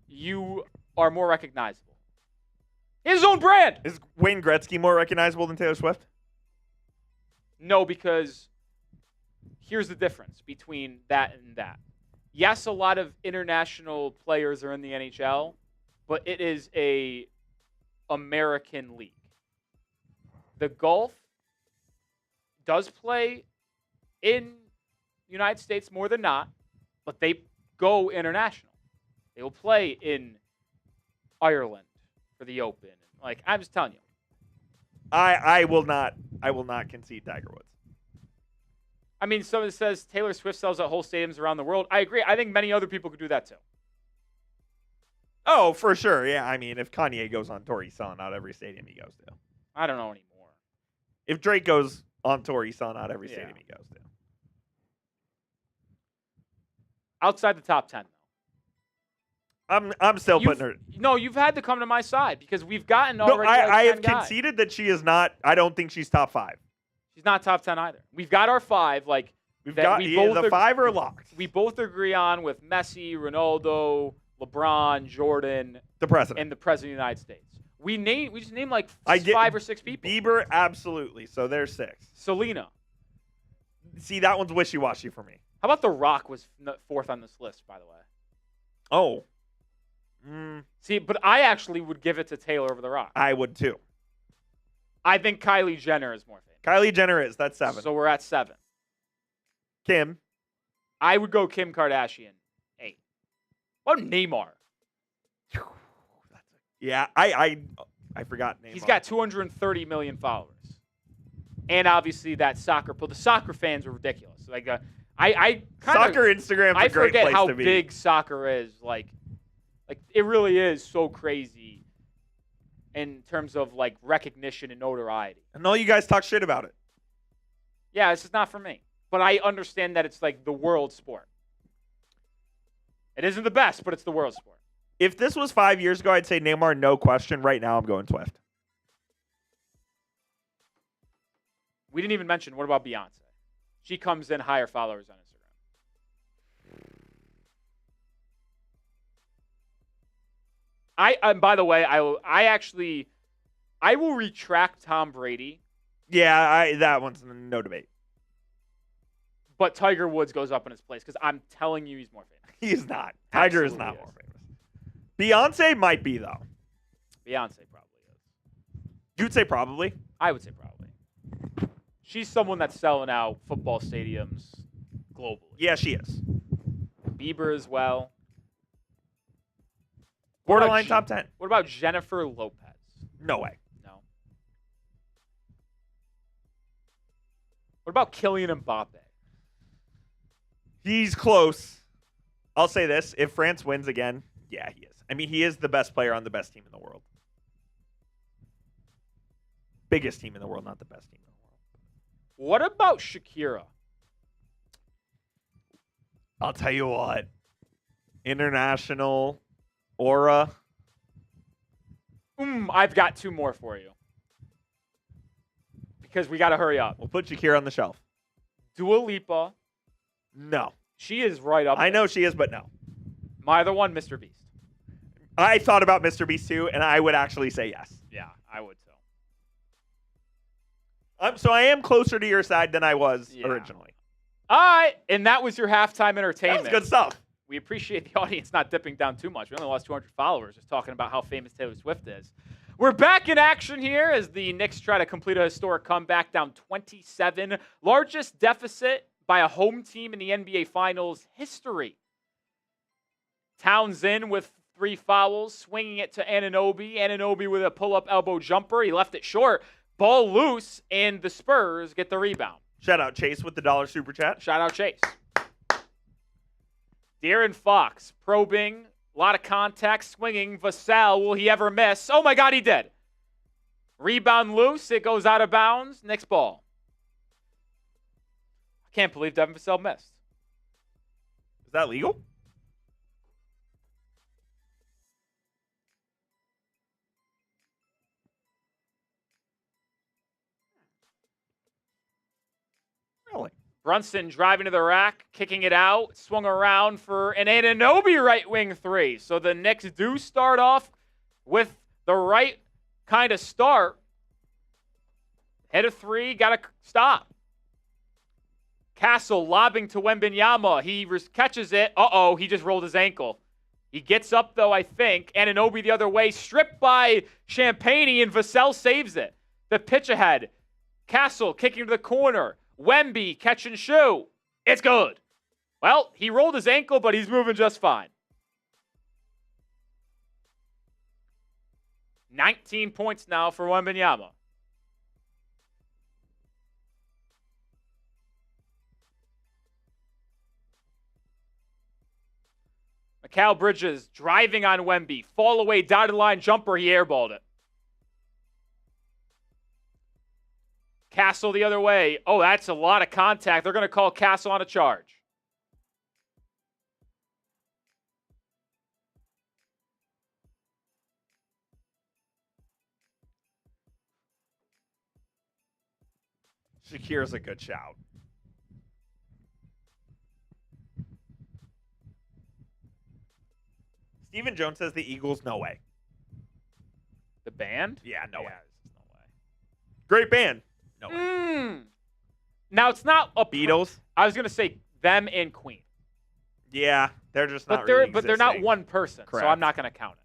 you are more recognizable. His own brand. Is Wayne Gretzky more recognizable than Taylor Swift? No, because here's the difference between that and that. Yes, a lot of international players are in the NHL, but it is a American league. The golf does play in the United States more than not, but they go international. They will play in Ireland for the Open. Like, I'm just telling you. I will not concede Tiger Woods. I mean, someone says Taylor Swift sells out whole stadiums around the world. I agree. I think many other people could do that too. Oh, for sure. Yeah, I mean, if Kanye goes on tour, he's selling out every stadium he goes to. I don't know anymore. If Drake goes on tour, he's selling out every stadium he goes to. Outside the top 10, though. I'm still putting her. No, you've had to come to my side because we've gotten No, already. I like have 10 guys. conceded that she is not. I don't think she's top 5. She's not top 10 either. We've got our 5. Like We've that got we the both 5 are locked. We both agree on with Messi, Ronaldo, LeBron, Jordan, The president and the president of the United States. We just named like I get 5 or 6 people. Bieber, absolutely. So there's 6. Selena. See, that one's wishy-washy for me. How about The Rock was 4th on this list, by the way? Oh. See, but I actually would give it to Taylor over The Rock. I would too. I think Kylie Jenner is more famous. Kylie Jenner is. That's 7. So we're at 7. Kim. I would go Kim Kardashian 8. What about Neymar? Yeah, I forgot name. He's got 230 million followers. And obviously that soccer the soccer fans are ridiculous. Like I soccer Instagram's a great forget place how to be. big soccer is. Like it really is so crazy in terms of like recognition and notoriety. And all you guys talk shit about it. Yeah, this is not for me. But I understand that it's like the world sport. It isn't the best, but it's the world sport. If this was 5 years ago, I'd say Neymar, no question. Right now, I'm going Swift. We didn't even mention, what about Beyonce? She comes in higher followers on Instagram. By the way, I I will retract Tom Brady, Yeah, that one's no debate. but Tiger Woods goes up in his place because I'm telling you he's more famous. He's not. Tiger is Absolutely not more famous. Beyonce might be, though. Beyonce probably is. You'd say probably. I would say probably. She's someone that's selling out football stadiums globally. Yeah, she is. Bieber as well. Borderline What about top 10. What about Jennifer Lopez? No way. No. What about Kylian Mbappe? He's close. I'll say this. If France wins again, yeah, he is. I mean, he is the best player on the best team in the world. Biggest team in the world, not the best team in the world. What about Shakira? I'll tell you what. International aura. I've got two more for you. Because we got to hurry up. We'll put Shakira on the shelf. Dua Lipa. No. She is right up I there. know she is, but no. My other one, Mr. Beast. I thought about Mr. Beast too, and I would actually say yes. Yeah, I would too. So I am closer to your side than I was originally. All right, and that was your halftime entertainment. That's good stuff. We appreciate the audience not dipping down too much. We only lost 200 followers just talking about how famous Taylor Swift is. We're back in action here as the Knicks try to complete a historic comeback down 27. Largest deficit by a home team in the NBA Finals history. Towns in with 3 fouls, swinging it to Anunoby. Anunoby with a pull-up elbow jumper. He left it short. Ball loose, and the Spurs get the rebound. Shout out Chase with the $1 super chat. Shout out Chase. De'Aaron Fox probing, a lot of contact, swinging. Vassell, will he ever miss? Oh my God, he did. Rebound loose, it goes out of bounds. Next ball. I can't believe Devin Vassell missed. Is that legal? Really? Brunson driving to the rack, kicking it out, swung around for an Anunoby right wing 3. So the Knicks do start off with the right kind of start. Head of 3, got to stop. Castle lobbing to Wembanyama. He catches it. He just rolled his ankle. He gets up, though, I think. Anunoby the other way, stripped by Champagnie, and Vassell saves it. The pitch ahead. Castle kicking to the corner. Wemby, catch and shoot. It's good. Well, he rolled his ankle, but he's moving just fine. 19 points now for Wembanyama. Mikal Bridges driving on Wemby. Fall away, dotted line jumper. He airballed it. Castle the other way. Oh, that's a lot of contact. They're going to call Castle on a charge. Shakira's a good shout. Steven Jones says the Eagles, no way. The band? Yeah, no way. There's no way. Great band. No way. Now, it's not a Beatles? I was going to say them and Queen. Yeah, they're just not But they're not one person, Correct. so I'm not going to count it.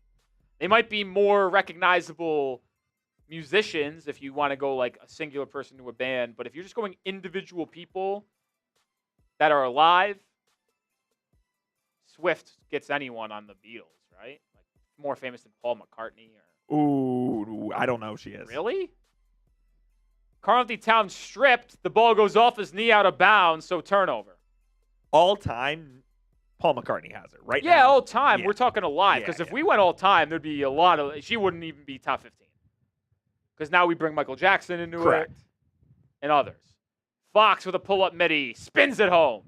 They might be more recognizable musicians if you want to go like a singular person to a band, but if you're just going individual people that are alive, Swift gets anyone on the Beatles, right? Like more famous than Paul McCartney or Ooh, I don't know if she is. Really? Karl-Anthony Towns stripped. The ball goes off his knee out of bounds, so turnover. All time, Paul McCartney has it right now. Yeah, all time. Yeah. We're talking alive because if we went all time, there'd be a lot of. She wouldn't even be top 15 because now we bring Michael Jackson into Correct. it and others. Fox with a pull-up midi spins it home.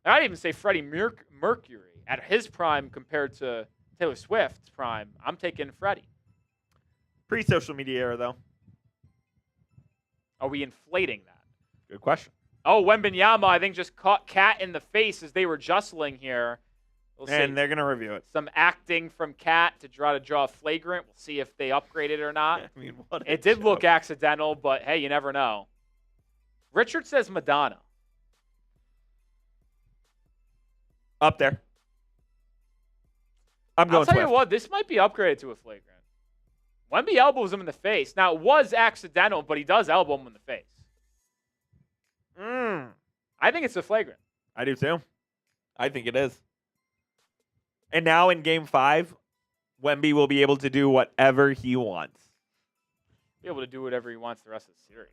And I'd even say Freddie Mercury at his prime compared to Taylor Swift's prime. I'm taking Freddie. Pre-social media era, though. Are we inflating that? Good question. Oh, Wembanyama, I think, just caught Cat in the face as they were jostling here. We'll And see. they're going to review it. Some acting from Cat to try to draw a flagrant. We'll see if they upgrade it or not. I mean, what a It did look joke. accidental, but hey, you never know. Richard says Madonna. Up there. I'm going I'll tell Swift. you what, this might be upgraded to a flagrant. Wemby elbows him in the face. Now, it was accidental, but he does elbow him in the face. I think it's a flagrant. I do too. I think it is. And now in Game 5, Wemby will be able to do whatever he wants. Be able to do whatever he wants the rest of the series.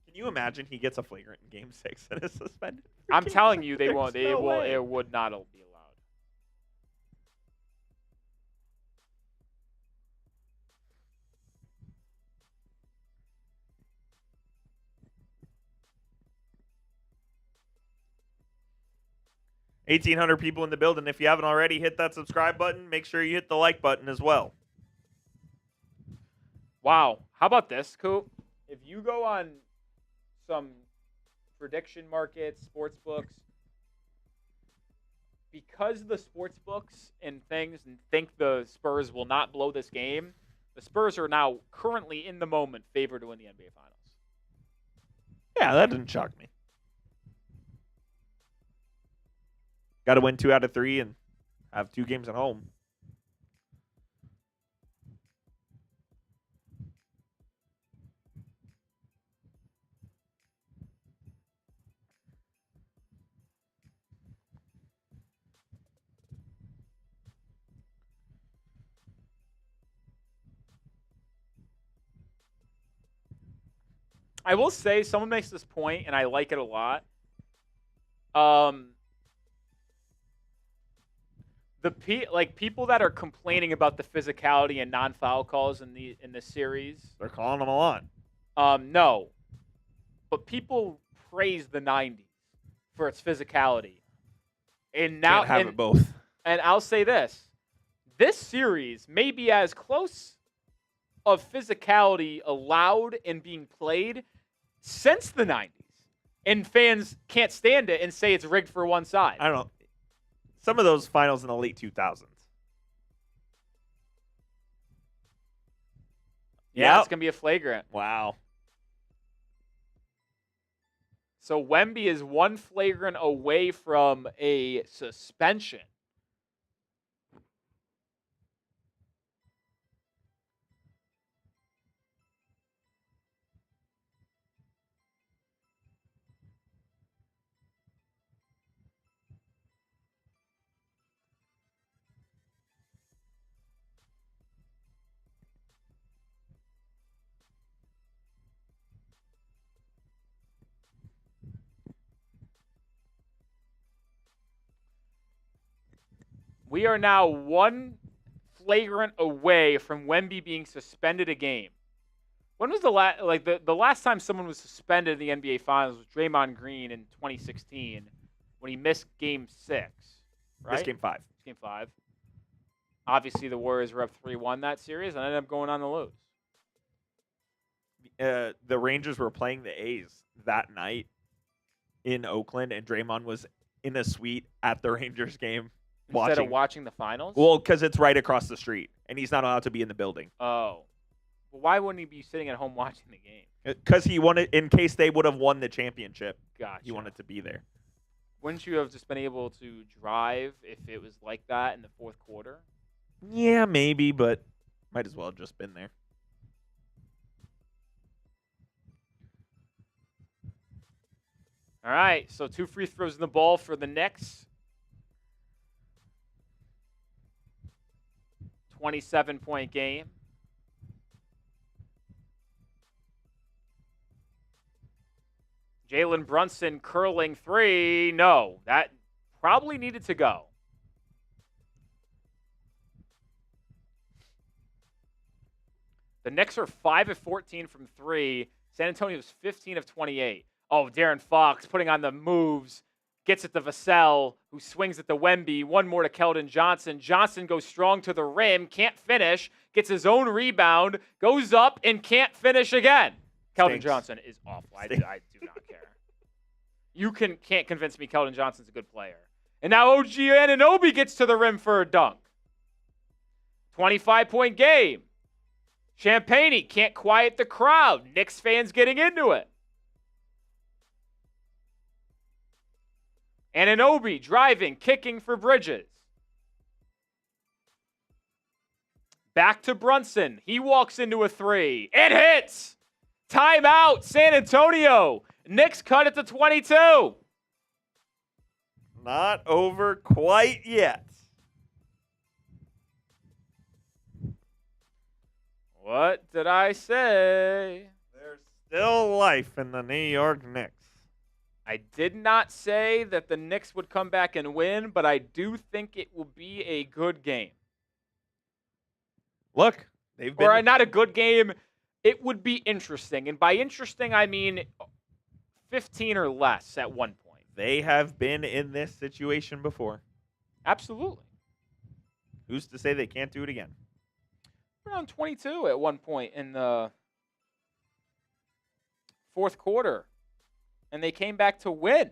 Can you imagine he gets a flagrant in Game 6 and is suspended? I'm telling you, they There's won't. no way. It would not be allowed. $1,800 people in the building. If you haven't already, hit that subscribe button. Make sure you hit the like button as well. Wow. How about this, Coop? If you go on some prediction markets, sports books, because the sports books and things and think the Spurs will not blow this game, the Spurs are now currently in the moment favored to win the NBA Finals. Yeah, that didn't shock me. Got to win 2 out of 3 and have 2 games at home. I will say, someone makes this point, and I like it a lot. People that are complaining about the physicality and non-foul calls in this series, They're calling them a lot. no, but people praise the '90s for its physicality, and now Can't have it both. And I'll say this: this series may be as close of physicality allowed and being played since the '90s, and fans can't stand it and say it's rigged for one side. I don't know. Some of those finals in the late 2000s. Yeah, Yep. it's gonna be a flagrant. Wow. So Wemby is one flagrant away from a suspension. We are now one flagrant away from Wemby being suspended a game. When was the last time someone was suspended in the NBA Finals was Draymond Green in 2016 when he missed Game 6, right? Missed Game 5. Game 5. Obviously, the Warriors were up 3-1 that series and ended up going on to lose. The Rangers were playing the A's that night in Oakland, and Draymond was in a suite at the Rangers game. Instead of watching the finals? Well, because it's right across the street, and he's not allowed to be in the building. Oh. Well, why wouldn't he be sitting at home watching the game? Because he wanted, in case they would have won the championship, Gotcha. he wanted to be there. Wouldn't you have just been able to drive if it was like that in the fourth quarter? Yeah, maybe, but might as well have just been there. All right, so 2 free throws in the ball for the Knicks. 27-point game. Jalen Brunson curling 3. No, that probably needed to go. The Knicks are 5 of 14 from 3. San Antonio's 15 of 28. Oh, Darren Fox putting on the moves. Gets it to Vassell, who swings at the Wemby. One more to Keldon Johnson. Johnson goes strong to the rim, can't finish, gets his own rebound, goes up, and can't finish again. Keldon Stinks. Johnson is awful. I do not care. You can't convince me Keldon Johnson's a good player. And now OG Anunoby gets to the rim for a dunk. 25-point game. Champagne can't quiet the crowd. Knicks fans getting into it. Anunoby driving, kicking for Bridges. Back to Brunson. He walks into a three. It hits. Timeout, San Antonio. Knicks cut it to 22. Not over quite yet. What did I say? There's still life in the New York Knicks. I did not say that the Knicks would come back and win, but I do think it will be a good game. Look, they've been... Or not a good game. It would be interesting. And by interesting, I mean 15 or less at one point. They have been in this situation before. Absolutely. Who's to say they can't do it again? Around 22 at one point in the fourth quarter. And they came back to win.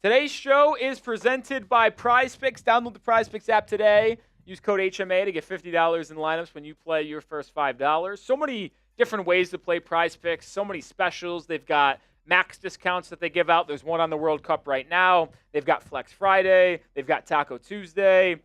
Today's show is presented by Prize Picks. Download the Prize Picks app today. Use code HMA to get $50 in lineups when you play your first $5. So many different ways to play Prize Picks. So many specials. They've got max discounts that they give out. There's one on the World Cup right now. They've got Flex Friday. They've got Taco Tuesday.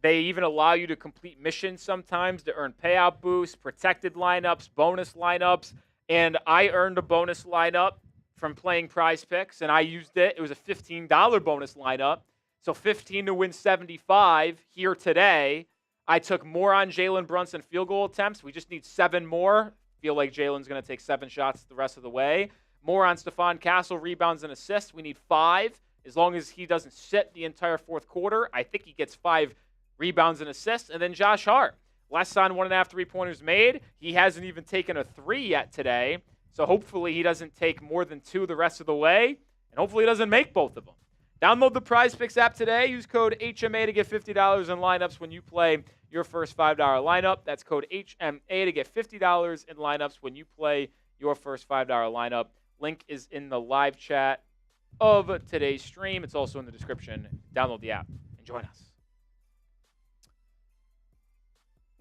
They even allow you to complete missions sometimes to earn payout boosts, protected lineups, bonus lineups. And I earned a bonus lineup from playing Prize Picks, and I used it. It was a $15 bonus lineup. So 15 to win 75 here today. I took more on Jalen Brunson field goal attempts. We just need 7 more. Feel like Jalen's going to take 7 shots the rest of the way. More on Stephon Castle, rebounds and assists. We need 5. As long as he doesn't sit the entire fourth quarter, I think he gets 5 rebounds and assists. And then Josh Hart. Less on 1.5 3-pointers made. He hasn't even taken a 3 yet today. So hopefully he doesn't take more than 2 the rest of the way. And hopefully he doesn't make both of them. Download the Prize Picks app today. Use code HMA to get $50 in lineups when you play your first $5 lineup. That's code HMA to get $50 in lineups when you play your first $5 lineup. Link is in the live chat of today's stream. It's also in the description. Download the app and join us.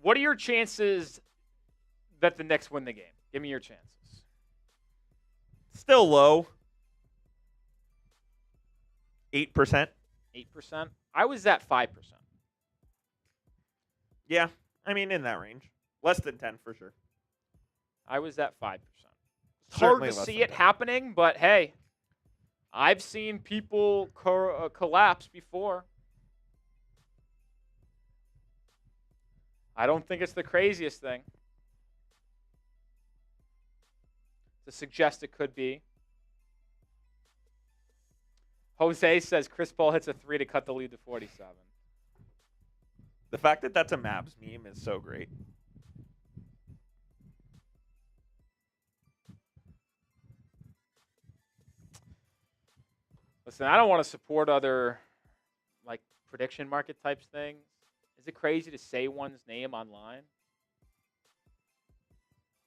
What are your chances that the Knicks win the game? Give me your chances. Still low. 8%. 8%? I was at 5%. Yeah, I mean, in that range. Less than 10 for sure. I was at 5%. It's Certainly hard to less see than it 10. happening, but hey, I've seen people collapse before. I don't think it's the craziest thing to suggest it could be. Jose says Chris Paul hits a 3 to cut the lead to 47. The fact that that's a Mavs meme is so great. Listen, I don't want to support other like prediction market types things. Is it crazy to say one's name online?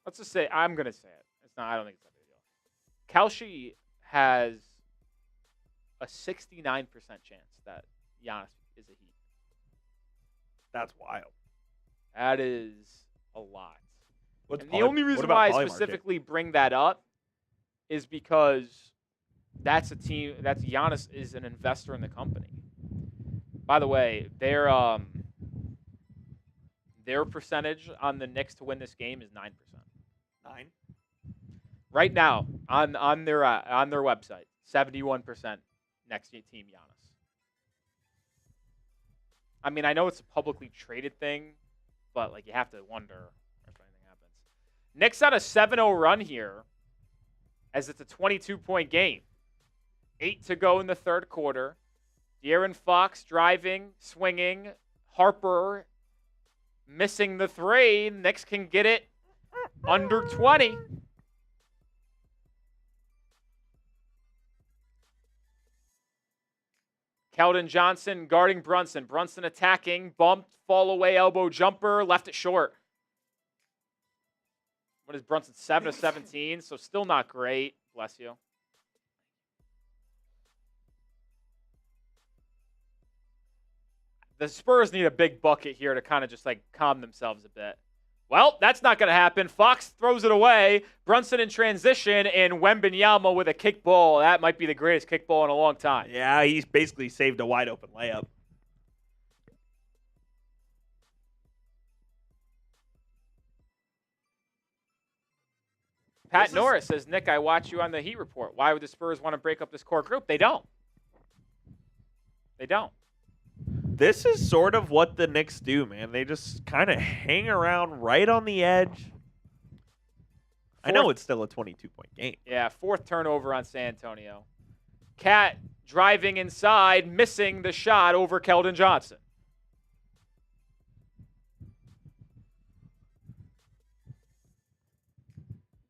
Let's just say I'm gonna say it. It's not. I don't think it's that big a deal. Kalshi has a 69% chance that Giannis is a Heat. That's wild. That is a lot. What's And the only reason why I specifically bring that up is because that's a team. That's Giannis is an investor in the company. By the way, their percentage on the Knicks to win this game is 9%. 9? Right now on their website, 71% next team Giannis. I mean, I know it's a publicly traded thing, but like you have to wonder if anything happens. Knicks on a 7-0 run here, as it's a 22-point game. 8 to go in the third quarter. De'Aaron Fox driving, swinging. Harper missing the 3. Knicks can get it under 20. Keldon Johnson guarding Brunson. Brunson attacking, bumped, fall away, elbow jumper, left it short. What is Brunson? 7 of 17, so still not great. Bless you. The Spurs need a big bucket here to kind of just like calm themselves a bit. Well, that's not going to happen. Fox throws it away. Brunson in transition, and Wembanyama with a kickball. That might be the greatest kickball in a long time. Yeah, he's basically saved a wide open layup. Pat Norris says, Nick, I watch you on the Heat Report. Why would the Spurs want to break up this core group? They don't. They don't. This is sort of what the Knicks do, man. They just kind of hang around right on the edge. I know it's still a 22-point game. Yeah, 4th turnover on San Antonio. Cat driving inside, missing the shot over Keldon Johnson.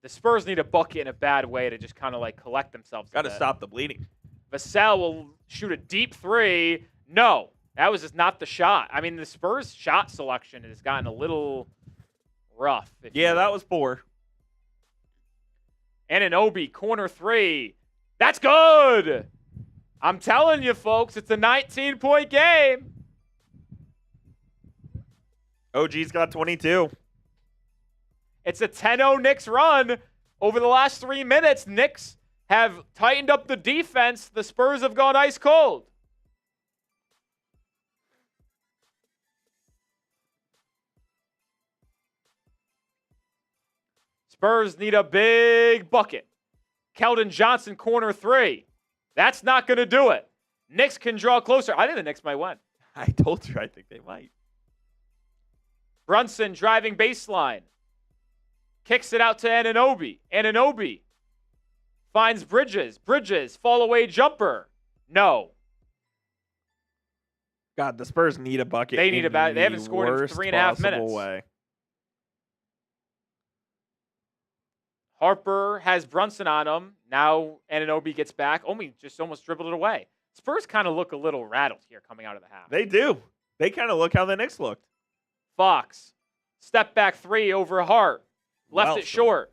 The Spurs need a bucket in a bad way to just kind of like collect themselves. Got to stop the bleeding. Vassell will shoot a deep 3. No, that was just not the shot. I mean, the Spurs shot selection has gotten a little rough. Yeah, that was poor. Anunoby, corner 3. That's good. I'm telling you, folks, it's a 19-point game. OG's got 22. It's a 10-0 Knicks run. Over the last 3 minutes, Knicks have tightened up the defense. The Spurs have gone ice cold. Spurs need a big bucket. Keldon Johnson, corner 3. That's not going to do it. Knicks can draw closer. I think the Knicks might win. I told you I think they might. Brunson driving baseline. Kicks it out to Anunoby. Anunoby finds Bridges. Bridges, fall away jumper. No. God, the Spurs need a bucket. They need a bucket. They haven't scored in 3.5 minutes. Way. Harper has Brunson on him. Now Anunoby gets back. Just almost dribbled it away. Spurs kind of look a little rattled here coming out of the half. They do. They kind of look how the Knicks looked. Fox, step back 3 over Hart. Left it short.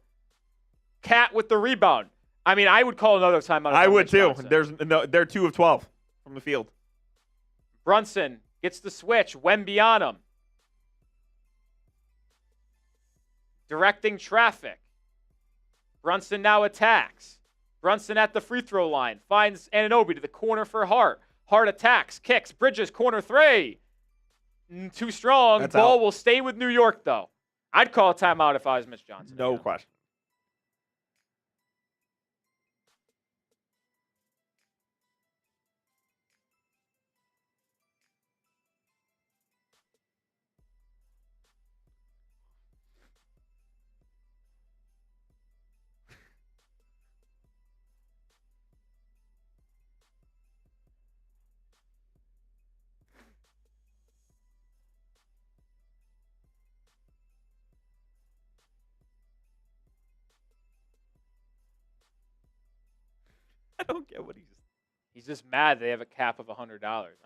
Cat with the rebound. I mean, I would call another timeout. I would too. They're 2 of 12 from the field. Brunson gets the switch. Wemby on him. Directing traffic. Brunson now attacks. Brunson at the free throw line. Finds Anunoby to the corner for Hart. Hart attacks. Kicks. Bridges, corner 3. Too strong. Ball will stay with New York, though. I'd call a timeout if I was Mitch Johnson. No question. I don't get what he's just mad they have a cap of $100.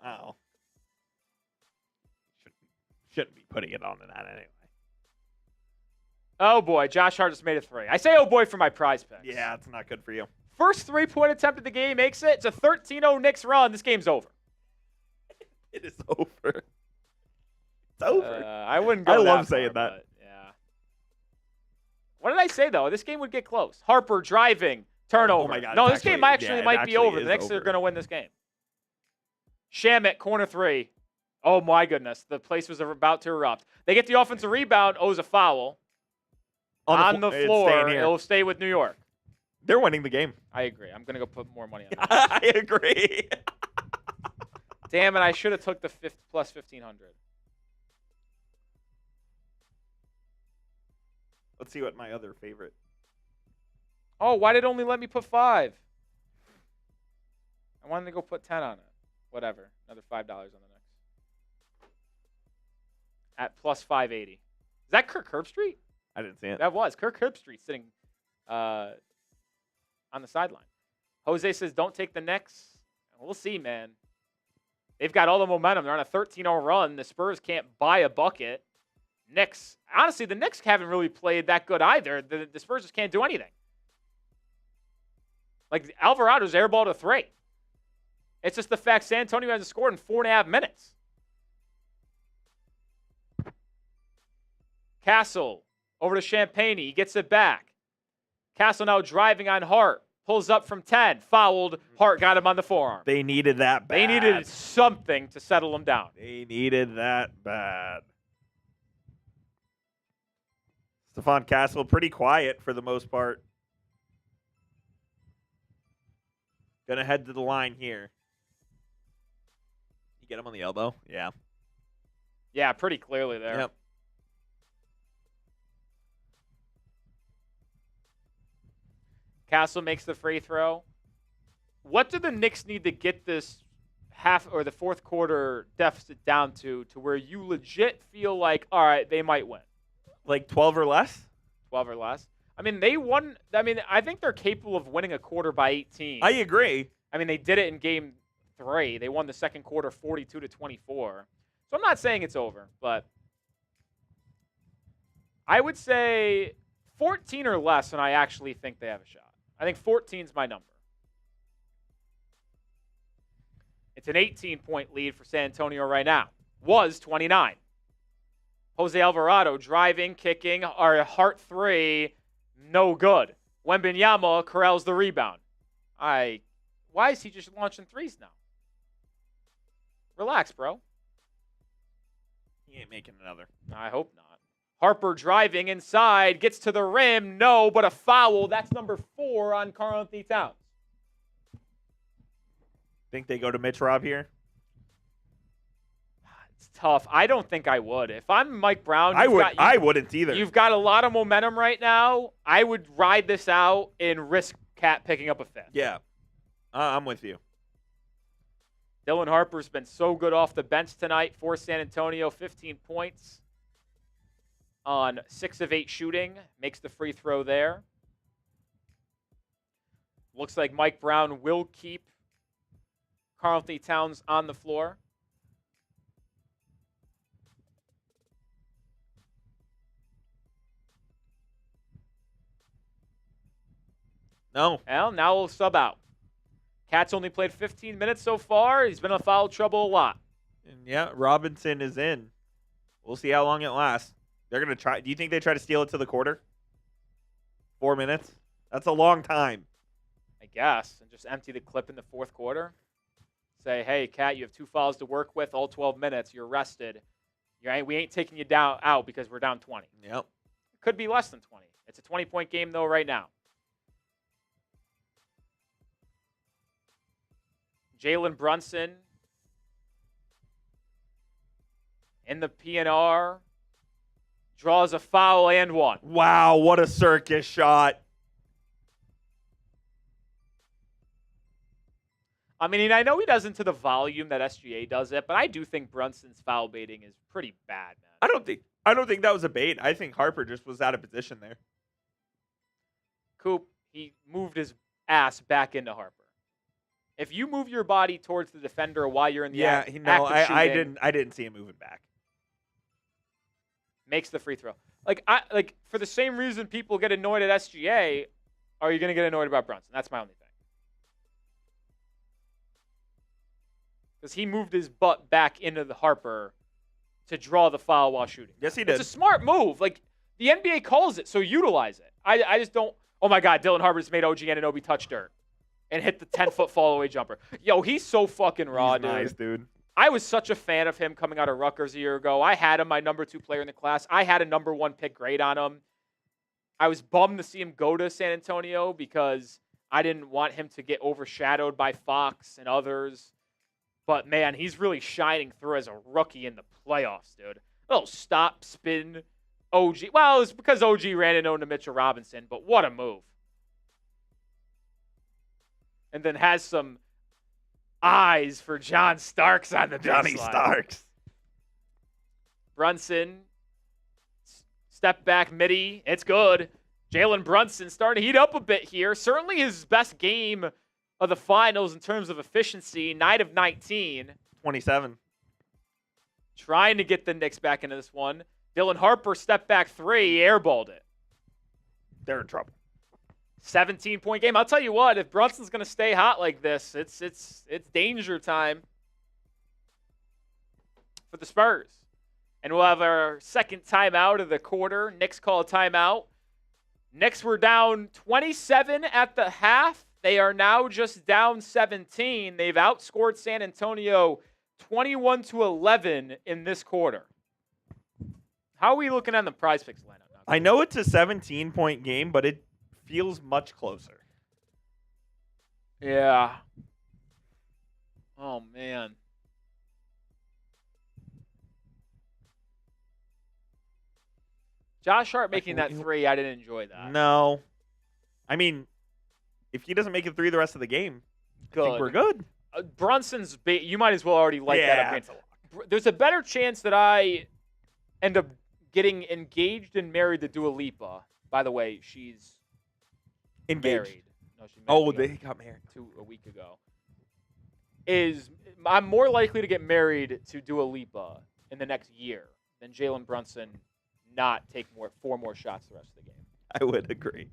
Oh. Shouldn't be putting it on to that anyway. Oh, boy. Josh Hart just made a 3. I say, oh, boy, for my prize picks. Yeah, it's not good for you. First 3-point attempt of the game makes it. It's a 13-0 Knicks run. This game's over. It is over. It's over. I wouldn't go I that love far, saying that. But, yeah. What did I say, though? This game would get close. Harper driving. Turnover. Oh my God, no, this game might be over. The Knicks over. are going to win this game. Shamet, corner 3. Oh, my goodness. The place was about to erupt. They get the offensive rebound. Oh, it was a foul. On the floor. It'll stay with New York. They're winning the game. I agree. I'm going to go put more money on that. I agree. Damn it. I should have took the plus 1,500. Let's see what my other favorite. Oh, why did it only let me put 5? I wanted to go put 10 on it. Whatever. Another $5 on the Knicks. At plus 580. Is that Kirk Herbstreit? I didn't see it. That was Kirk Herbstreit sitting on the sideline. Jose says, don't take the Knicks. We'll see, man. They've got all the momentum. They're on a 13-0 run. The Spurs can't buy a bucket. Knicks. Honestly, the Knicks haven't really played that good either. The Spurs just can't do anything. Like, Alvarado's airballed a 3. It's just the fact San Antonio hasn't scored in 4.5 minutes. Castle over to Champagne. He gets it back. Castle now driving on Hart. Pulls up from 10. Fouled. Hart got him on the forearm. They needed that bad. They needed something to settle him down. They needed that bad. Stephon Castle, pretty quiet for the most part. Gonna head to the line here. You get him on the elbow? Yeah. Yeah, pretty clearly there. Yep. Castle makes the free throw. What do the Knicks need to get this half or the fourth quarter deficit down to where you legit feel like, all right, they might win? Like 12 or less? 12 or less. I mean, they won. I mean, I think they're capable of winning a quarter by 18. I agree. I mean, they did it in game 3. They won the second quarter 42-24. So I'm not saying it's over, but I would say 14 or less, and I actually think they have a shot. I think 14 is my number. It's an 18-point lead for San Antonio right now. Was 29. Jose Alvarado driving, kicking, our Hart 3, no good. Wembanyama corrals the rebound. Why is he just launching threes now? Relax, bro. He ain't making another. I hope not. Harper driving inside, gets to the rim. No, but a foul. That's number 4 on Karl-Anthony Towns. Think they go to Mitch Rob here? It's tough. I don't think I would. If I'm Mike Brown, I wouldn't either. You've got a lot of momentum right now. I would ride this out and risk Cat picking up a 5th. Yeah. I'm with you. Dylan Harper's been so good off the bench tonight for San Antonio. 15 points on 6 of 8 shooting. Makes the free throw there. Looks like Mike Brown will keep Karl-Anthony Towns on the floor. No. Well, now we'll sub out. Cat's only played 15 minutes so far. He's been in foul trouble a lot. And yeah, Robinson is in. We'll see how long it lasts. They're going to try. Do you think they try to steal it to the quarter? 4 minutes? That's a long time. I guess. And just empty the clip in the fourth quarter. Say, hey, Cat, you have 2 fouls to work with, all 12 minutes. You're rested. We ain't taking you down out because we're down 20. Yep. Could be less than 20. It's a 20-point game, though, right now. Jalen Brunson in the PNR draws a foul and 1. Wow, what a circus shot. I mean, I know he doesn't to the volume that SGA does it, but I do think Brunson's foul baiting is pretty bad, man. I don't think that was a bait. I think Harper just was out of position there. Coop, he moved his ass back into Harper. If you move your body towards the defender while you're in the act of shooting, I didn't see him moving back. Makes the free throw. Like for the same reason people get annoyed at SGA, are you going to get annoyed about Brunson? That's my only thing. Because he moved his butt back into the Harper to draw the foul while shooting. Yes, he did. It's a smart move. Like, the NBA calls it, so utilize it. I just don't. Oh, my God, Dylan Harper just made OG Anunoby touch dirt and hit the 10-foot fall-away jumper. Yo, he's so fucking raw, He's dude. nice, dude. I was such a fan of him coming out of Rutgers a year ago. I had him my number 2 player in the class. I had a number 1 pick grade on him. I was bummed to see him go to San Antonio because I didn't want him to get overshadowed by Fox and others. But, man, he's really shining through as a rookie in the playoffs, dude. Little stop, spin, OG. Well, it's because OG ran into Mitchell Robinson, but what a move. And then has some eyes for John Starks on the Johnny baseline. Starks. Brunson, step back midi. It's good. Jalen Brunson starting to heat up a bit here. Certainly his best game of the finals in terms of efficiency. 9 of 19. 27. Trying to get the Knicks back into this one. Dylan Harper, step back 3, airballed it. They're in trouble. 17-point game. I'll tell you what, if Brunson's going to stay hot like this, it's danger time for the Spurs. And we'll have our second timeout of the quarter. Knicks call a timeout. Knicks were down 27 at the half. They are now just down 17. They've outscored San Antonio 21-11 in this quarter. How are we looking on the Prize Picks lineup now? I know it's a 17-point game, but it feels much closer. Yeah. Oh, man. Josh Hart making that three, I didn't enjoy that. No. I mean, if he doesn't make it 3 the rest of the game, I think we're good. Brunson's you might as well already like that. That's a lot. There's a better chance that I end up getting engaged and married to Dua Lipa. By the way, she's married. No, she they got married a week ago. I'm more likely to get married to Dua Lipa in the next year than Jalen Brunson not take 4 more shots the rest of the game. I would agree.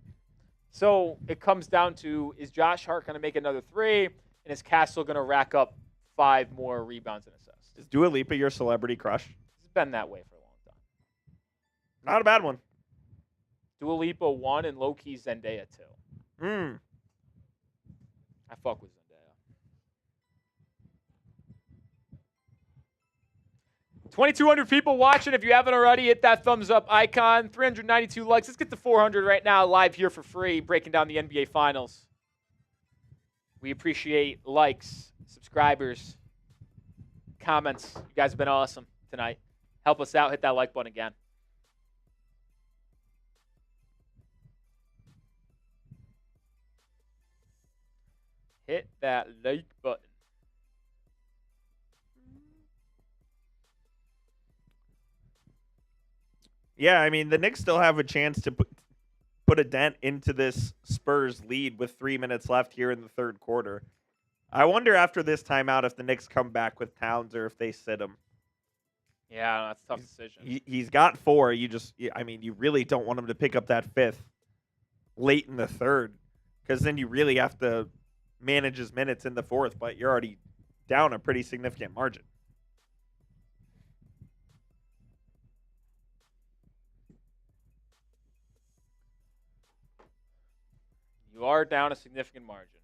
So it comes down to, is Josh Hart going to make another 3, and is Castle going to rack up 5 more rebounds and assists? Is Dua Lipa your celebrity crush? It's been that way for a long time. Not a bad one. Dua Lipa 1 and low-key Zendaya 2. I fuck with Zendaya. 2,200 people watching. If you haven't already, hit that thumbs up icon. 392 likes. Let's get to 400 right now, live here for free, breaking down the NBA Finals. We appreciate likes, subscribers, comments. You guys have been awesome tonight. Help us out. Hit that like button again. Hit that like button. Yeah, I mean, the Knicks still have a chance to put a dent into this Spurs lead with 3 minutes left here in the third quarter. I wonder after this timeout if the Knicks come back with Towns or if they sit him. Yeah, that's a tough decision. He's got 4. You really don't want him to pick up that 5th late in the third, because then you really have to manage his minutes in the 4th, but you're already down a pretty significant margin. You are down a significant margin.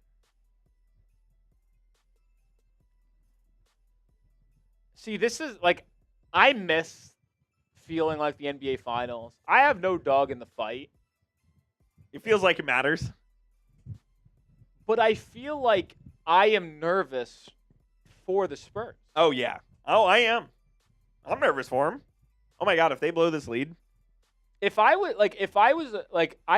See, this is like, I miss feeling like the NBA Finals. I have no dog in the fight. It feels like it matters. But I feel like I am nervous for the Spurs. Oh, yeah. Oh, I am. I'm nervous for him. Oh, my God, if they blow this lead. I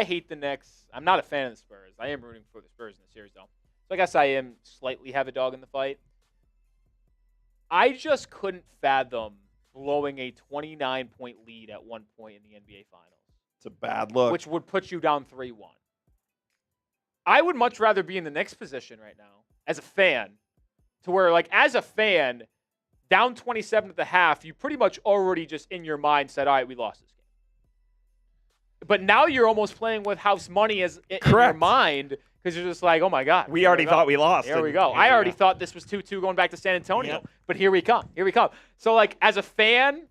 hate the Knicks. I'm not a fan of the Spurs. I am rooting for the Spurs in the series, though. So I guess I am slightly have a dog in the fight. I just couldn't fathom blowing a 29-point lead at one point in the NBA Finals. It's a bad look. Which would put you down 3-1. I would much rather be in the Knicks position right now as a fan, to where, like, as a fan, down 27 at the half, you pretty much already just in your mind said, all right, we lost this game. But now you're almost playing with house money in your mind, because you're just like, oh, my God. We already thought we lost. There we go. I already thought this was 2-2 going back to San Antonio. Yep. But here we come. Here we come. So, like, as a fan,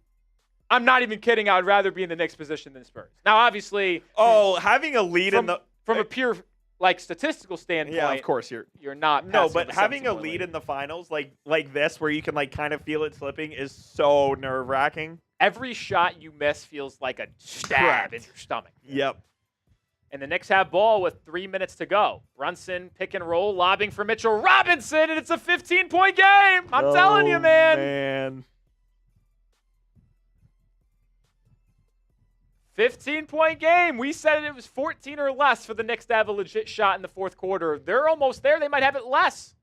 I'm not even kidding. I would rather be in the Knicks position than Spurs. Now, obviously. Having a lead from a pure, like, statistical standpoint. Yeah, of course. You're not. No, but having a lead in the finals, like this, where you can, like, kind of feel it slipping, is so nerve-wracking. Every shot you miss feels like a stab in your stomach. Yep. And the Knicks have ball with 3 minutes to go. Brunson, pick and roll, lobbing for Mitchell Robinson, and it's a 15-point game. I'm telling you, man. 15-point game. We said it was 14 or less for the Knicks to have a legit shot in the fourth quarter. They're almost there. They might have it less.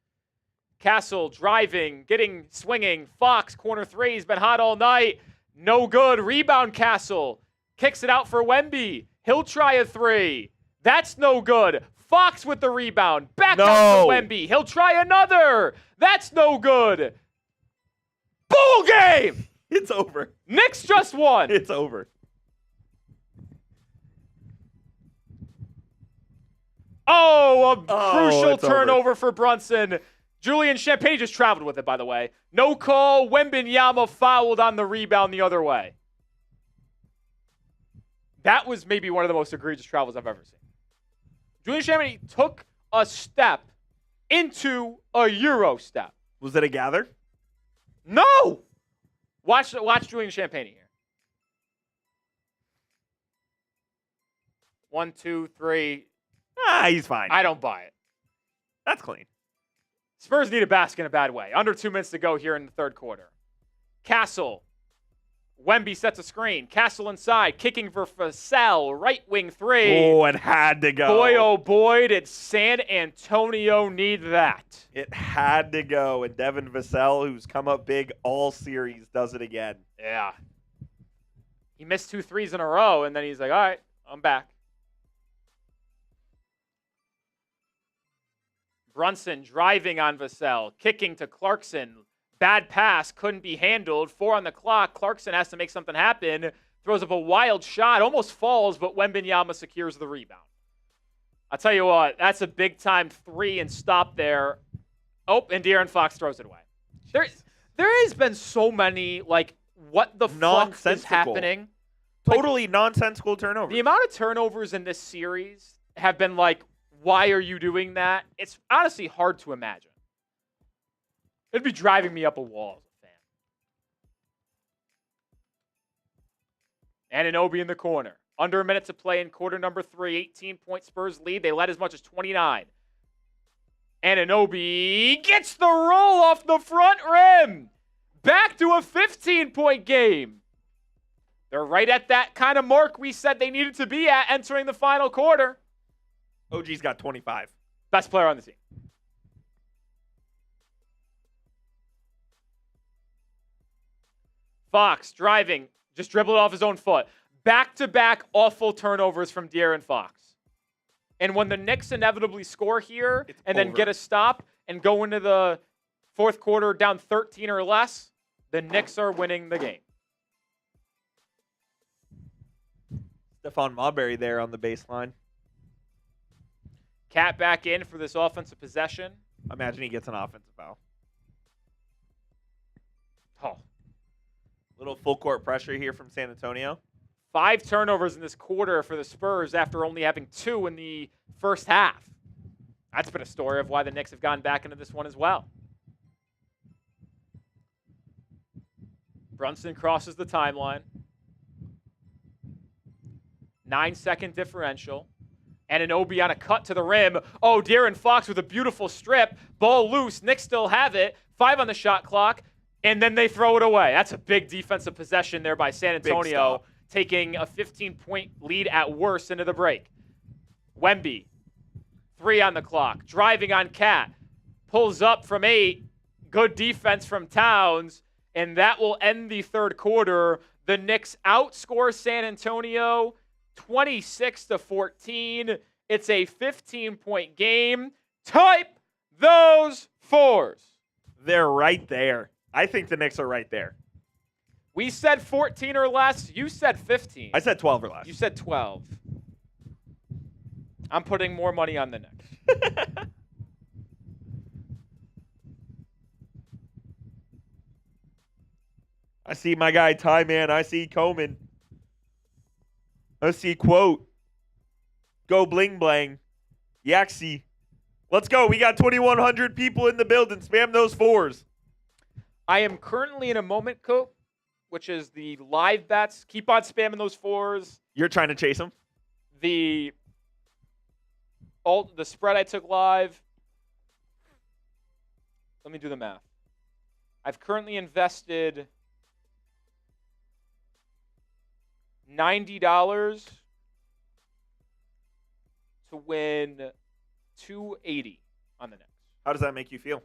Castle driving, swinging. Fox, corner three. He's been hot all night. No good. Rebound, Castle. Kicks it out for Wemby. He'll try a 3. That's no good. Fox with the rebound. Back up to Wemby. He'll try another. That's no good. Ball game. It's over. Knicks just won. It's over. Oh, a crucial turnover for Brunson. Julian Champagne just traveled with it, by the way. No call. Wembanyama fouled on the rebound the other way. That was maybe one of the most egregious travels I've ever seen. Julian Champagne took a step into a Euro step. Was it a gather? No! Watch Julian Champagne here. 1, 2, 3. He's fine. I don't buy it. That's clean. Spurs need a basket in a bad way. Under 2 minutes to go here in the third quarter. Castle. Wemby sets a screen. Castle inside. Kicking for Vassell. Right wing three. Oh, it had to go. Boy, oh boy, did San Antonio need that. It had to go. And Devin Vassell, who's come up big all series, does it again. Yeah. He missed 2 threes in a row, and then he's like, all right, I'm back. Brunson driving on Vassell, kicking to Clarkson. Bad pass, couldn't be handled. 4 on the clock. Clarkson has to make something happen. Throws up a wild shot, almost falls, but Wembanyama secures the rebound. I'll tell you what, that's a big-time 3 and stop there. Oh, and De'Aaron Fox throws it away. There has been so many, like, what the fuck is happening? Totally nonsensical turnovers. The amount of turnovers in this series have been like, why are you doing that? It's honestly hard to imagine. It'd be driving me up a wall as a fan. Anunoby in the corner. Under a minute to play in quarter number 3. 18-point Spurs lead. They led as much as 29. Anunoby gets the roll off the front rim. Back to a 15-point game. They're right at that kind of mark we said they needed to be at entering the final quarter. OG's got 25. Best player on the team. Fox driving, just dribbled off his own foot. Back-to-back awful turnovers from De'Aaron Fox. And when the Knicks inevitably score here then get a stop and go into the fourth quarter down 13 or less, the Knicks are winning the game. Stephon Marbury there on the baseline. Cat back in for this offensive possession. Imagine he gets an offensive foul. Oh. Little full court pressure here from San Antonio. 5 turnovers in this quarter for the Spurs after only having 2 in the first half. That's been a story of why the Knicks have gone back into this one as well. Brunson crosses the timeline. 9-second differential. Anunoby on a cut to the rim. Oh, De'Aaron Fox with a beautiful strip. Ball loose. Knicks still have it. 5 on the shot clock. And then they throw it away. That's a big defensive possession there by San Antonio, taking a 15-point lead at worst into the break. Wemby, 3 on the clock. Driving on Cat. Pulls up from 8. Good defense from Towns. And that will end the third quarter. The Knicks outscore San Antonio 26-14. It's a 15-point game. Type those 4s. They're right there. I think the Knicks are right there. We said 14 or less. You said 15. I said 12 or less. You said 12. I'm putting more money on the Knicks. I see my guy Ty Man. I see Coleman. I see quote. Go bling blang. Yaxie. Let's go. We got 2,100 people in the building. Spam those 4s. I am currently in a moment, Coop, which is the live bets. Keep on spamming those 4s. You're trying to chase them? The spread I took live. Let me do the math. I've currently invested $90 to win $280 on the Knicks. How does that make you feel?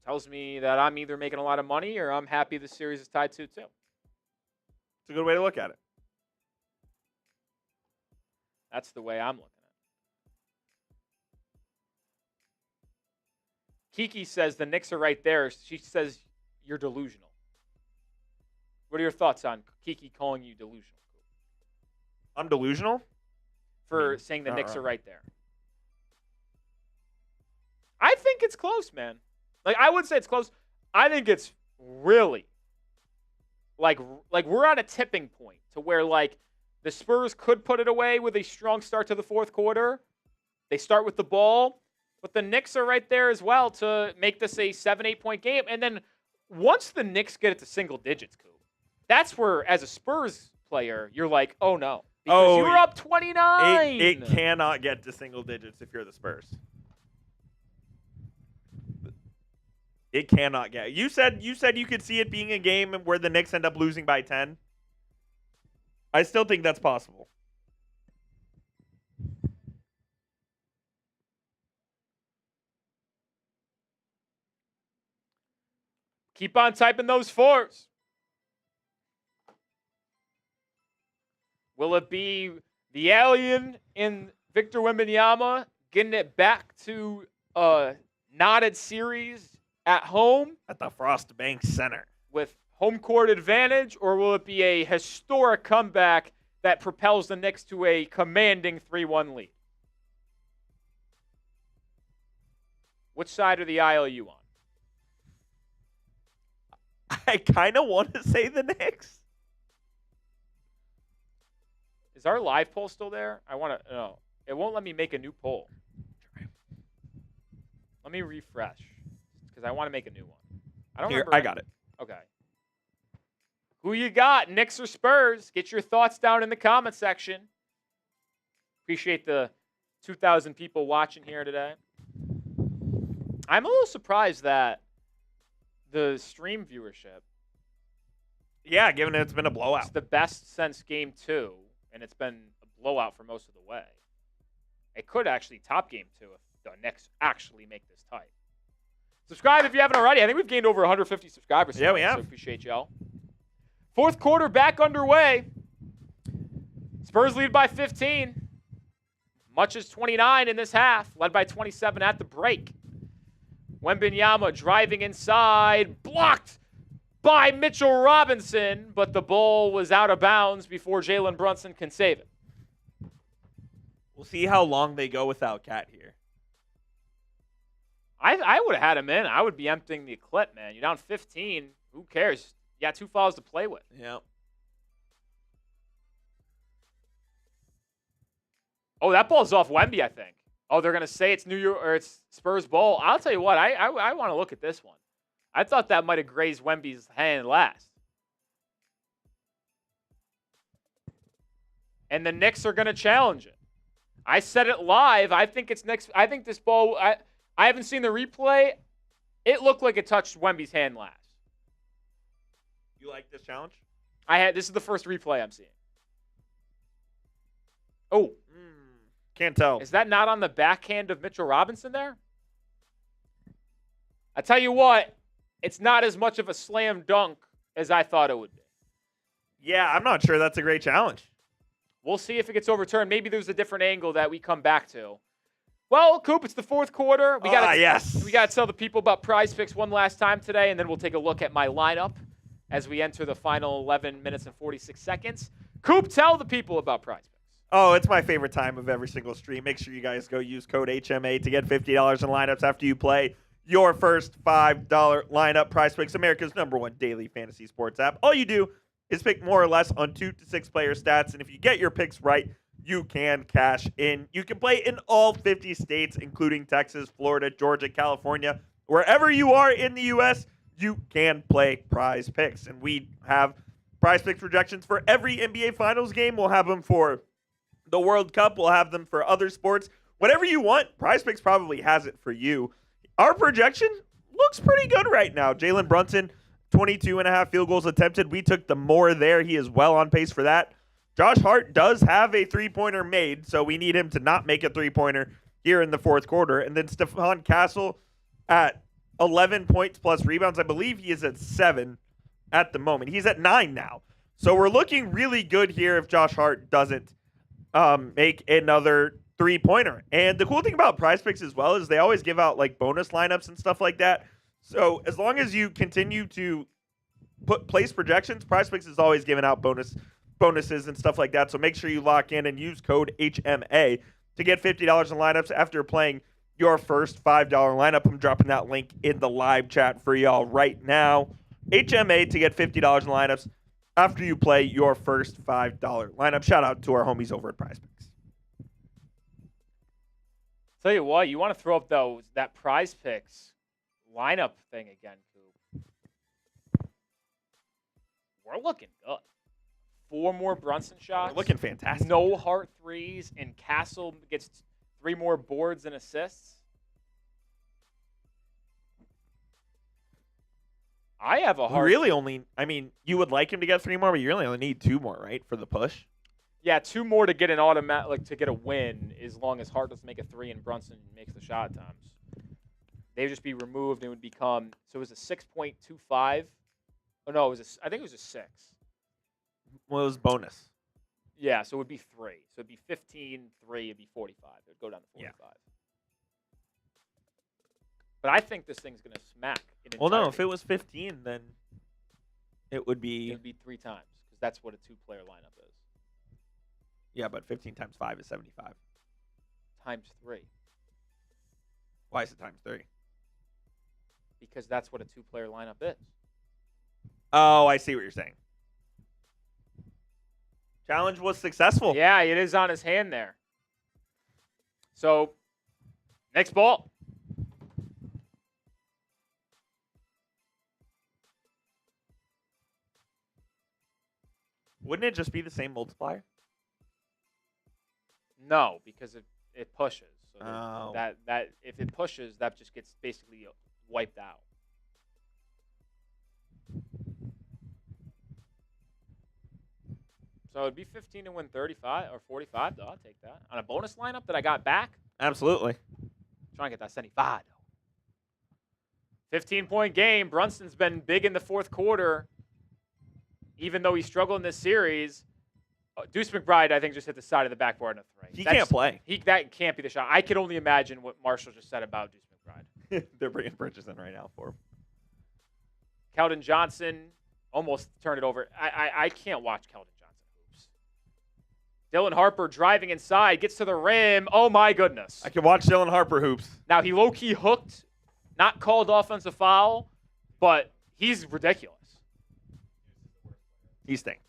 Tells me that I'm either making a lot of money or I'm happy the series is tied 2-2. It's a good way to look at it. That's the way I'm looking at it. Kiki says the Knicks are right there. She says you're delusional. What are your thoughts on Kiki calling you delusional? I'm delusional? For saying the Knicks are right there. I think it's close, man. Like, I would say it's close. I think it's really like we're on a tipping point to where like the Spurs could put it away with a strong start to the fourth quarter. They start with the ball, but the Knicks are right there as well to make this a 7-8 point game. And then once the Knicks get it to single digits, Coop, that's where, as a Spurs player, you're like, oh no. Because you were up 29. It cannot get to single digits if you're the Spurs. It cannot get. You said you could see it being a game where the Knicks end up losing by 10. I still think that's possible. Keep on typing those fours. Will it be the alien in Victor Wembanyama getting it back to a knotted series at home At the Frostbank Center. with home court advantage, or will it be a historic comeback that propels the Knicks to a commanding 3-1 lead? Which side of the aisle are you on? I kind of want to say the Knicks. Is our live poll still there? I want to know. It won't let me make a new poll. Let me refresh because I want to make a new one. I don't Here, remember. I got it. Okay. Who you got, Knicks or Spurs? Get your thoughts down in the comment section. Appreciate the 2,000 people watching here today. I'm a little surprised that the stream viewership Yeah, given it's been a is blowout. the best since game 2, and it's been a blowout for most of the way. It could actually top game 2 if the Knicks actually make this tight. Subscribe if you haven't already. I think we've gained over 150 subscribers. Yeah, we have. So appreciate y'all. Fourth quarter back underway. Spurs lead by 15. Much as 29 in this half, led by 27 at the break. Wembanyama driving inside, blocked by Mitchell Robinson, but the ball was out of bounds before Jalen Brunson can save it. We'll see how long they go without Cat here. I would have had him in. I would be emptying the clip, man. You're down 15. Who cares? You got 2 fouls to play with. Yeah. Oh, that ball's off Wemby, I think. Oh, they're gonna say it's New York or it's Spurs ball. I'll tell you what. I want to look at this one. I thought that might have grazed Wemby's hand last. And the Knicks are gonna challenge it. I said it live. I think it's Knicks. I think this ball. I haven't seen the replay. It looked like it touched Wemby's hand last. You like this challenge? This is the first replay I'm seeing. Oh, Can't tell. is that not on the backhand of Mitchell Robinson there? I tell you what, it's not as much of a slam dunk as I thought it would be. Yeah, I'm not sure that's a great challenge. We'll see if it gets overturned. Maybe there's a different angle that we come back to. Well, Coop, it's the fourth quarter. We got to tell the people about Prize Picks one last time today, and then we'll take a look at my lineup as we enter the final 11 minutes and 46 seconds. Coop, tell the people about Prize Picks. Oh, it's my favorite time of every single stream. Make sure you guys go use code HMA to get $50 in lineups after you play your first $5 lineup. Prize Picks, America's #1 daily fantasy sports app. All you do is pick more or less on 2 to 6 player stats, and if you get your picks right, you can cash in. You can play in all 50 states, including Texas, Florida, Georgia, California. Wherever you are in the U.S., you can play Prize Picks. And we have Prize Picks projections for every NBA Finals game. We'll have them for the World Cup. We'll have them for other sports. Whatever you want, Prize Picks probably has it for you. Our projection looks pretty good right now. Jalen Brunson, 22.5 field goals attempted. We took the more there. He is well on pace for that. Josh Hart does have a three-pointer made, so we need him to not make a three-pointer here in the fourth quarter. And then Stephon Castle at 11 points plus rebounds. I believe he is at 7 at the moment. He's at 9 now. So we're looking really good here if Josh Hart doesn't make another three-pointer. And the cool thing about Prize Picks as well is they always give out like bonus lineups and stuff like that. So as long as you continue to place projections, Prize Picks is always giving out bonuses and stuff like that. So make sure you lock in and use code HMA to get $50 in lineups after playing your first $5 lineup. I'm dropping that link in the live chat for y'all right now. HMA to get $50 in lineups after you play your first $5 lineup. Shout out to our homies over at Prize Picks. Tell you what, you want to throw up that Prize Picks lineup thing again, Coop. We're looking good. 4 more Brunson shots. We're looking fantastic. No heart threes, and Castle gets 3 more boards and assists. I have a hard. You would like him to get 3 more, but you really only need 2 more, right, for the push? Yeah, 2 more to get an automatic, to get a win, as long as Hart doesn't make a 3 and Brunson makes the shot times. They would just be removed and it would become, so it was a 6.25. Oh no, I think it was a 6. Well, it was bonus. Yeah, so it would be 3. So it'd be 15, 3, it'd be 45. It would go down to 45. Yeah. But I think this thing's going to smack. Well, no, if it was 15, then it would be... It would be 3 times, because that's what a 2-player lineup is. Yeah, but 15 times 5 is 75. Times 3. Why is it times 3? Because that's what a 2-player lineup is. Oh, I see what you're saying. Challenge was successful. Yeah, it is on his hand there. So, next ball. Wouldn't it just be the same multiplier? No, because it pushes. So Oh. that if it pushes, that just gets basically wiped out. So it'd be 15 to win 35 or 45. Though I'll take that on a bonus lineup that I got back. Absolutely. Trying to get that 75. 15-point game. Brunson's been big in the fourth quarter, even though he struggled in this series. Deuce McBride, I think, just hit the side of the backboard in a 3. He can't play. That can't be the shot. I could only imagine what Marshall just said about Deuce McBride. They're bringing Bridges in right now for him. Keldon Johnson almost turned it over. I can't watch Keldon Johnson hoops. Dylan Harper driving inside, gets to the rim. Oh, my goodness. I can watch Dylan Harper hoops. Now, he low-key hooked, not called offensive foul, but he's ridiculous. He stinks.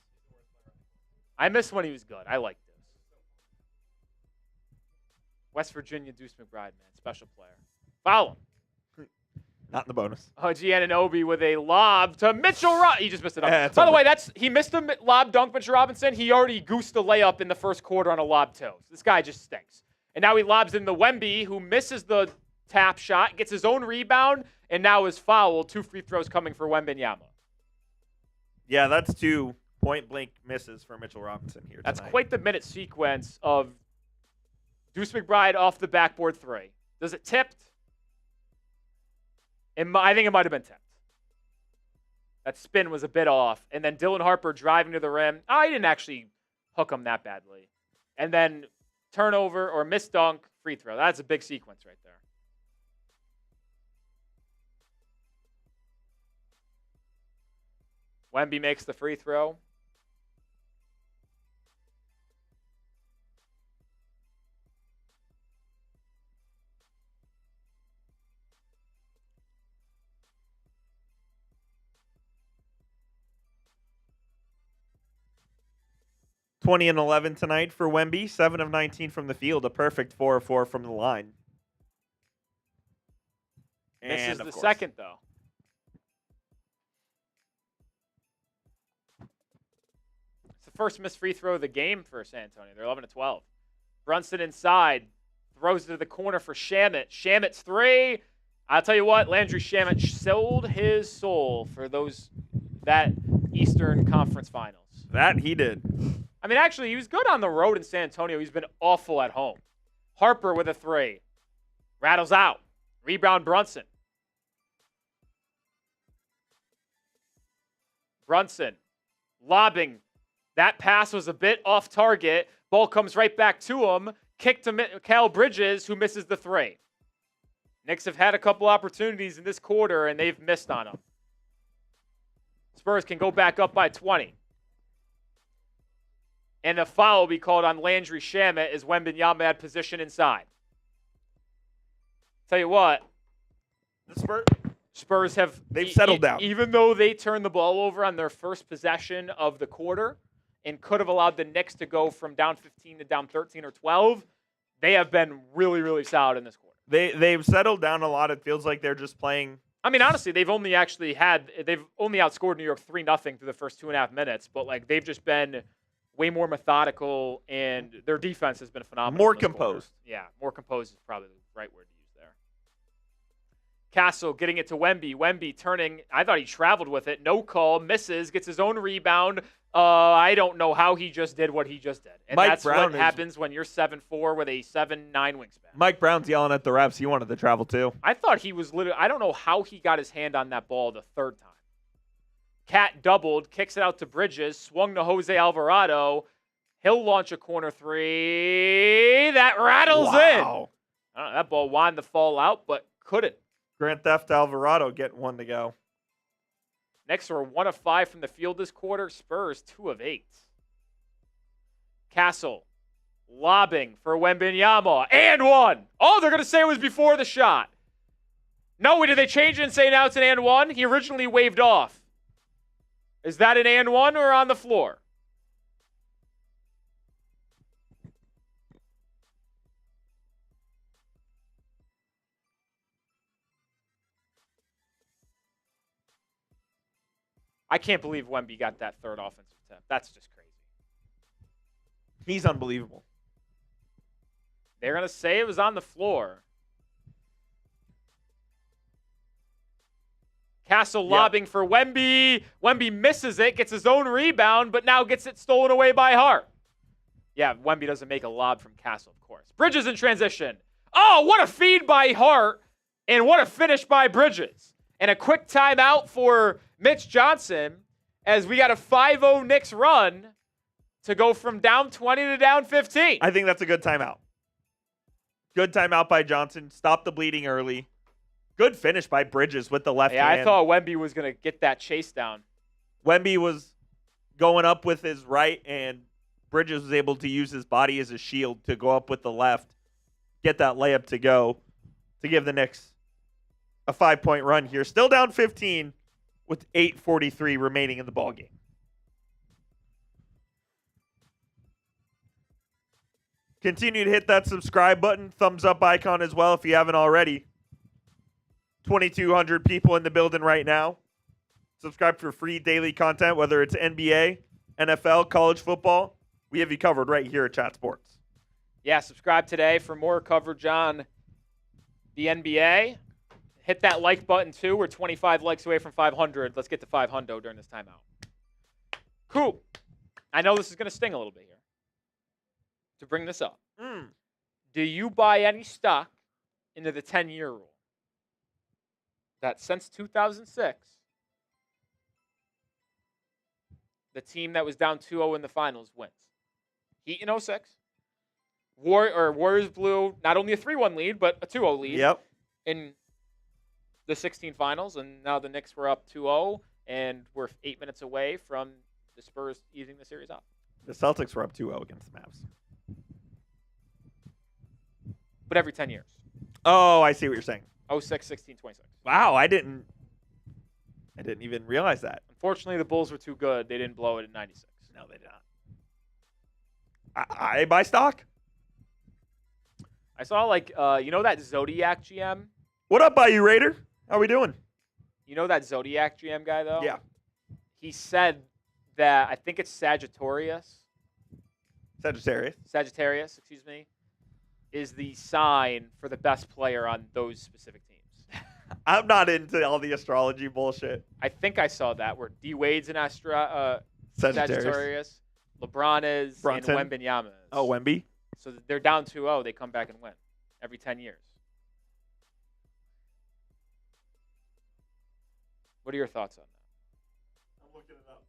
I miss when he was good. I like this. West Virginia Deuce McBride, man. Special player. Foul him. Not in the bonus. Giannonobi with a lob to Mitchell He just missed it up. Yeah, By the way, he missed a lob dunk, Mitchell Robinson. He already goosed a layup in the first quarter on a lob too. This guy just stinks. And now he lobs in the Wemby, who misses the tap shot, gets his own rebound, and now is fouled. 2 free throws coming for Wembanyama. Yeah, that's 2 point-blank misses for Mitchell Robinson here tonight. That's quite the minute sequence of Deuce McBride off the backboard 3. Does it tipped? I think it might have been tipped. That spin was a bit off. And then Dylan Harper driving to the rim. He didn't actually hook him that badly. And then turnover or missed dunk, free throw. That's a big sequence right there. Wemby makes the free throw. $20 and 11 tonight for Wemby. 7 of 19 from the field. A perfect 4 of 4 from the line. This is the second, though. It's the first missed free throw of the game for San Antonio. They're 11 to 12. Brunson inside. Throws it to the corner for Shamet. Shamet's 3. I'll tell you what, Landry Shamet sold his soul for that Eastern Conference Finals. That he did. I mean, actually, he was good on the road in San Antonio. He's been awful at home. Harper with a 3. Rattles out. Rebound Brunson. Brunson lobbing. That pass was a bit off target. Ball comes right back to him. Kick to Mikal Bridges, who misses the 3. Knicks have had a couple opportunities in this quarter, and they've missed on them. Spurs can go back up by 20. And a foul will be called on Landry Shamet as Wembanyama had position inside. Tell you what, The Spurs have They've settled down. Even though they turned the ball over on their first possession of the quarter and could have allowed the Knicks to go from down 15 to down 13 or 12, they have been really, really solid in this quarter. They've settled down a lot. It feels like they're just playing. I mean, honestly, they've only outscored New York 3-0 through the first 2.5 minutes, but like they've just been way more methodical, and their defense has been phenomenal. More in this quarter. composed. Yeah, more composed is probably the right word to use there. Castle getting it to Wemby. Wemby turning. I thought he traveled with it. No call. Misses. Gets his own rebound. I don't know how he just did what he just did. And Mike that's Brown what happens when you're 7'4" with a 7'9" wingspan. Mike Brown's yelling at the refs. He wanted to travel too. I thought he was literally. I don't know how he got his hand on that ball the third time. Cat doubled, kicks it out to Bridges, swung to Jose Alvarado. He'll launch a corner three. That rattles in. I don't know, that ball wanted to fall out, but couldn't. Grand Theft Alvarado getting one to go. Knicks are 1 of 5 from the field this quarter. Spurs 2 of 8. Castle lobbing for Wembanyama and one. Oh, they're going to say it was before the shot. No, did they change it and say now it's an and one? He originally waved off. Is that an and one or on the floor? I can't believe Wemby got that third offensive attempt. That's just crazy. He's unbelievable. They're going to say it was on the floor. Castle lobbing for Wemby. Wemby misses it, gets his own rebound, but now gets it stolen away by Hart. Yeah, Wemby doesn't make a lob from Castle, of course. Bridges in transition. Oh, what a feed by Hart, and what a finish by Bridges. And a quick timeout for Mitch Johnson as we got a 5-0 Knicks run to go from down 20 to down 15. I think that's a good timeout. Good timeout by Johnson. Stop the bleeding early. Good finish by Bridges with the left hand. I thought Wemby was going to get that chase down. Wemby was going up with his right, and Bridges was able to use his body as a shield to go up with the left, get that layup to go, to give the Knicks a 5-point run here. Still down 15 with 8:43 remaining in the ballgame. Continue to hit that subscribe button, thumbs up icon as well if you haven't already. 2,200 people in the building right now. Subscribe for free daily content, whether it's NBA, NFL, college football. We have you covered right here at Chat Sports. Yeah, subscribe today for more coverage on the NBA. Hit that like button, too. We're 25 likes away from 500. Let's get to 500 during this timeout. Cool. I know this is going to sting a little bit here to bring this up. Do you buy any stock into the 10-year rule? That since 2006, the team that was down 2-0 in the finals wins. Heat in 06. Warriors blew not only a 3-1 lead, but a 2-0 lead in the 16 finals, and now the Knicks were up 2-0, and we're 8 minutes away from the Spurs easing the series up. The Celtics were up 2-0 against the Mavs. But every 10 years. Oh, I see what you're saying. 06, 16, 26. Wow, I didn't even realize that. Unfortunately, the Bulls were too good. They didn't blow it in 96. No, they did not. I buy stock. I saw, that Zodiac GM? What up, Bayou Raider? How we doing? You know that Zodiac GM guy, though? Yeah. He said that, I think it's Sagittarius, excuse me, is the sign for the best player on those specific teams. I'm not into all the astrology bullshit. I think I saw that where D Wade's an Sagittarius, LeBron is, Brunson. and Wembanyama is. Oh, Wemby? So they're down 2-0. They come back and win every 10 years. What are your thoughts on that? I'm looking it up.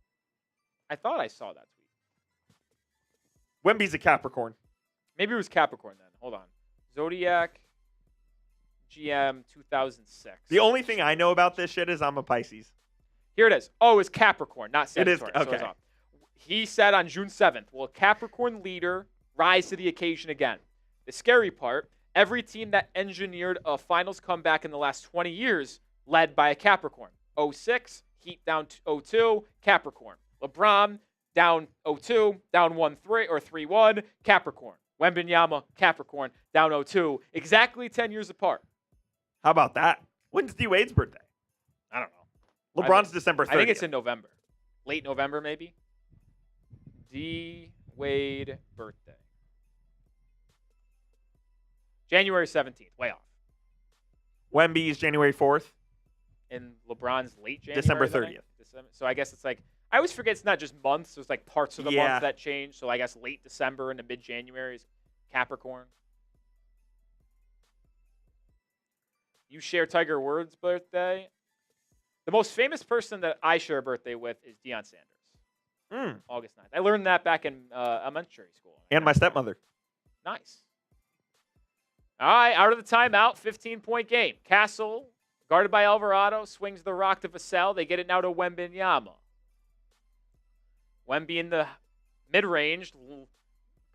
I thought I saw that tweet. Wemby's a Capricorn. Maybe it was Capricorn then. Hold on. Zodiac GM 2006. The only thing I know about this shit is I'm a Pisces. Here it is. Oh, it's Capricorn, not Sagittarius. It is, okay. So it's off. He said on June 7th, will a Capricorn leader rise to the occasion again? The scary part, every team that engineered a finals comeback in the last 20 years led by a Capricorn. 06, Heat down 0-2, Capricorn. LeBron down 0-2, down 1-3 or 3-1, Capricorn. Wembanyama, Capricorn, down 0-2, exactly 10 years apart. How about that? When's D-Wade's birthday? I don't know. LeBron's December 30th. I think it's in November. Late November, maybe. D. Wade birthday. January 17th, way off. Wemby's January 4th. And LeBron's late January. December then, 30th. So I guess it's like, I always forget it's not just months. There's like parts of the month that change. So I guess late December into mid-January is Capricorn. You share Tiger Woods' birthday. The most famous person that I share a birthday with is Deion Sanders. August 9th. I learned that back in elementary school. And my stepmother. Nice. All right, out of the timeout, 15-point game. Castle, guarded by Alvarado, swings the rock to Vassell. They get it now to Wembanyama. Wemby in the mid-range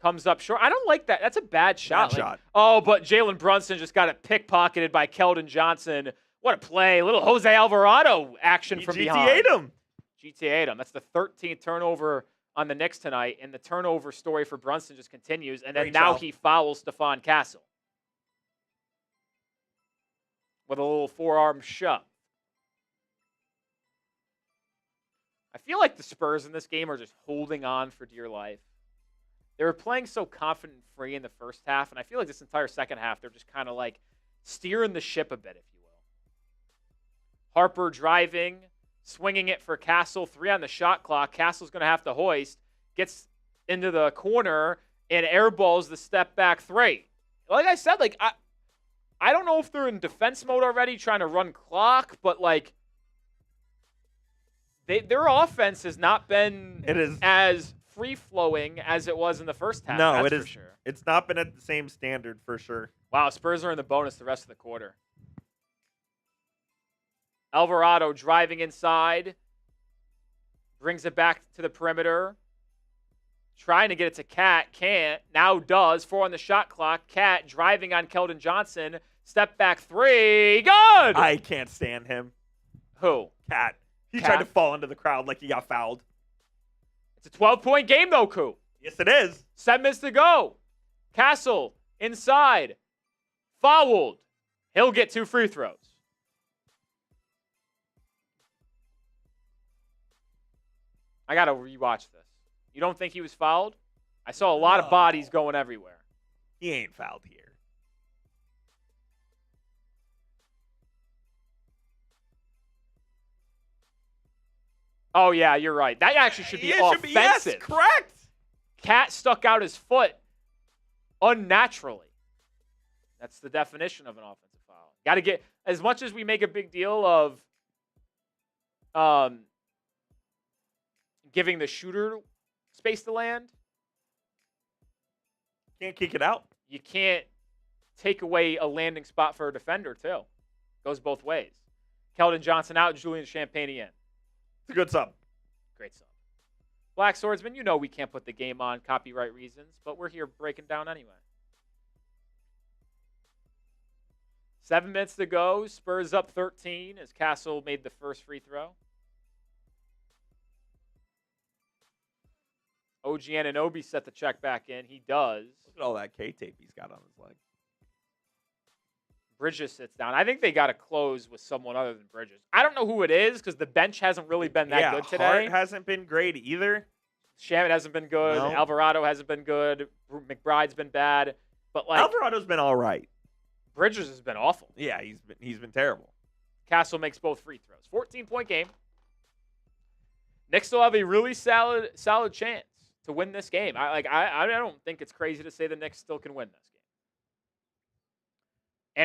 comes up short. I don't like that. That's a bad shot. Bad shot. Oh, but Jalen Brunson just got it pickpocketed by Keldon Johnson. What a play. A little Jose Alvarado action from behind. GTA'd him. GTA'd him. That's the 13th turnover on the Knicks tonight, and the turnover story for Brunson just continues, and then Great now job. he fouls Stephon Castle with a little forearm shove. I feel like the Spurs in this game are just holding on for dear life. They were playing so confident and free in the first half, and I feel like this entire second half, they're just kind of like steering the ship a bit, if you will. Harper driving, swinging it for Castle, 3 on the shot clock. Castle's going to have to hoist, gets into the corner, and airballs the step back 3. Like I said, like I don't know if they're in defense mode already, trying to run clock, but like their offense has not been as free-flowing as it was in the first half. No, that's it for is. Sure. It's not been at the same standard for sure. Wow, Spurs are in the bonus the rest of the quarter. Alvarado driving inside, brings it back to the perimeter, trying to get it to Cat, can't, now does, 4 on the shot clock. Cat driving on Keldon Johnson, step back 3, good! I can't stand him. Who? Cat. He Cat? tried to fall into the crowd like he got fouled. It's a 12-point game though, Coop. Yes, it is. 7 minutes to go. Castle inside, fouled. He'll get 2 free throws. I got to rewatch this. You don't think he was fouled? I saw a lot of bodies going everywhere. He ain't fouled here. Oh, yeah, you're right. That actually should be offensive. Yes, correct. Cat stuck out his foot unnaturally. That's the definition of an offensive foul. Got to get, as much as we make a big deal of giving the shooter space to land, Can't kick it out. you can't take away a landing spot for a defender, too. Goes both ways. Keldon Johnson out, Julian Champagne in. It's a good sub. Great sub. Black Swordsman, you know we can't put the game on copyright reasons, but we're here breaking down anyway. 7 minutes to go. Spurs up 13 as Castle made the first free throw. OG Anunoby set the check back in. He does. Look at all that K-tape he's got on his leg. Bridges sits down. I think they got to close with someone other than Bridges. I don't know who it is because the bench hasn't really been that good today. Hart hasn't been great either. Shamit hasn't been good. No. Alvarado hasn't been good. McBride's been bad. But like Alvarado's been all right. Bridges has been awful. Yeah, he's been terrible. Castle makes both free throws. 14-point game. Knicks still have a really solid chance to win this game. I don't think it's crazy to say the Knicks still can win this game.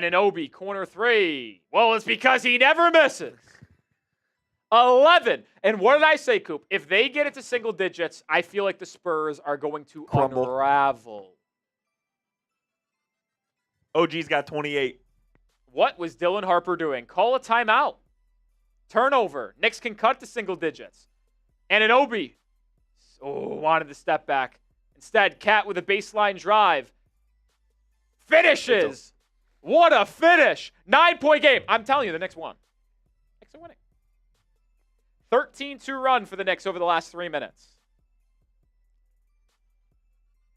Anunoby, corner 3. Well, it's because he never misses. 11. And what did I say, Coop? If they get it to single digits, I feel like the Spurs are going to Crumble. unravel. OG's got 28. What was Dylan Harper doing? Call a timeout. Turnover. Knicks can cut to single digits. Anunoby wanted to step back. Instead, Cat with a baseline drive. Finishes. What a finish. 9-point game. I'm telling you, the Knicks won. Knicks are winning. 13-2 run for the Knicks over the last 3 minutes.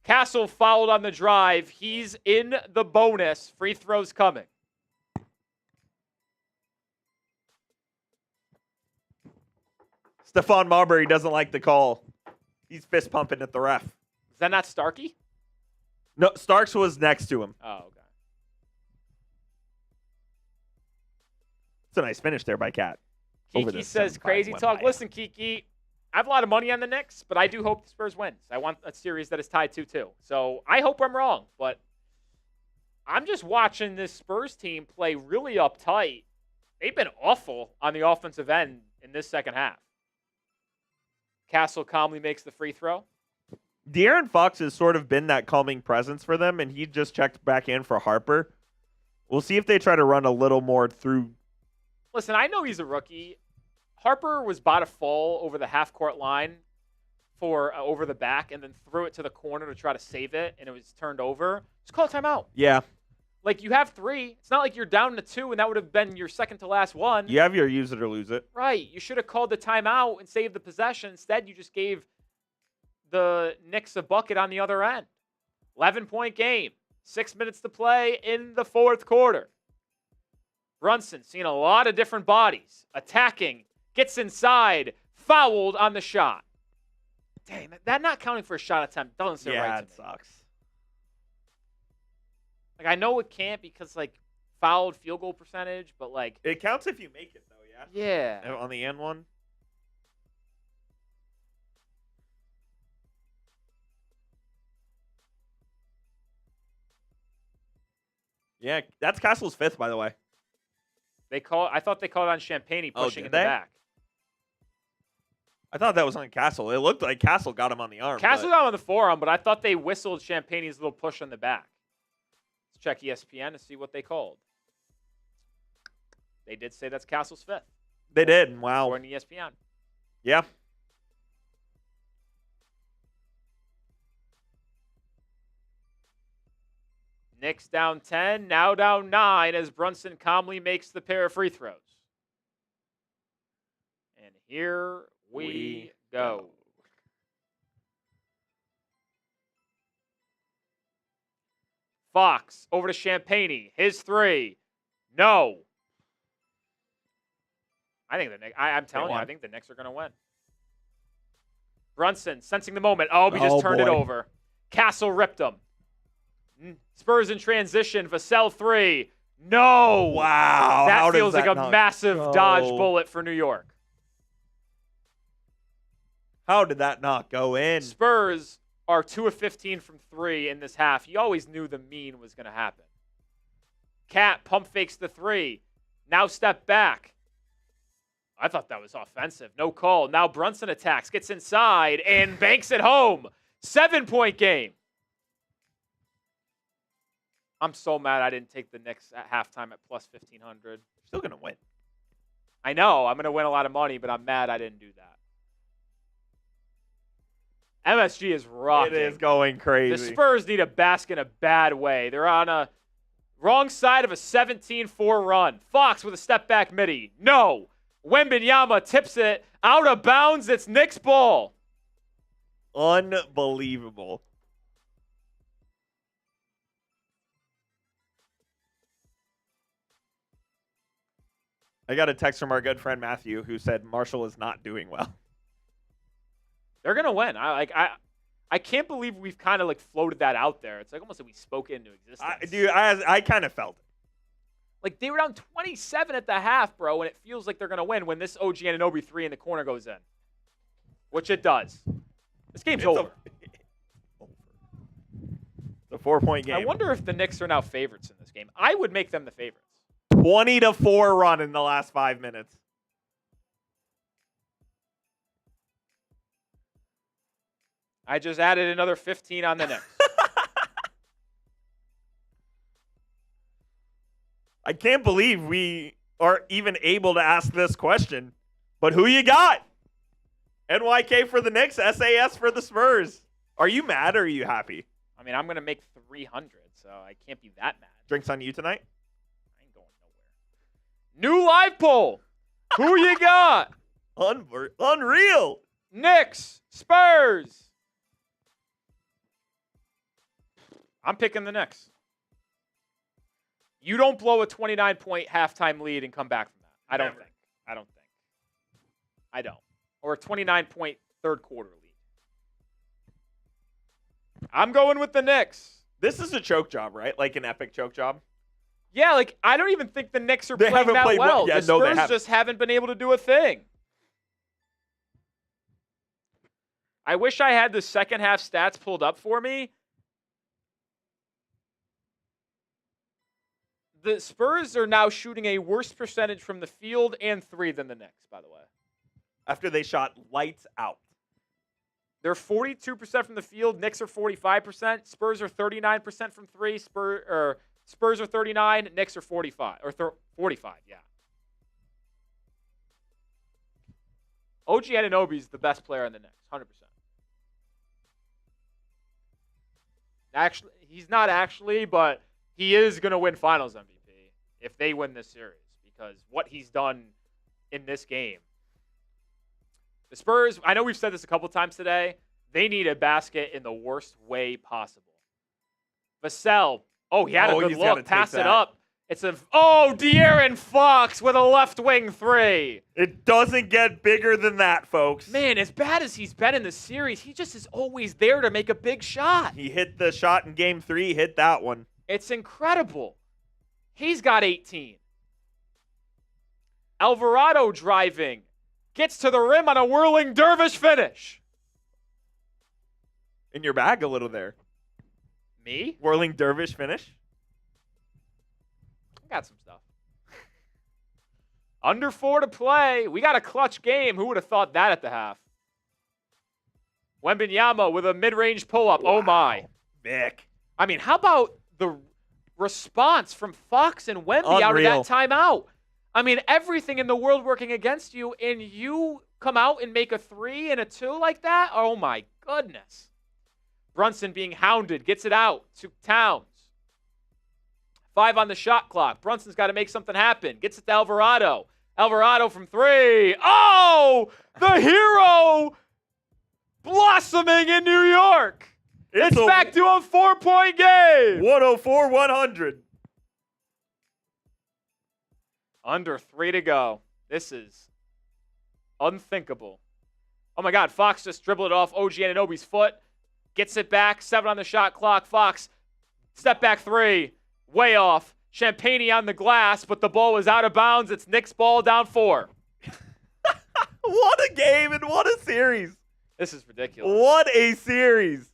Castle fouled on the drive. He's in the bonus. Free throws coming. Stephon Marbury doesn't like the call. He's fist pumping at the ref. Is that not Starkey? No, Starks was next to him. Oh, okay. It's a nice finish there by Cat. Kiki says crazy talk. Listen, Kiki, I have a lot of money on the Knicks, but I do hope the Spurs wins. I want a series that is tied 2-2. So I hope I'm wrong, but I'm just watching this Spurs team play really uptight. They've been awful on the offensive end in this second half. Castle calmly makes the free throw. De'Aaron Fox has sort of been that calming presence for them, and he just checked back in for Harper. We'll see if they try to run a little more through. Listen, I know he's a rookie. Harper was about to fall over the half-court line for over the back and then threw it to the corner to try to save it, and it was turned over. Just call a timeout. Yeah. Like, you have 3. It's not like you're down to 2, and that would have been your second to last one. You have your use it or lose it. Right. You should have called the timeout and saved the possession. Instead, you just gave the Knicks a bucket on the other end. 11-point game. 6 minutes to play in the fourth quarter. Brunson seeing a lot of different bodies. Attacking. Gets inside. Fouled on the shot. Dang, that not counting for a shot attempt doesn't sit right to me. Yeah, it sucks. Like, I know it can't because, like, fouled field goal percentage, but, like... It counts if you make it, though, yeah? Yeah. On the end one? Yeah, that's Castle's 5th, by the way. I thought they called on Champagne pushing in the they? back. I thought that was on Castle. It looked like Castle got him on the arm. Castle got him on the forearm, but I thought they whistled Champagne's little push on the back. Let's check ESPN to see what they called. They did say that's Castle's 5th. They did. Wow. According to ESPN. Yeah. Knicks down 10, now down 9 as Brunson calmly makes the pair of free throws. And here we go. Fox over to Champagne. His 3. No. I think I'm telling you, I think the Knicks are going to win. Brunson sensing the moment. Oh, he just turned it over. Castle ripped him. Spurs in transition. Vassell 3. No. Wow. That feels like a massive dodge bullet for New York. How did that not go in? Spurs are 2 of 15 from 3 in this half. You always knew the mean was going to happen. Cat pump fakes the 3. Now step back. I thought that was offensive. No call. Now Brunson attacks, gets inside, and banks it home. 7-point game. I'm so mad I didn't take the Knicks at halftime at plus 1,500. Still going to win. I know. I'm going to win a lot of money, but I'm mad I didn't do that. MSG is rocking. It is going crazy. The Spurs need a basket in a bad way. They're on a wrong side of a 17-4 run. Fox with a step-back midi. No. Wembanyama tips it out of bounds. It's Knicks ball. Unbelievable. I got a text from our good friend Matthew who said Marshall is not doing well. They're gonna win. I can't believe we've kind of like floated that out there. It's like almost like we spoke it into existence. I kind of felt it. Like they were down 27 at the half, bro, and it feels like they're gonna win when this OG Anunoby 3 in the corner goes in, which it does. This game's over. It's a 4-point game. I wonder if the Knicks are now favorites in this game. I would make them the favorites. 20-4 run in the last 5 minutes. I just added another 15 on the Knicks. I can't believe we are even able to ask this question. But who you got? NYK for the Knicks, SAS for the Spurs. Are you mad or are you happy? I mean, I'm going to make 300, so I can't be that mad. Drinks on you tonight? I ain't going nowhere. New live poll. Who you got? Unreal. Knicks, Spurs. I'm picking the Knicks. You don't blow a 29-point halftime lead and come back from that. I don't think. I don't. Or a 29-point third quarter lead. I'm going with the Knicks. This is a choke job, right? Like an epic choke job. Yeah, like I don't even think the Knicks are They playing haven't that played well. well. Yeah, The no, they Spurs haven't. just haven't been able to do a thing. I wish I had the second half stats pulled up for me. The Spurs are now shooting a worse percentage from the field and three than the Knicks, by the way. After they shot lights out. They're 42% from the field. Knicks are 45%. Spurs are 39% from three. Spurs are 39. Knicks are 45. Or 45, yeah. OG Anunoby is the best player in the Knicks, 100%. Actually, he's not actually, but he is going to win Finals MVP if they win this series because what he's done in this game. The Spurs, I know we've said this a couple times today, they need a basket in the worst way possible. Vassell, he had a good look, pass it up. It's De'Aaron Fox with a left wing three. It doesn't get bigger than that, folks. Man, as bad as he's been in the series, he just is always there to make a big shot. He hit the shot in game 3, hit that one. It's incredible. He's got 18. Alvarado driving. Gets to the rim on a whirling dervish finish. In your bag a little there. Me? Whirling dervish finish? I got some stuff. Under 4 to play. We got a clutch game. Who would have thought that at the half? Wembanyama with a mid-range pull-up. Wow. Oh, my. Vic. I mean, how about the response from Fox and Wemby out of Unreal. that timeout? I mean, everything in the world working against you, and you come out and make a 3 and a 2 like that? Oh, my goodness. Brunson being hounded, gets it out to Towns. 5 on the shot clock. Brunson's got to make something happen. Gets it to Alvarado. Alvarado from 3. Oh, the hero blossoming in New York. It's back to a 4-point game. 104-100. Under 3 to go. This is unthinkable. Oh, my God. Fox just dribbled it off OG Anunoby's foot. Gets it back. 7 on the shot clock. Fox, step back 3. Way off. Champagne on the glass, but the ball was out of bounds. It's Knicks ball down 4. What a game and what a series. This is ridiculous. What a series.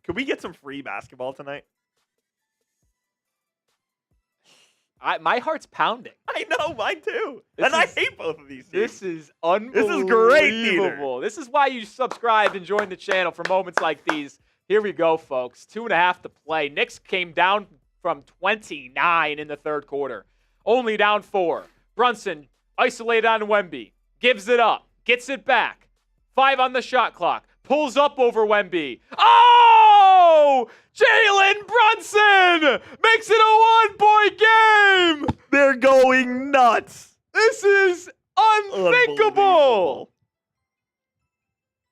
Could we get some free basketball tonight? My heart's pounding. I know, mine too. This I is- hate both of these teams. This is unbelievable. This is great, Peter. This is why you subscribe and join the channel for moments like these. Here we go, folks. 2.5 to play. Knicks came down from 29 in the third quarter. Only down 4. Brunson isolated on Wemby. Gives it up. Gets it back. 5 on the shot clock. Pulls up over Wemby. Oh! Jalen Brunson makes it a 1-point game. They're going nuts. This is unthinkable. Unbelievable.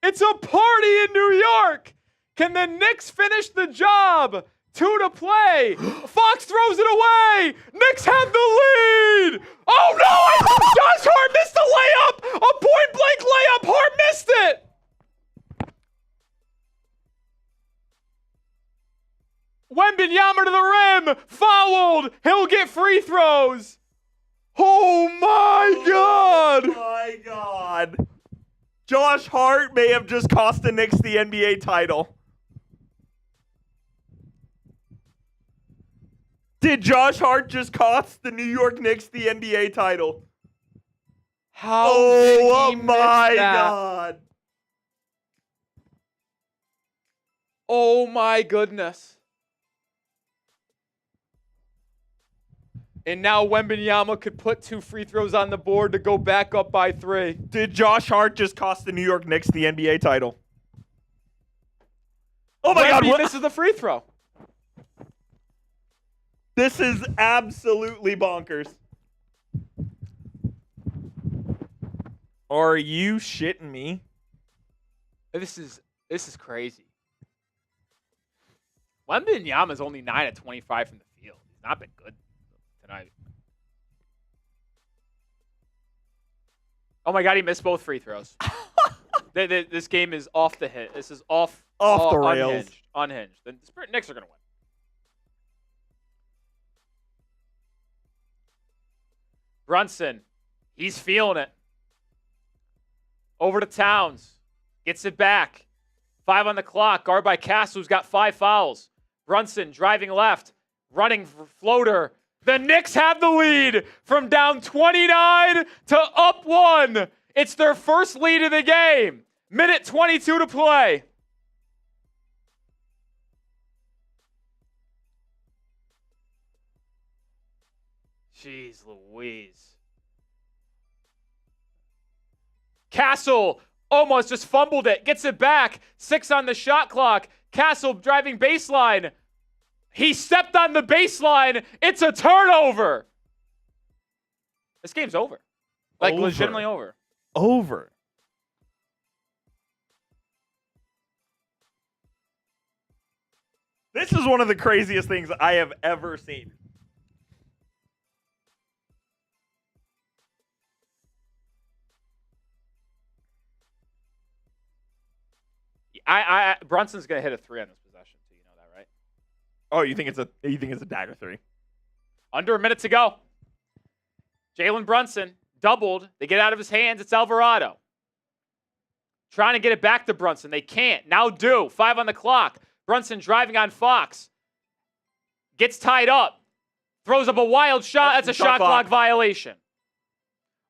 It's a party in New York. Can the Knicks finish the job? 2 to play. Fox throws it away. Knicks have the lead. Oh, no. Josh Hart missed a layup. A point-blank layup. Hart missed it. Wembanyama to the rim. Fouled. He'll get free throws. Oh, my God. Oh my God. Josh Hart may have just cost the Knicks the NBA title. Did Josh Hart just cost the New York Knicks the NBA title? How did he miss my that? God. Oh, my goodness. And now Wembanyama could put 2 free throws on the board to go back up by 3. Did Josh Hart just cost the New York Knicks the NBA title? Oh my God! This is the free throw. This is absolutely bonkers. Are you shitting me? This is crazy. Wembanyama is only 9 of 25 from the field. He's not been good tonight. Oh my God, he missed both free throws. This game is off the hit. This is off the rails. Unhinged. The Knicks are going to win. Brunson, he's feeling it. Over to Towns. Gets it back. 5 on the clock. Guard by Castle, who's got 5 fouls. Brunson driving left. Running floater. The Knicks have the lead from down 29 to up 1. It's their first lead of the game. Minute 22 to play. Jeez Louise. Castle almost just fumbled it. Gets it back. 6 on the shot clock. Castle driving baseline. He stepped on the baseline. It's a turnover. This game's over. Legitimately over. Over. This is one of the craziest things I have ever seen. Brunson's gonna hit a 3 on this possession, so you know that, right? Oh, you think it's a dagger 3? Under a minute to go. Jalen Brunson doubled. They get out of his hands. It's Alvarado. Trying to get it back to Brunson. They can't. Now do. 5 on the clock. Brunson driving on Fox. Gets tied up. Throws up a wild shot. That's a shot clock violation.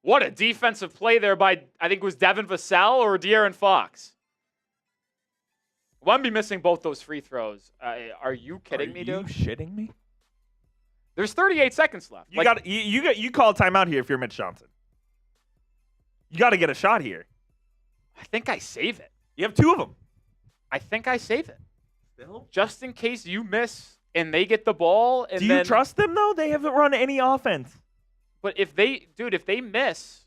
What a defensive play there by, I think it was Devin Vassell or De'Aaron Fox. Wemby missing both those free throws. Are you kidding me, dude? Are you shitting me? There's 38 seconds left. You call a timeout here if you're Mitch Johnson. You got to get a shot here. I think I save it. You have 2 of them. I think I save it. Still? Just in case you miss and they get the ball. And Do you trust them, though? They haven't run any offense. But if they miss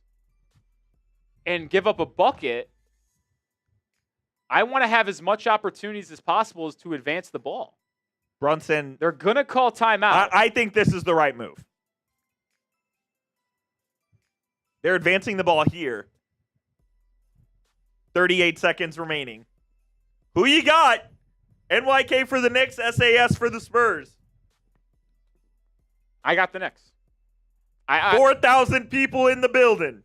and give up a bucket, I want to have as much opportunities as possible as to advance the ball. Brunson. They're going to call timeout. I think this is the right move. They're advancing the ball here. 38 seconds remaining. Who you got? NYK for the Knicks, SAS for the Spurs. I got the Knicks. 4,000 people in the building.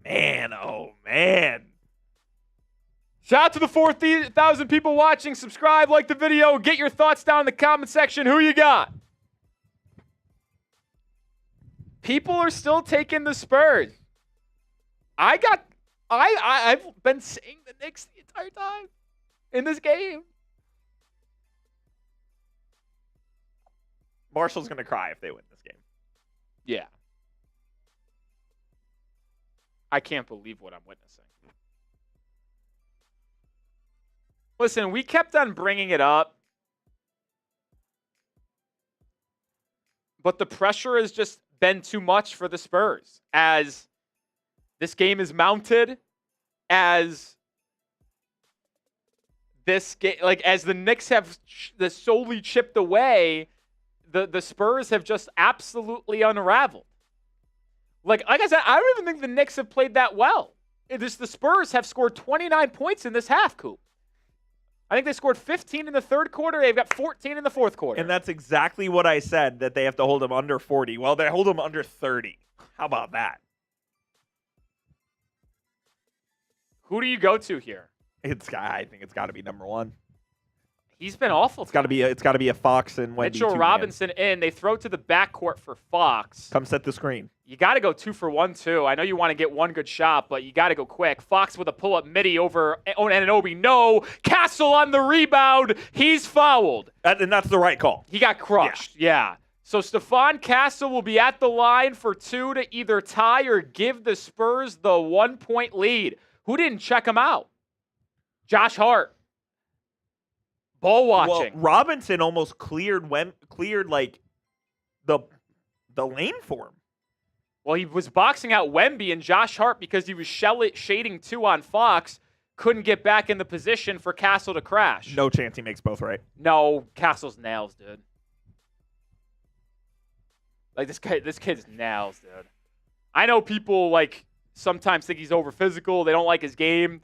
Man, oh man. Shout out to the 4,000 people watching. Subscribe, like the video. Get your thoughts down in the comment section. Who you got? People are still taking the Spurs. I've been saying the Knicks the entire time in this game. Marshall's going to cry if they win this game. Yeah. I can't believe what I'm witnessing. Listen, we kept on bringing it up, but the pressure has just been too much for the Spurs as this game is mounted, as this game, as the Knicks have solely chipped away, the Spurs have just absolutely unraveled. Like I said, I don't even think the Knicks have played that well. The Spurs have scored 29 points in this half, Coop. I think they scored 15 in the third quarter. They've got 14 in the fourth quarter. And that's exactly what I said, that they have to hold them under 40. Well, they hold them under 30. How about that? Who do you go to here? I think it's got to be number 1. He's been awful. It's got to be a Fox and Wendy. Mitchell Robinson in. They throw to the backcourt for Fox. Come set the screen. You got to go 2 for 1 too. I know you want to get one good shot, but you got to go quick. Fox with a pull-up midi over Anunoby. No. Castle on the rebound. He's fouled. And that's the right call. He got crushed. Yeah. So Stephon Castle will be at the line for 2 to either tie or give the Spurs the 1-point lead. Who didn't check him out? Josh Hart. Ball watching. Well, Robinson almost cleared like the lane for him. Well, he was boxing out Wemby, and Josh Hart, because he was shading 2 on Fox, couldn't get back in the position for Castle to crash. No chance he makes both right. No, Castle's nails, dude. Like, this kid's nails, dude. I know people, like, sometimes think he's over physical. They don't like his game.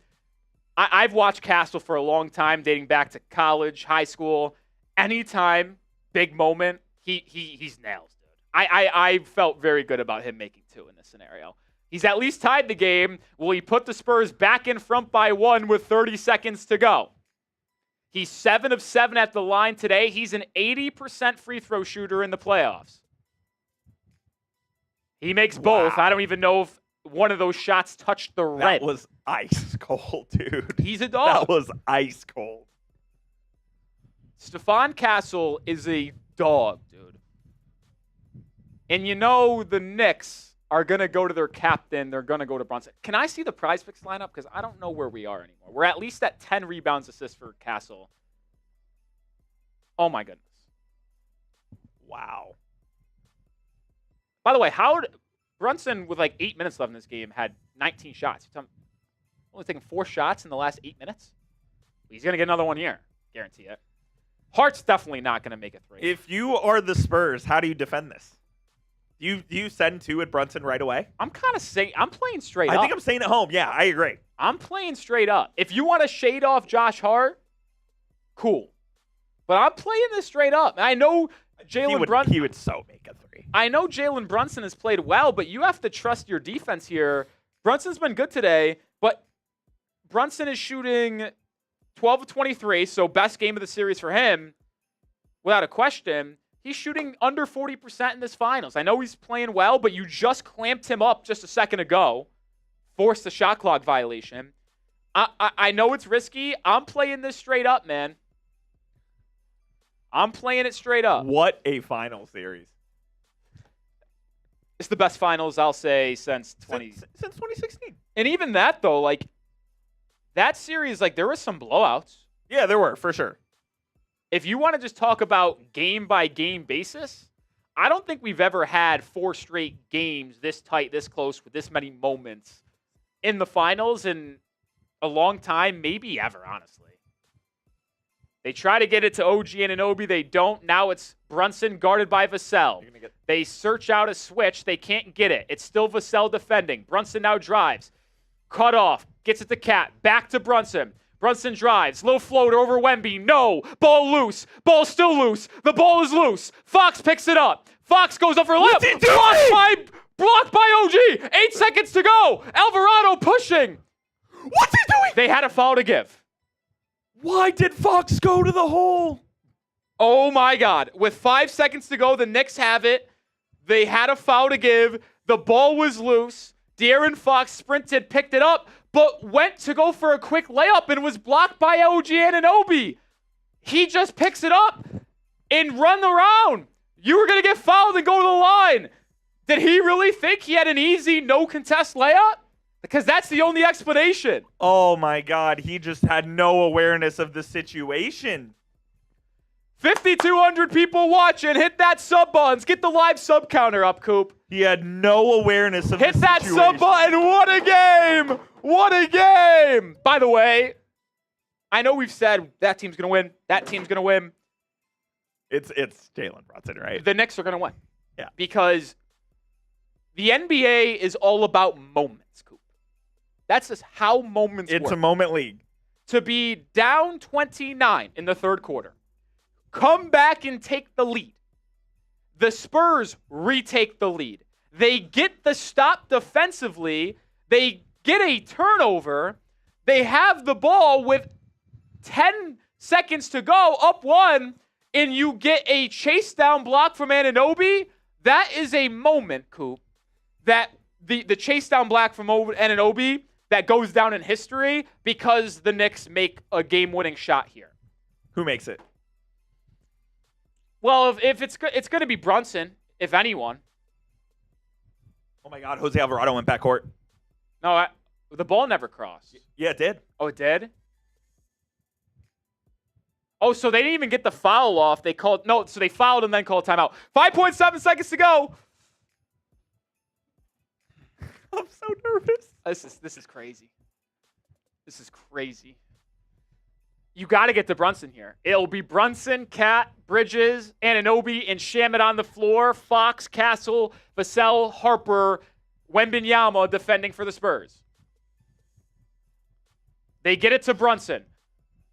I've watched Castle for a long time, dating back to college, high school. Anytime, big moment, he's nails, dude. I felt very good about him making 2 in this scenario. He's at least tied the game. Will he put the Spurs back in front by 1 with 30 seconds to go? He's 7 of 7 at the line today. He's an 80% free throw shooter in the playoffs. He makes both. Wow. I don't even know if one of those shots touched the red. That was ice cold, dude. He's a dog. That was ice cold. Stephon Castle is a dog, dude. And you know the Knicks are going to go to their captain. They're going to go to Brunson. Can I see the Prize Picks lineup? Because I don't know where we are anymore. We're at least at 10 rebounds, assists for Castle. Oh, my goodness. Wow. By the way, Brunson, with like 8 minutes left in this game, had 19 shots. Only taking 4 shots in the last 8 minutes. He's going to get another one here. Guarantee it. Hart's definitely not going to make a 3. If you are the Spurs, how do you defend this? Do you send 2 at Brunson right away? I'm kind of saying, I'm playing straight up. I think I'm staying at home. Yeah, I agree. I'm playing straight up. If you want to shade off Josh Hart, cool. But I'm playing this straight up. And I know Jalen Brunson. He would so make a 3. I know Jalen Brunson has played well, but you have to trust your defense here. Brunson's been good today, but Brunson is shooting 12 of 23, so best game of the series for him, without a question. He's shooting under 40% in this finals. I know he's playing well, but you just clamped him up just a second ago, forced a shot clock violation. I know it's risky. I'm playing this straight up, man. I'm playing it straight up. What a final series. It's the best finals, I'll say, since 2016. And even that, though, like, that series, like, there were some blowouts. Yeah, there were, for sure. If you want to just talk about game-by-game basis, I don't think we've ever had 4 straight games this tight, this close, with this many moments in the finals in a long time, maybe ever, honestly. They try to get it to OG Anunoby. They don't. Now it's Brunson guarded by Vassell. They search out a switch. They can't get it. It's still Vassell defending. Brunson now drives. Cut off. Gets it to Cat. Back to Brunson. Brunson drives. Low floater over Wemby. No. Ball loose. Ball still loose. The ball is loose. Fox picks it up. Fox goes over layup. Blocked by OG. 8 seconds to go. Alvarado pushing. What's he doing? They had a foul to give. Why did Fox go to the hole? Oh, my God. With 5 seconds to go, the Knicks have it. They had a foul to give. The ball was loose. De'Aaron Fox sprinted, picked it up, but went to go for a quick layup and was blocked by OG Anunoby. He just picks it up and run around. You were going to get fouled and go to the line. Did he really think he had an easy no-contest layup? Because that's the only explanation. Oh, my God. He just had no awareness of the situation. 5,200 people watching. Hit that sub buttons. Get the live sub counter up, Coop. He had no awareness of the situation. Hit that sub button. What a game. What a game. By the way, I know we've said that team's going to win. That team's going to win. It's Jalen Brunson, right? The Knicks are going to win. Yeah. Because the NBA is all about moments, Coop. That's just how moments work. It's a moment league. To be down 29 in the third quarter, come back and take the lead. The Spurs retake the lead. They get the stop defensively. They get a turnover. They have the ball with 10 seconds to go, up 1, and you get a chase down block from Anunoby. That is a moment, Coop, that the chase down block from Anunoby that goes down in history because the Knicks make a game-winning shot here. Who makes it? Well, if it's going to be Brunson, if anyone. Oh my God, Jose Alvarado went backcourt. No, the ball never crossed. Yeah, it did. Oh, it did? Oh, so they didn't even get the foul off. They called so they fouled and then called timeout. 5.7 seconds to go. I'm so nervous. This is crazy. This is crazy. You got to get to Brunson here. It'll be Brunson, Cat, Bridges, Anunoby, and Shamet on the floor. Fox, Castle, Vassell, Harper, Wembanyama defending for the Spurs. They get it to Brunson.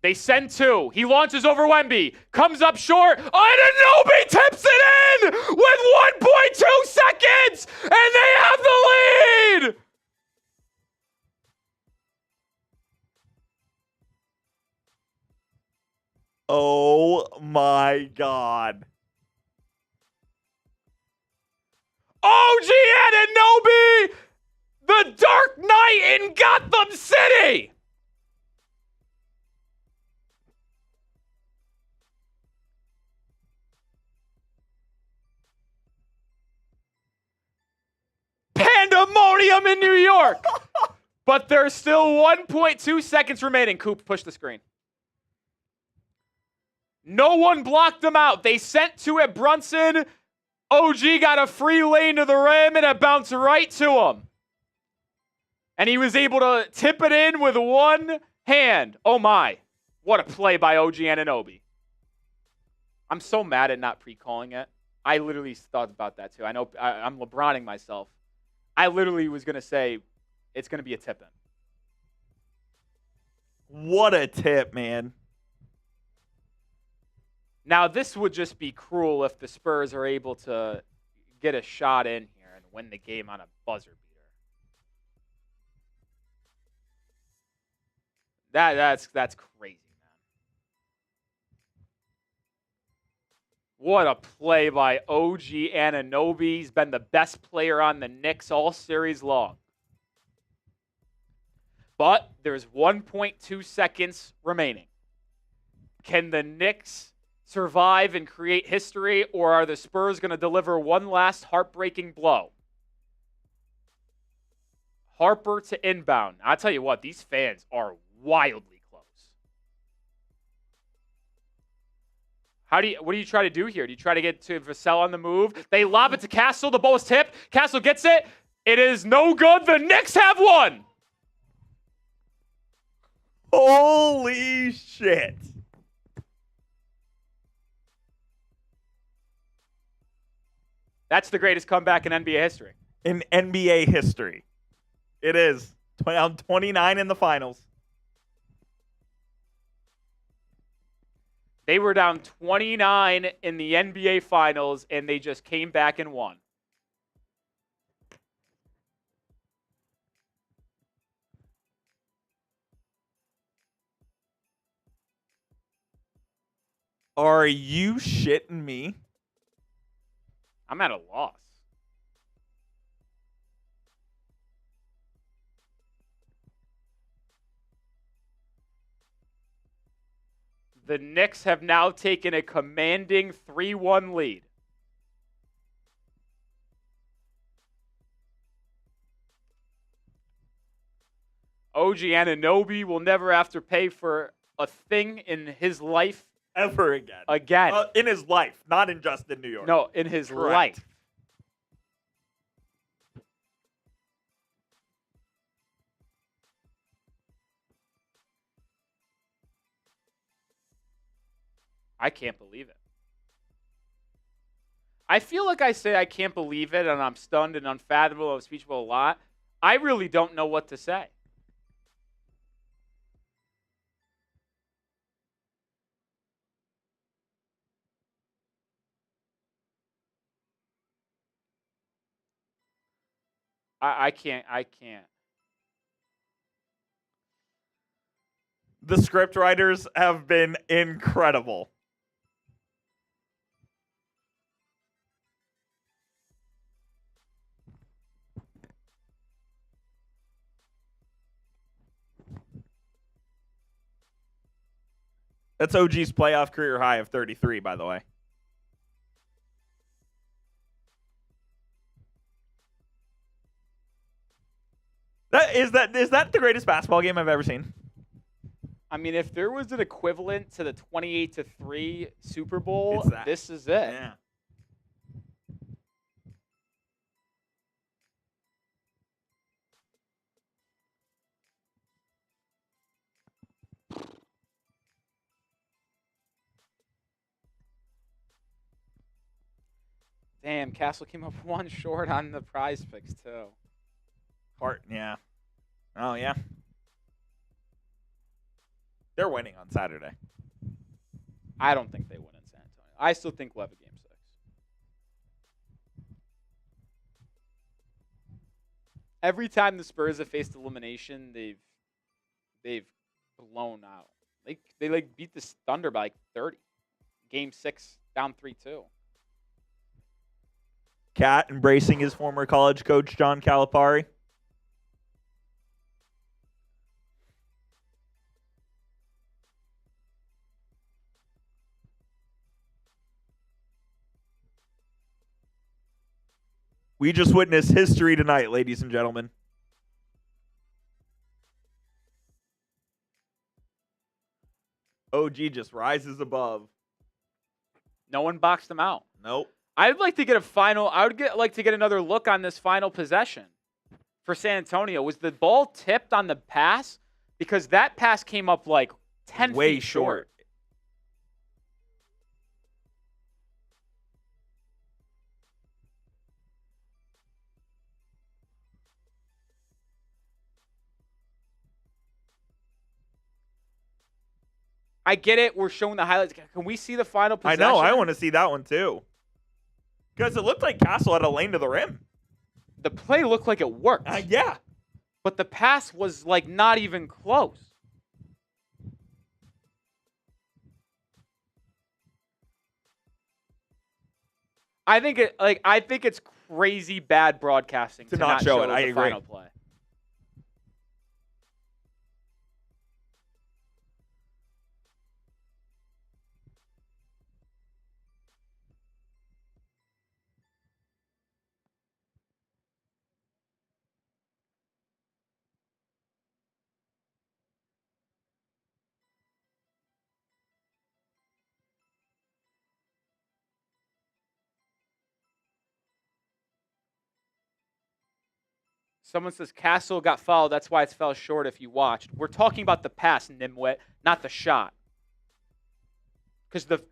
They send 2. He launches over Wemby. Comes up short. Anunoby tips it in with 1.2 seconds. And they have the lead. Oh my God. OG Anunoby, the Dark Knight in Gotham City. Pandemonium in New York. But there's still 1.2 seconds remaining. Coop, push the screen. No one blocked them out. They sent 2 at Brunson. OG got a free lane to the rim, and it bounced right to him. And he was able to tip it in with one hand. Oh, my. What a play by OG Anunoby. I'm so mad at not pre-calling it. I literally thought about that, too. I know I'm LeBroning myself. I literally was going to say it's going to be a tip-in. What a tip, man. Now, this would just be cruel if the Spurs are able to get a shot in here and win the game on a buzzer beater. That's crazy, man. What a play by OG Anunoby. He's been the best player on the Knicks all series long. But there's 1.2 seconds remaining. Can the Knicks survive and create history, or are the Spurs going to deliver one last heartbreaking blow? Harper to inbound. I'll tell you what, these fans are wildly close. What do you try to do here? Do you try to get to Vassell on the move? They lob it to Castle. The ball is tipped. Castle gets it. It is no good. The Knicks have won. Holy shit. That's the greatest comeback in NBA history. In NBA history. It is. Down 29 in the finals. They were down 29 in the NBA finals, and they just came back and won. Are you shitting me? I'm at a loss. The Knicks have now taken a commanding 3-1 lead. OG Anunoby will never have to pay for a thing in his life Ever again. again. In his life, not in just in New York. No, in his Correct. life. I can't believe it. I feel like I say I can't believe it, and I'm stunned and unfathomable and speechable a lot. I really don't know what to say. I can't. The script writers have been incredible. That's OG's playoff career high of 33, by the way. is that the greatest basketball game I've ever seen? I mean, if there was an equivalent to the 28-3 Super Bowl, It's that. this is it. Yeah. Damn, Castle came up one short on the prize picks, too. Yeah. Oh, yeah. They're winning on Saturday. I don't think they win in San Antonio. I still think we'll have a game 6. Every time the Spurs have faced elimination, they've blown out. They beat the Thunder by 30. Game 6, down 3-2. Cat embracing his former college coach, John Calipari. We just witnessed history tonight, ladies and gentlemen. OG just rises above. No one boxed them out. Nope. I'd like to get like to get another look on this final possession for San Antonio. Was the ball tipped on the pass? Because that pass came up like 10 Way feet short. I get it. We're showing the highlights. Can we see the final possession? I know. I want to see that one too. Because it looked like Castle had a lane to the rim. The play looked like it worked. Yeah. But the pass was like not even close. I think it's crazy bad broadcasting to not show it. I the agree. final play. Someone says Castle got fouled. That's why it's fell short if you watched. We're talking about the pass, Nimwit, not the shot. Because the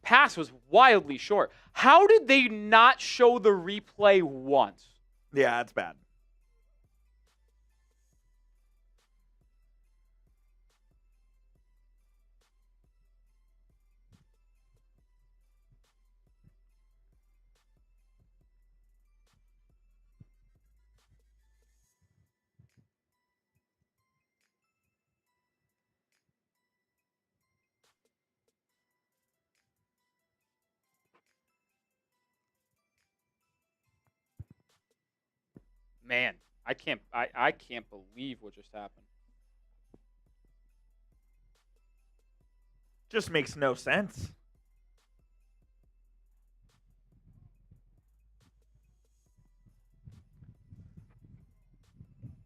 pass was wildly short. How did they not show the replay once? Yeah, that's bad. Man, I can't believe what just happened. Just makes no sense.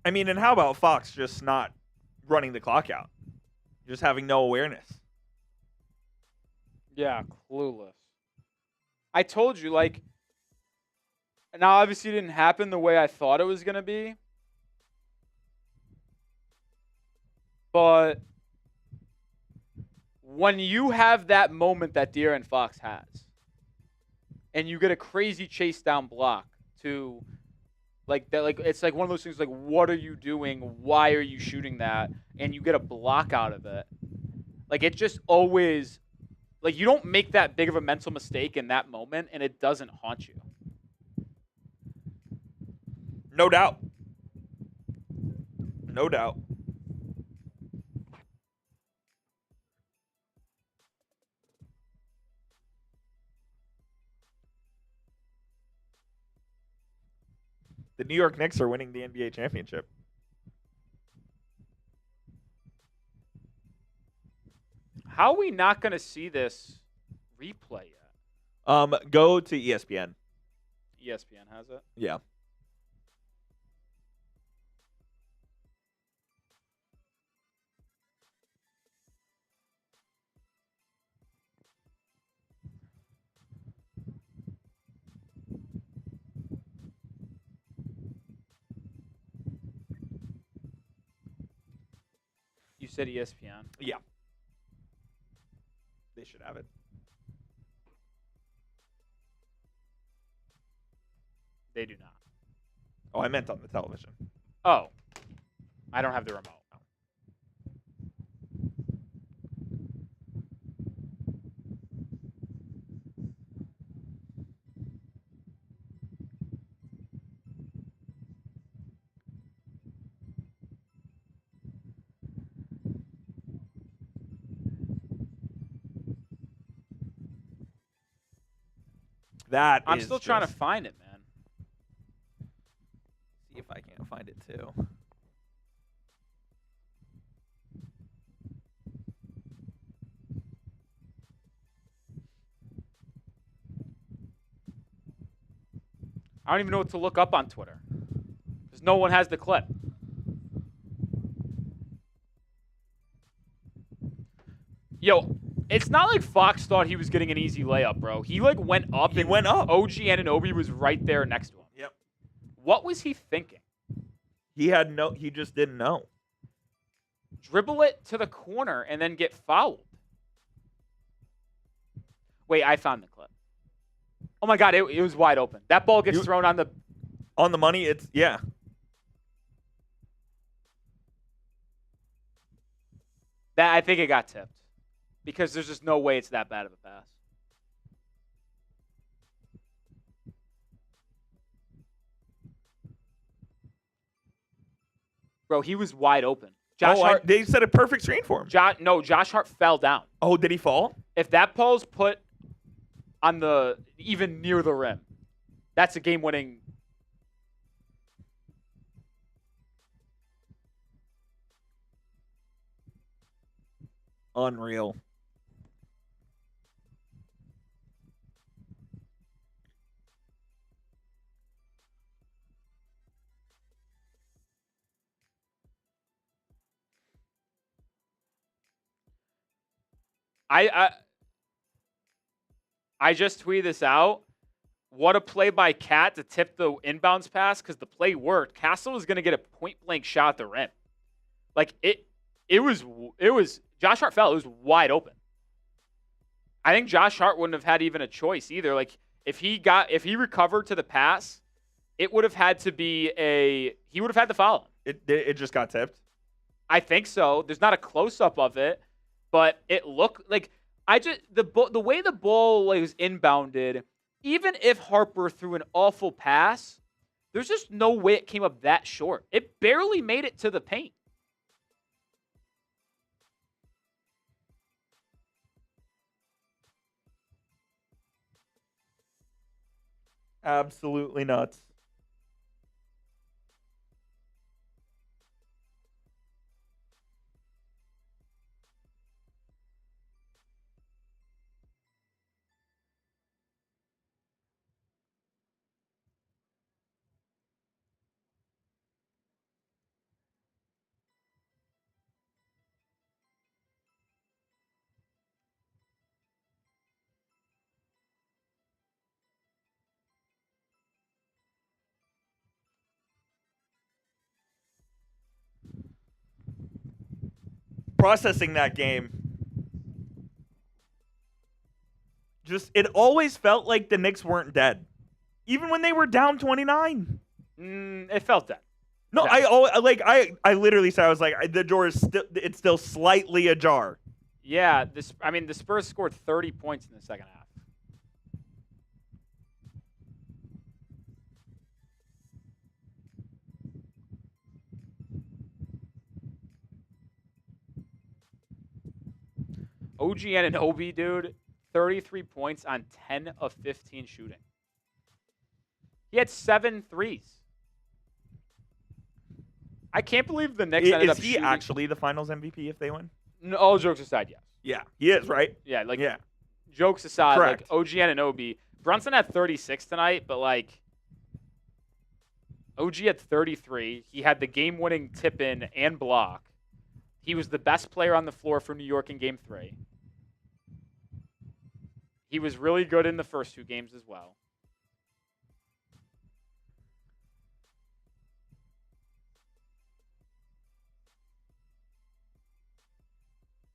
I mean, and how about Fox just not running the clock out? Just having no awareness. Yeah, clueless. I told you, like, now obviously it didn't happen the way I thought it was going to be. But when you have that moment that De'Aaron Fox has, and you get a crazy chase down block to like that, like it's like one of those things like, what are you doing? Why are you shooting that? And you get a block out of it. Like it just always, like you don't make that big of a mental mistake in that moment and it doesn't haunt you. No doubt. No doubt. The New York Knicks are winning the NBA championship. How are we not going to see this replay yet? Go to ESPN. ESPN has it. Yeah. said ESPN. Yeah. They should have it. They do not. Oh, I meant on the television. Oh, I don't have the remote. I'm still trying to find it, man. See if I can't find it too. I don't even know what to look up on Twitter because no one has the clip. Yo, it's not like Fox thought he was getting an easy layup, bro. He like went up. He went up. OG Anunoby was right there next to him. Yep. What was he thinking? He just didn't know. Dribble it to the corner and then get fouled. Wait, I found the clip. Oh my God, it was wide open. That ball gets thrown on the money. It's yeah. That I think it got tipped because there's just no way it's that bad of a pass. Bro, he was wide open. Josh Hart, they set a perfect screen for him. Josh Hart fell down. Oh, did he fall? If that ball's put on the even near the rim, that's a game-winning. Unreal. I just tweeted this out. What a play by Cat to tip the inbounds pass because the play worked. Castle was going to get a point-blank shot at the rim. Like, it was Josh Hart fell. It was wide open. I think Josh Hart wouldn't have had even a choice either. Like, if he recovered to the pass, it would have had to be he would have had to foul him. It just got tipped? I think so. There's not a close-up of it, but it looked like the way the ball was inbounded, even if Harper threw an awful pass, there's just no way it came up that short. It barely made it to the paint. Absolutely nuts. Processing that game. It always felt like the Knicks weren't dead. Even when they were down 29. It felt dead. No, Yeah. I literally said, I was like, the door is it's still slightly ajar. Yeah, the Spurs scored 30 points in the second half. OG Anunoby, dude, 33 points on 10 of 15 shooting. He had 7 threes. I can't believe the Knicks ended up shooting. Is he actually the Finals MVP if they win? No, all jokes aside, yes. Yeah, he is, right? Yeah, yeah. Jokes aside, Correct. like OG Anunoby. Brunson had 36 tonight, but like OG had 33. He had the game-winning tip-in and block. He was the best player on the floor for New York in Game 3. He was really good in the first 2 games as well.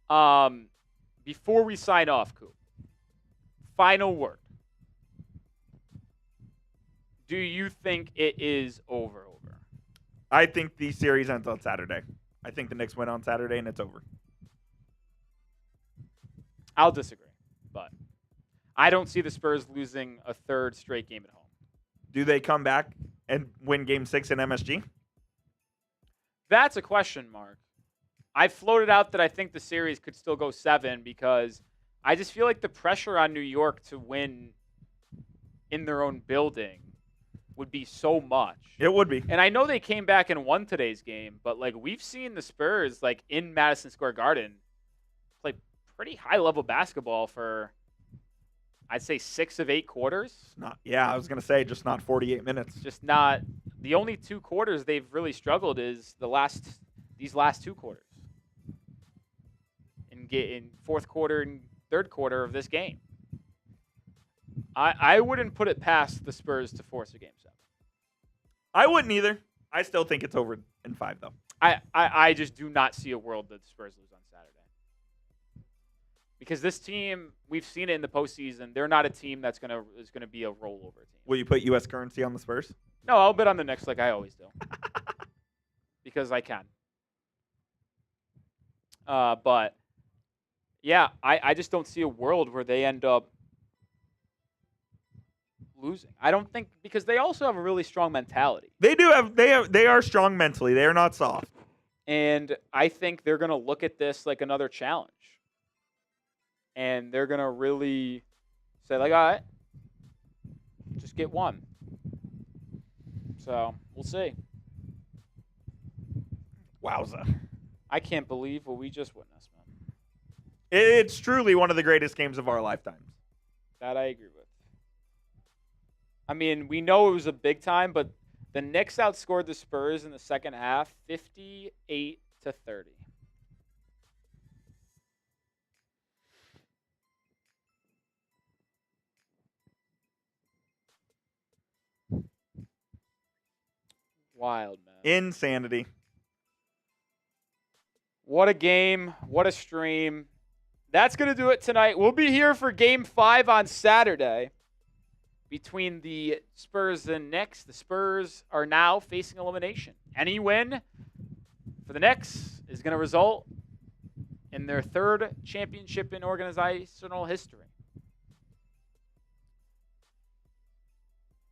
Before we sign off, Coop, final word. Do you think it is over? I think the series ends on Saturday. I think the Knicks win on Saturday and it's over. I'll disagree, but I don't see the Spurs losing a third straight game at home. Do they come back and win Game 6 in MSG? That's a question mark. I floated out that I think the series could still go 7 because I just feel like the pressure on New York to win in their own building would be so much. It would be. And I know they came back and won today's game, but like we've seen the Spurs like in Madison Square Garden play pretty high level basketball for I'd say 6 of 8 quarters. I was going to say just not 48 minutes. Just not the only 2 quarters they've really struggled is these last 2 quarters. In fourth quarter and third quarter of this game. I wouldn't put it past the Spurs to force a game 7. I wouldn't either. I still think it's over in 5, though. I just do not see a world that the Spurs lose on Saturday. Because this team, we've seen it in the postseason. They're not a team is gonna be a rollover team. Will you put U.S. currency on the Spurs? No, I'll bet on the Knicks like I always do. Because I can. But yeah, I just don't see a world where they end up losing. I don't think because they also have a really strong mentality. They are strong mentally. They are not soft. And I think they're going to look at this like another challenge. And they're going to really say like, all right, just get one. So we'll see. Wowza. I can't believe what we just witnessed, man. It's truly one of the greatest games of our lifetimes. That I agree with. I mean, we know it was a big time, but the Knicks outscored the Spurs in the second half 58-30. Wild, man. Insanity. What a game. What a stream. That's going to do it tonight. We'll be here for Game 5 on Saturday between the Spurs and Knicks. The Spurs are now facing elimination. Any win for the Knicks is going to result in their 3rd championship in organizational history.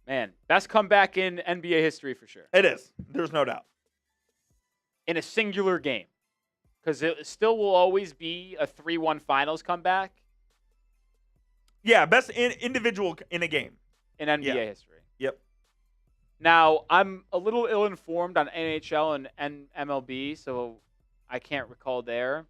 Man, best comeback in NBA history for sure. It is. There's no doubt. In a singular game. Because it still will always be a 3-1 finals comeback. Yeah, best individual in a game. In NBA history. Yep. Now, I'm a little ill-informed on NHL and MLB, so I can't recall there.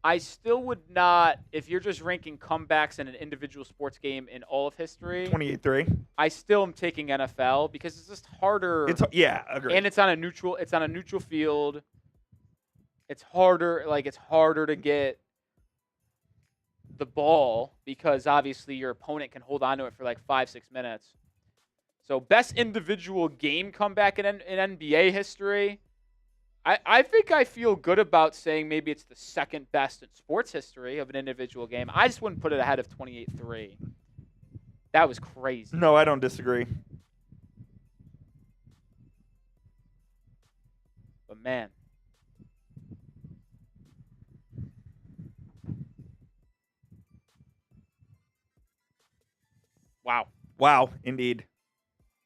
I still would not, if you're just ranking comebacks in an individual sports game in all of history. 28-3. I still am taking NFL because it's just harder. Agreed. And it's on a neutral field. It's harder to get the ball because obviously your opponent can hold on to it for like 5-6 minutes. So best individual game comeback in NBA history. I think I feel good about saying maybe it's the second best in sports history of an individual game. I just wouldn't put it ahead of 28-3. That was crazy. No, I don't disagree. But man. Wow, indeed.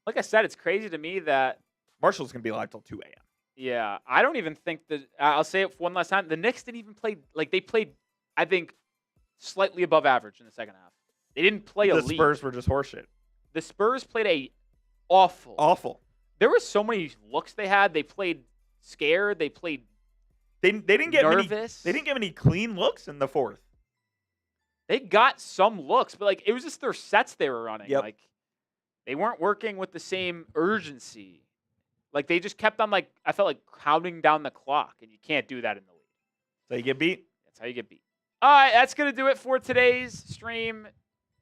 Like I said, it's crazy to me that Marshall's going to be live till 2 a.m. Yeah, I don't even think that I'll say it one last time. The Knicks didn't even play they played, I think, slightly above average in the second half. They didn't play elite. The Spurs were just horseshit. The Spurs played awful. There were so many looks they had. They played scared. They played They didn't get nervous. They didn't get any clean looks in the fourth. They got some looks, but like it was just their sets they were running. Yep. Like they weren't working with the same urgency. Like they just kept on I felt like counting down the clock, and you can't do that in the league. So you get beat. That's how you get beat. All right, that's gonna do it for today's stream.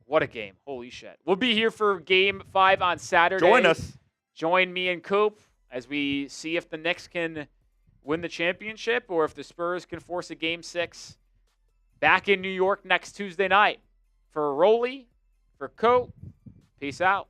What a game! Holy shit! We'll be here for Game 5 on Saturday. Join us. Join me and Coop as we see if the Knicks can win the championship or if the Spurs can force a Game 6 back in New York next Tuesday night. For Rolly, for Coat, peace out.